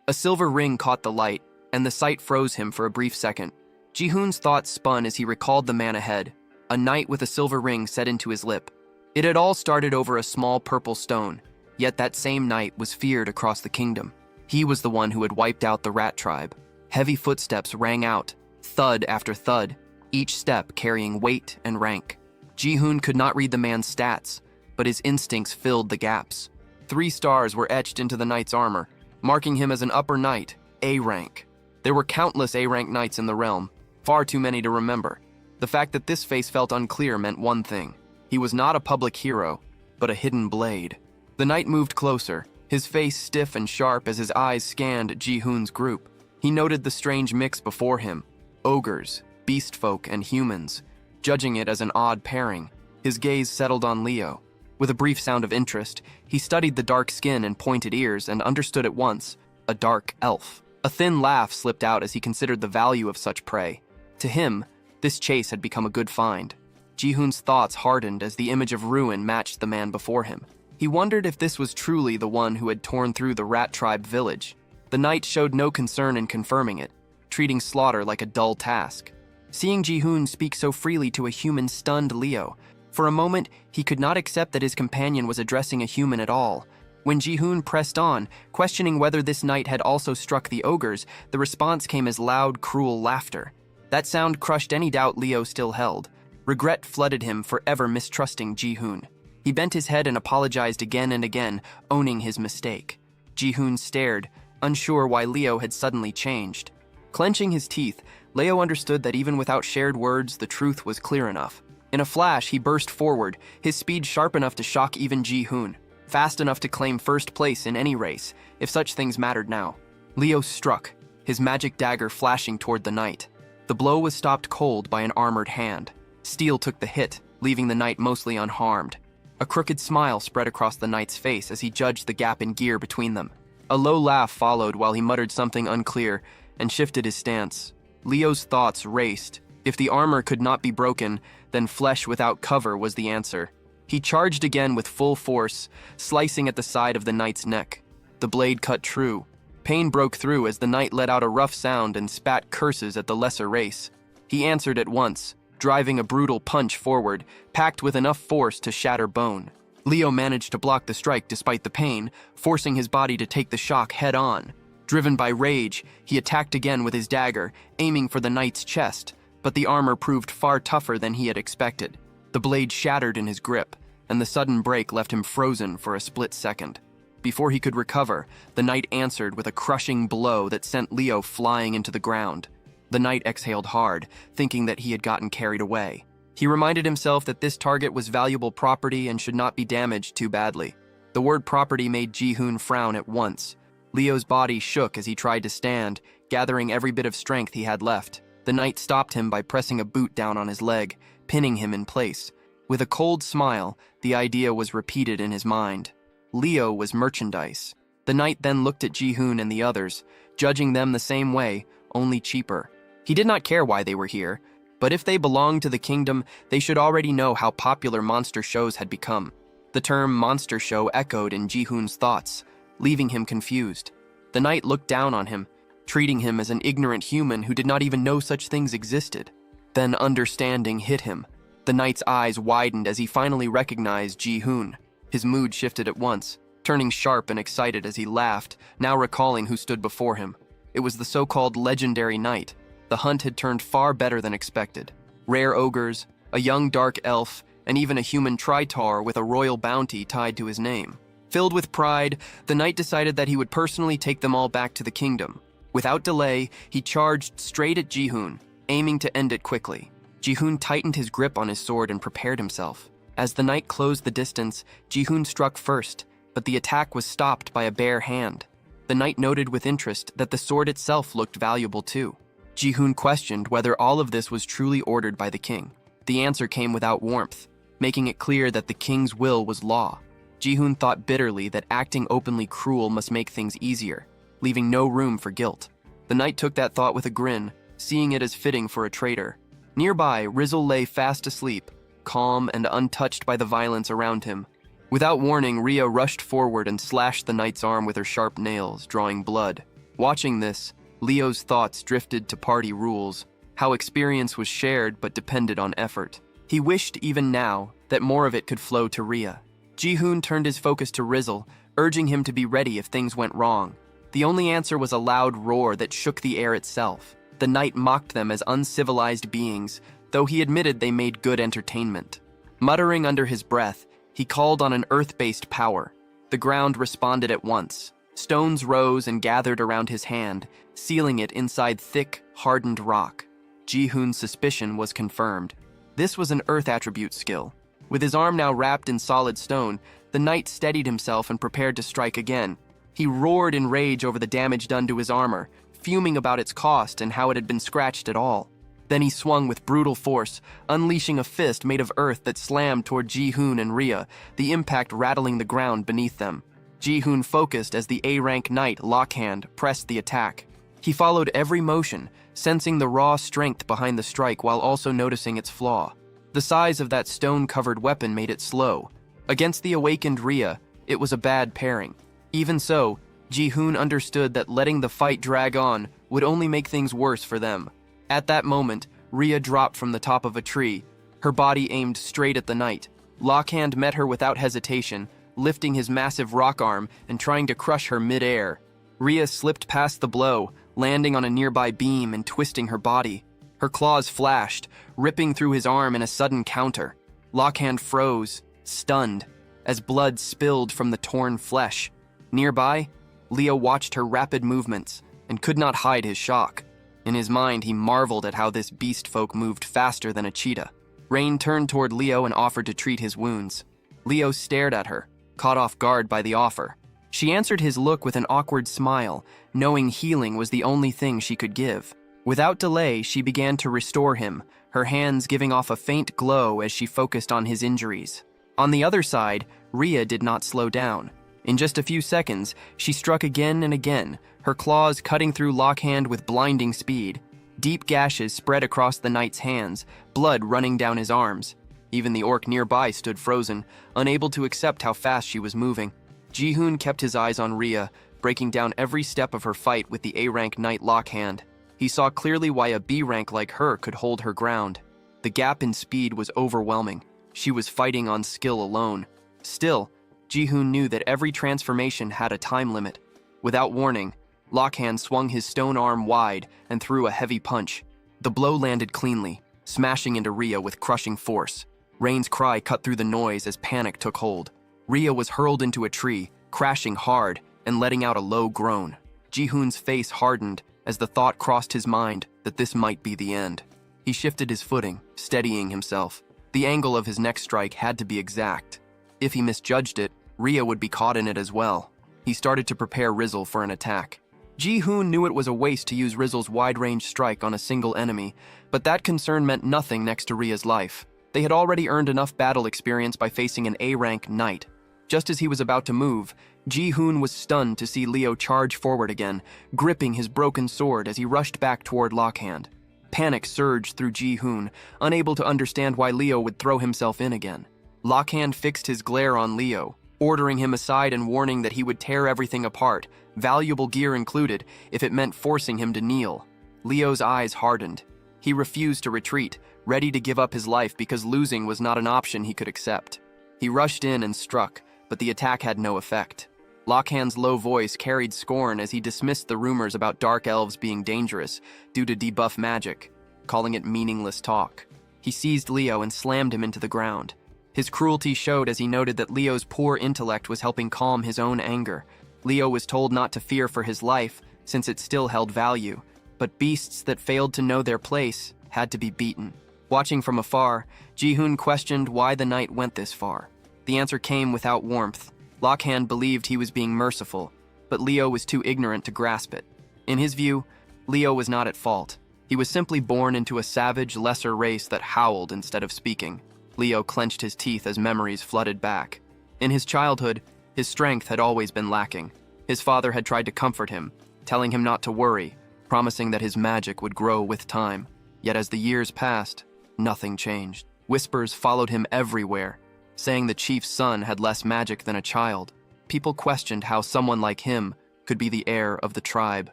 S1: A silver ring caught the light, and the sight froze him for a brief second. Jihoon's thoughts spun as he recalled the man ahead, a knight with a silver ring set into his lip. It had all started over a small purple stone, yet that same knight was feared across the kingdom. He was the one who had wiped out the rat tribe. Heavy footsteps rang out, thud after thud, each step carrying weight and rank. Jihoon could not read the man's stats, but his instincts filled the gaps. 3 stars were etched into the knight's armor, marking him as an upper knight, A rank. There were countless A-rank knights in the realm, far too many to remember. The fact that this face felt unclear meant one thing. He was not a public hero, but a hidden blade. The knight moved closer, his face stiff and sharp as his eyes scanned Jihoon's group. He noted the strange mix before him, ogres, beast folk, and humans, judging it as an odd pairing. His gaze settled on Leo. With a brief sound of interest, he studied the dark skin and pointed ears and understood at once, a dark elf. A thin laugh slipped out as he considered the value of such prey. To him, this chase had become a good find. Jihoon's thoughts hardened as the image of ruin matched the man before him. He wondered if this was truly the one who had torn through the rat tribe village. The knight showed no concern in confirming it, treating slaughter like a dull task. Seeing Jihoon speak so freely to a human stunned Leo. For a moment, he could not accept that his companion was addressing a human at all. When Jihoon pressed on, questioning whether this knight had also struck the ogres, the response came as loud, cruel laughter. That sound crushed any doubt Leo still held. Regret flooded him for ever mistrusting Jihoon. He bent his head and apologized again and again, owning his mistake. Jihoon stared, unsure why Leo had suddenly changed. Clenching his teeth, Leo understood that even without shared words, the truth was clear enough. In a flash, he burst forward, his speed sharp enough to shock even Jihoon, fast enough to claim first place in any race, if such things mattered now. Leo struck, his magic dagger flashing toward the knight. The blow was stopped cold by an armored hand. Steel took the hit, leaving the knight mostly unharmed. A crooked smile spread across the knight's face as he judged the gap in gear between them. A low laugh followed while he muttered something unclear and shifted his stance. Leo's thoughts raced. If the armor could not be broken, then flesh without cover was the answer. He charged again with full force, slicing at the side of the knight's neck. The blade cut true. Pain broke through as the knight let out a rough sound and spat curses at the lesser race. He answered at once, driving a brutal punch forward, packed with enough force to shatter bone. Leo managed to block the strike despite the pain, forcing his body to take the shock head-on. Driven by rage, he attacked again with his dagger, aiming for the knight's chest, but the armor proved far tougher than he had expected. The blade shattered in his grip, and the sudden break left him frozen for a split second. Before he could recover, the knight answered with a crushing blow that sent Leo flying into the ground. The knight exhaled hard, thinking that he had gotten carried away. He reminded himself that this target was valuable property and should not be damaged too badly. The word property made Jihoon frown at once. Leo's body shook as he tried to stand, gathering every bit of strength he had left. The knight stopped him by pressing a boot down on his leg, pinning him in place. With a cold smile, the idea was repeated in his mind. Leo was merchandise. The knight then looked at Jihoon and the others, judging them the same way, only cheaper. He did not care why they were here, but if they belonged to the kingdom, they should already know how popular monster shows had become. The term monster show echoed in Jihoon's thoughts, leaving him confused. The knight looked down on him, treating him as an ignorant human who did not even know such things existed. Then understanding hit him. The knight's eyes widened as he finally recognized Jihoon. His mood shifted at once, turning sharp and excited as he laughed, now recalling who stood before him. It was the so-called legendary knight. The hunt had turned far better than expected. Rare ogres, a young dark elf, and even a human tritar with a royal bounty tied to his name. Filled with pride, the knight decided that he would personally take them all back to the kingdom. Without delay, he charged straight at Jihoon, aiming to end it quickly. Jihoon tightened his grip on his sword and prepared himself. As the knight closed the distance, Jihoon struck first, but the attack was stopped by a bare hand. The knight noted with interest that the sword itself looked valuable too. Jihoon questioned whether all of this was truly ordered by the king. The answer came without warmth, making it clear that the king's will was law. Jihoon thought bitterly that acting openly cruel must make things easier, leaving no room for guilt. The knight took that thought with a grin, seeing it as fitting for a traitor. Nearby, Rizzle lay fast asleep, calm and untouched by the violence around him. Without warning, Rhea rushed forward and slashed the knight's arm with her sharp nails, drawing blood. Watching this, Leo's thoughts drifted to party rules, how experience was shared but depended on effort. He wished, even now, that more of it could flow to Rhea. Ji-hoon turned his focus to Rizzle, urging him to be ready if things went wrong. The only answer was a loud roar that shook the air itself. The knight mocked them as uncivilized beings, though he admitted they made good entertainment. Muttering under his breath, he called on an earth-based power. The ground responded at once. Stones rose and gathered around his hand, sealing it inside thick, hardened rock. Ji-hoon's suspicion was confirmed. This was an earth attribute skill. With his arm now wrapped in solid stone, the knight steadied himself and prepared to strike again. He roared in rage over the damage done to his armor, fuming about its cost and how it had been scratched at all. Then he swung with brutal force, unleashing a fist made of earth that slammed toward Ji-hoon and Rhea, the impact rattling the ground beneath them. Ji-hoon focused as the A-rank knight, Lockhand, pressed the attack. He followed every motion, sensing the raw strength behind the strike while also noticing its flaw. The size of that stone-covered weapon made it slow. Against the awakened Rhea, it was a bad pairing. Even so, Ji-hoon understood that letting the fight drag on would only make things worse for them. At that moment, Rhea dropped from the top of a tree, her body aimed straight at the knight. Lockhand met her without hesitation, lifting his massive rock arm and trying to crush her mid-air. Rhea slipped past the blow, landing on a nearby beam and twisting her body. Her claws flashed, ripping through his arm in a sudden counter. Lockhand froze, stunned, as blood spilled from the torn flesh. Nearby, Leo watched her rapid movements and could not hide his shock. In his mind, he marveled at how this beast folk moved faster than a cheetah. Rain turned toward Leo and offered to treat his wounds. Leo stared at her, caught off guard by the offer. She answered his look with an awkward smile, knowing healing was the only thing she could give. Without delay, she began to restore him, her hands giving off a faint glow as she focused on his injuries. On the other side, Rhea did not slow down. In just a few seconds, she struck again and again, her claws cutting through Lockhand with blinding speed. Deep gashes spread across the knight's hands, blood running down his arms. Even the orc nearby stood frozen, unable to accept how fast she was moving. Ji-hoon kept his eyes on Rhea, breaking down every step of her fight with the A-rank knight Lockhand. He saw clearly why a B-rank like her could hold her ground. The gap in speed was overwhelming. She was fighting on skill alone. Still, Ji-hoon knew that every transformation had a time limit. Without warning, Lockhand swung his stone arm wide and threw a heavy punch. The blow landed cleanly, smashing into Rhea with crushing force. Rain's cry cut through the noise as panic took hold. Rhea was hurled into a tree, crashing hard and letting out a low groan. Ji-hoon's face hardened as the thought crossed his mind that this might be the end. He shifted his footing, steadying himself. The angle of his next strike had to be exact. If he misjudged it, Rhea would be caught in it as well. He started to prepare Rizzle for an attack. Ji-hoon knew it was a waste to use Rizzle's wide-range strike on a single enemy, but that concern meant nothing next to Rhea's life. They had already earned enough battle experience by facing an A-rank knight. Just as he was about to move, Ji-hoon was stunned to see Leo charge forward again, gripping his broken sword as he rushed back toward Lockhand. Panic surged through Ji-hoon, unable to understand why Leo would throw himself in again. Lockhand fixed his glare on Leo, ordering him aside and warning that he would tear everything apart, valuable gear included, if it meant forcing him to kneel. Leo's eyes hardened. He refused to retreat, ready to give up his life because losing was not an option he could accept. He rushed in and struck, but the attack had no effect. Lockhand's low voice carried scorn as he dismissed the rumors about dark elves being dangerous due to debuff magic, calling it meaningless talk. He seized Leo and slammed him into the ground. His cruelty showed as he noted that Leo's poor intellect was helping calm his own anger. Leo was told not to fear for his life, since it still held value, but beasts that failed to know their place had to be beaten. Watching from afar, Ji-hoon questioned why the knight went this far. The answer came without warmth. Lockhand believed he was being merciful, but Leo was too ignorant to grasp it. In his view, Leo was not at fault. He was simply born into a savage, lesser race that howled instead of speaking. Leo clenched his teeth as memories flooded back. In his childhood, his strength had always been lacking. His father had tried to comfort him, telling him not to worry, promising that his magic would grow with time. Yet as the years passed, nothing changed. Whispers followed him everywhere, saying the chief's son had less magic than a child. People questioned how someone like him could be the heir of the tribe.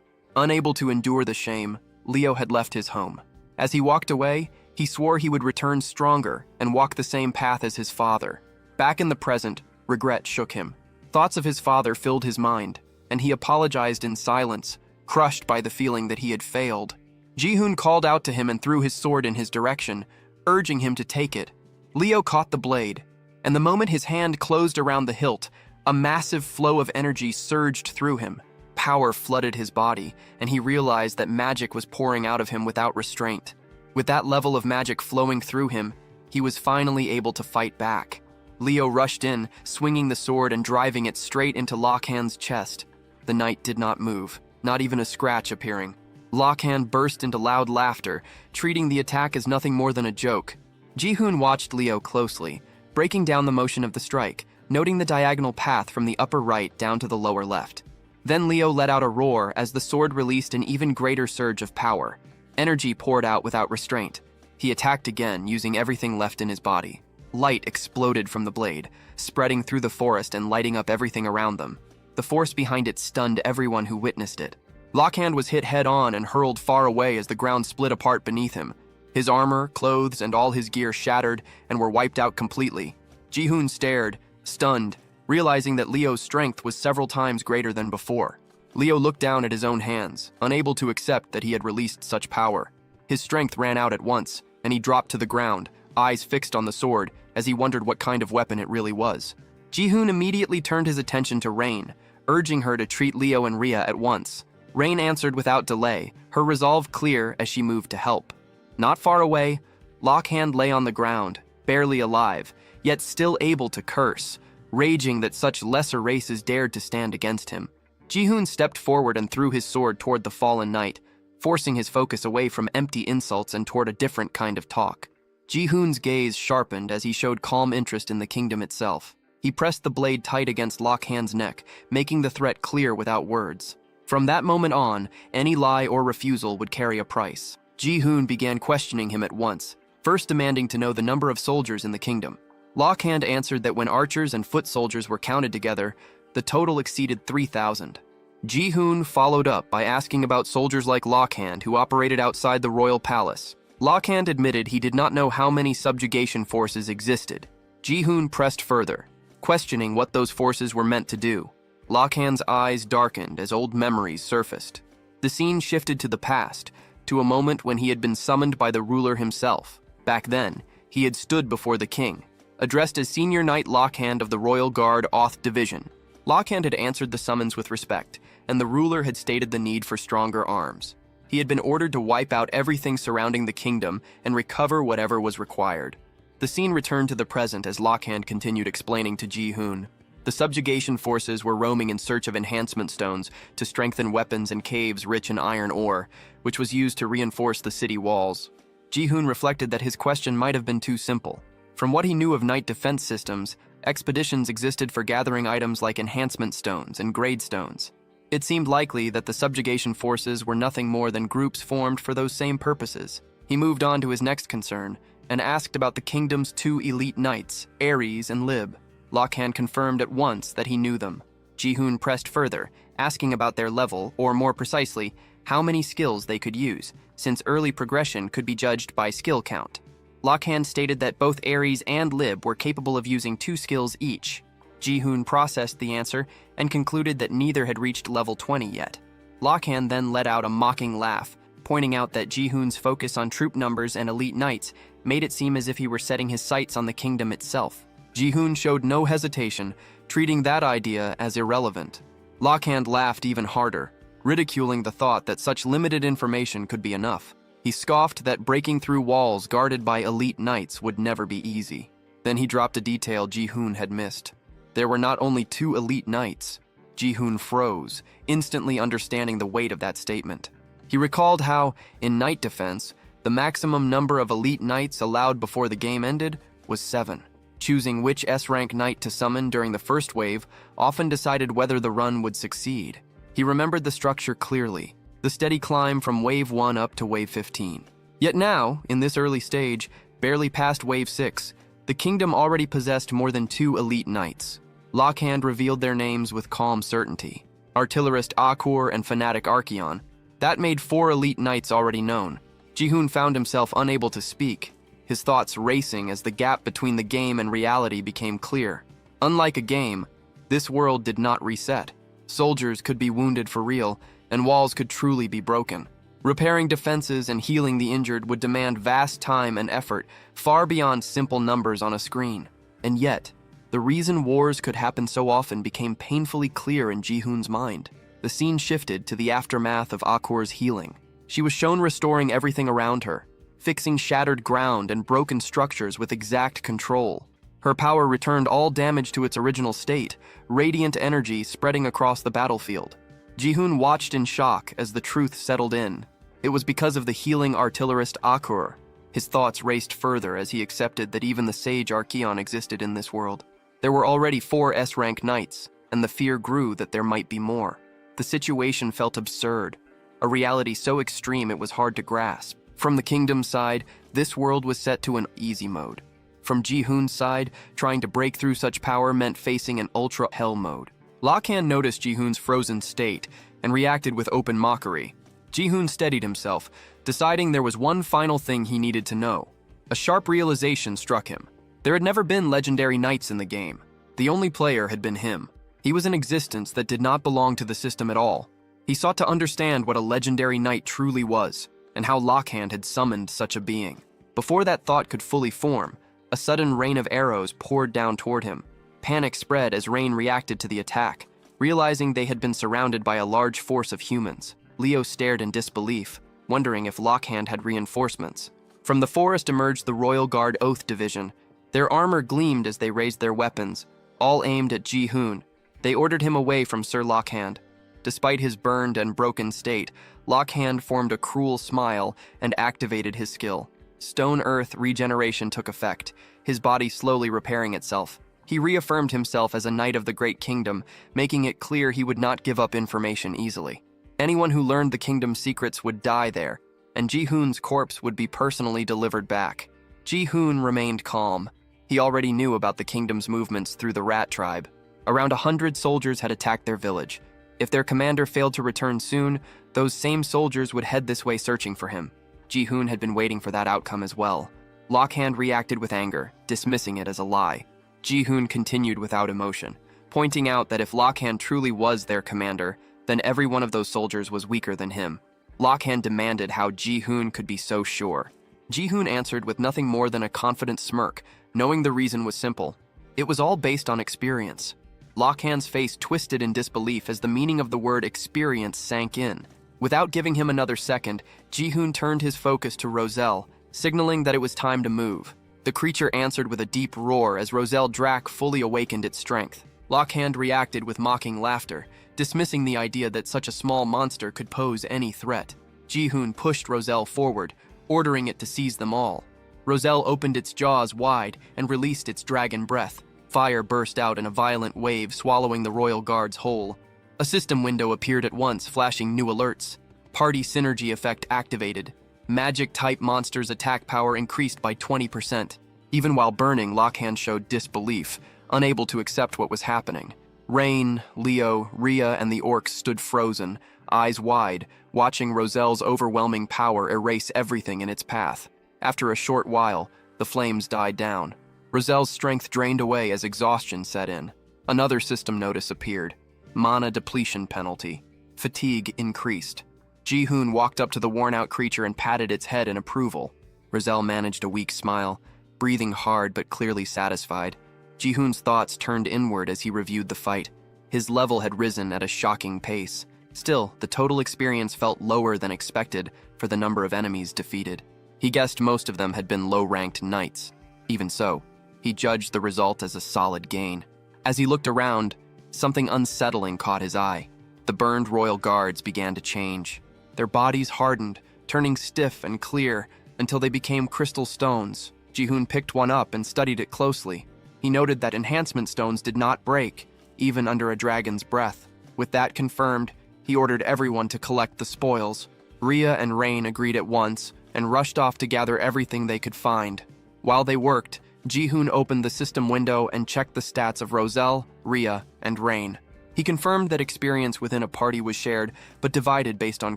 S1: Unable to endure the shame, Leo had left his home. As he walked away, he swore he would return stronger and walk the same path as his father. Back in the present, regret shook him. Thoughts of his father filled his mind, and he apologized in silence, crushed by the feeling that he had failed. Ji-hoon called out to him and threw his sword in his direction, urging him to take it. Leo caught the blade, and the moment his hand closed around the hilt, a massive flow of energy surged through him. Power flooded his body, and he realized that magic was pouring out of him without restraint. With that level of magic flowing through him, he was finally able to fight back. Leo rushed in, swinging the sword and driving it straight into Lockhand's chest. The knight did not move, not even a scratch appearing. Lockhand burst into loud laughter, treating the attack as nothing more than a joke. Ji-hoon watched Leo closely, breaking down the motion of the strike, noting the diagonal path from the upper right down to the lower left. Then Leo let out a roar as the sword released an even greater surge of power. Energy poured out without restraint. He attacked again, using everything left in his body. Light exploded from the blade, spreading through the forest and lighting up everything around them. The force behind it stunned everyone who witnessed it. Lockhand was hit head-on and hurled far away as the ground split apart beneath him. His armor, clothes, and all his gear shattered and were wiped out completely. Ji-hoon stared, stunned, realizing that Leo's strength was several times greater than before. Leo looked down at his own hands, unable to accept that he had released such power. His strength ran out at once, and he dropped to the ground, eyes fixed on the sword, as he wondered what kind of weapon it really was. Ji-hoon immediately turned his attention to Rain, urging her to treat Leo and Rhea at once. Rain answered without delay, her resolve clear as she moved to help. Not far away, Lockhand lay on the ground, barely alive, yet still able to curse, raging that such lesser races dared to stand against him. Ji-hoon stepped forward and threw his sword toward the fallen knight, forcing his focus away from empty insults and toward a different kind of talk. Ji-hoon's gaze sharpened as he showed calm interest in the kingdom itself. He pressed the blade tight against Lockhand's neck, making the threat clear without words. From that moment on, any lie or refusal would carry a price. Ji-hoon began questioning him at once, first demanding to know the number of soldiers in the kingdom. Lockhand answered that when archers and foot soldiers were counted together, the total exceeded 3,000. Ji-hoon followed up by asking about soldiers like Lockhand who operated outside the royal palace. Lockhand admitted he did not know how many subjugation forces existed. Ji-hoon pressed further, questioning what those forces were meant to do. Lockhand's eyes darkened as old memories surfaced. The scene shifted to the past, to a moment when he had been summoned by the ruler himself. Back then, he had stood before the king, addressed as Senior Knight Lockhand of the Royal Guard Oth Division. Lockhand had answered the summons with respect, and the ruler had stated the need for stronger arms. He had been ordered to wipe out everything surrounding the kingdom and recover whatever was required. The scene returned to the present as Lockhand continued explaining to Ji-hoon. The subjugation forces were roaming in search of enhancement stones to strengthen weapons and caves rich in iron ore, which was used to reinforce the city walls. Ji-hoon reflected that his question might have been too simple. From what he knew of knight defense systems, expeditions existed for gathering items like enhancement stones and grade stones. It seemed likely that the subjugation forces were nothing more than groups formed for those same purposes. He moved on to his next concern and asked about the kingdom's two elite knights, Ares and Lib. Lockhand confirmed at once that he knew them. Ji-hoon pressed further, asking about their level, or more precisely, how many skills they could use, since early progression could be judged by skill count. Lockhand stated that both Ares and Lib were capable of using 2 skills each. Ji-hoon processed the answer and concluded that neither had reached level 20 yet. Lockhand then let out a mocking laugh, pointing out that Ji-hoon's focus on troop numbers and elite knights made it seem as if he were setting his sights on the kingdom itself. Ji-hoon showed no hesitation, treating that idea as irrelevant. Lockhand laughed even harder, ridiculing the thought that such limited information could be enough. He scoffed that breaking through walls guarded by elite knights would never be easy. Then he dropped a detail Ji-hoon had missed. There were not only 2 elite knights. Ji-hoon froze, instantly understanding the weight of that statement. He recalled how, in knight defense, the maximum number of elite knights allowed before the game ended was 7. Choosing which S-rank knight to summon during the first wave often decided whether the run would succeed. He remembered the structure clearly, the steady climb from wave 1 up to wave 15. Yet now, in this early stage, Barely past Wave 6, the kingdom already possessed more than 2 elite knights. Lockhand revealed their names with calm certainty. Artillerist Akur and Fanatic Archeon. That made 4 elite knights already known. Jihoon found himself unable to speak, his thoughts racing as the gap between the game and reality became clear. Unlike a game, this world did not reset. Soldiers could be wounded for real, and walls could truly be broken. Repairing defenses and healing the injured would demand vast time and effort, far beyond simple numbers on a screen. And yet, the reason wars could happen so often became painfully clear in Jihoon's mind. The scene shifted to the aftermath of Akur's healing. She was shown restoring everything around her, fixing shattered ground and broken structures with exact control. Her power returned all damage to its original state, radiant energy spreading across the battlefield. Jihoon watched in shock as the truth settled in. It was because of the healing artillerist Akur. His thoughts raced further as he accepted that even the sage Archeon existed in this world. There were already 4 S-rank knights, and the fear grew that there might be more. The situation felt absurd, a reality so extreme it was hard to grasp. From the kingdom's side, this world was set to an easy mode. From Jihoon's side, trying to break through such power meant facing an ultra-hell mode. Lockhand noticed Jihoon's frozen state and reacted with open mockery. Jihoon steadied himself, deciding there was one final thing he needed to know. A sharp realization struck him. There had never been legendary knights in the game. The only player had been him. He was an existence that did not belong to the system at all. He sought to understand what a legendary knight truly was, and how Lockhand had summoned such a being. Before that thought could fully form, a sudden rain of arrows poured down toward him. Panic spread as Rain reacted to the attack, realizing they had been surrounded by a large force of humans. Leo stared in disbelief, wondering if Lockhand had reinforcements. From the forest emerged the Royal Guard Oath Division. Their armor gleamed as they raised their weapons, all aimed at Jihoon. They ordered him away from Sir Lockhand. Despite his burned and broken state, Lockhand formed a cruel smile and activated his skill. Stone Earth regeneration took effect, his body slowly repairing itself. He reaffirmed himself as a knight of the Great Kingdom, making it clear he would not give up information easily. Anyone who learned the kingdom's secrets would die there, and Jihoon's corpse would be personally delivered back. Jihoon remained calm. He already knew about the kingdom's movements through the Rat Tribe. Around 100 soldiers had attacked their village. If their commander failed to return soon, those same soldiers would head this way searching for him. Jihoon had been waiting for that outcome as well. Lockhand reacted with anger, dismissing it as a lie. Jihoon continued without emotion, pointing out that if Lockhand truly was their commander, then every one of those soldiers was weaker than him. Lockhand demanded how Jihoon could be so sure. Jihoon answered with nothing more than a confident smirk, knowing the reason was simple. It was all based on experience. Lockhand's face twisted in disbelief as the meaning of the word experience sank in. Without giving him another second, Jihoon turned his focus to Roselle, signaling that it was time to move. The creature answered with a deep roar as Roselle Drac fully awakened its strength. Lockhand reacted with mocking laughter, dismissing the idea that such a small monster could pose any threat. Jihoon pushed Roselle forward, ordering it to seize them all. Roselle opened its jaws wide and released its dragon breath. Fire burst out in a violent wave, swallowing the Royal Guards whole. A system window appeared at once, flashing new alerts. Party synergy effect activated. Magic-type monsters' attack power increased by 20%. Even while burning, Lockhand showed disbelief, unable to accept what was happening. Rain, Leo, Rhea, and the orcs stood frozen, eyes wide, watching Roselle's overwhelming power erase everything in its path. After a short while, the flames died down. Roselle's strength drained away as exhaustion set in. Another system notice appeared. Mana depletion penalty. Fatigue increased. Jihoon walked up to the worn-out creature and patted its head in approval. Roselle managed a weak smile, breathing hard but clearly satisfied. Jihoon's thoughts turned inward as he reviewed the fight. His level had risen at a shocking pace. Still, the total experience felt lower than expected for the number of enemies defeated. He guessed most of them had been low-ranked knights. Even so, he judged the result as a solid gain. As he looked around, something unsettling caught his eye. The burned royal guards began to change. Their bodies hardened, turning stiff and clear until they became crystal stones. Jihoon picked one up and studied it closely. He noted that enhancement stones did not break, even under a dragon's breath. With that confirmed, he ordered everyone to collect the spoils. Rhea and Rain agreed at once and rushed off to gather everything they could find. While they worked, Ji-hoon opened the system window and checked the stats of Roselle, Rhea, and Rain. He confirmed that experience within a party was shared, but divided based on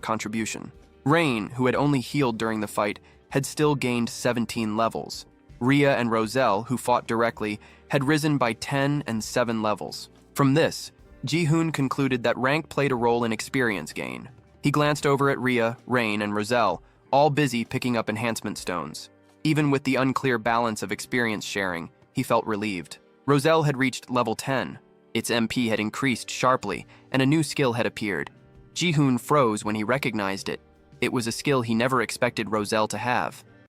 S1: contribution. Rain, who had only healed during the fight, had still gained 17 levels. Rhea and Roselle, who fought directly, had risen by 10 and 7 levels. From this, Ji-hoon concluded that rank played a role in experience gain. He glanced over at Rhea, Rain, and Roselle, all busy picking up enhancement stones. Even with the unclear balance of experience sharing, he felt relieved. Roselle had reached level 10. Its MP had increased sharply, and a new skill had appeared. Ji-hoon froze when he recognized it. It was a skill he never expected Roselle to have.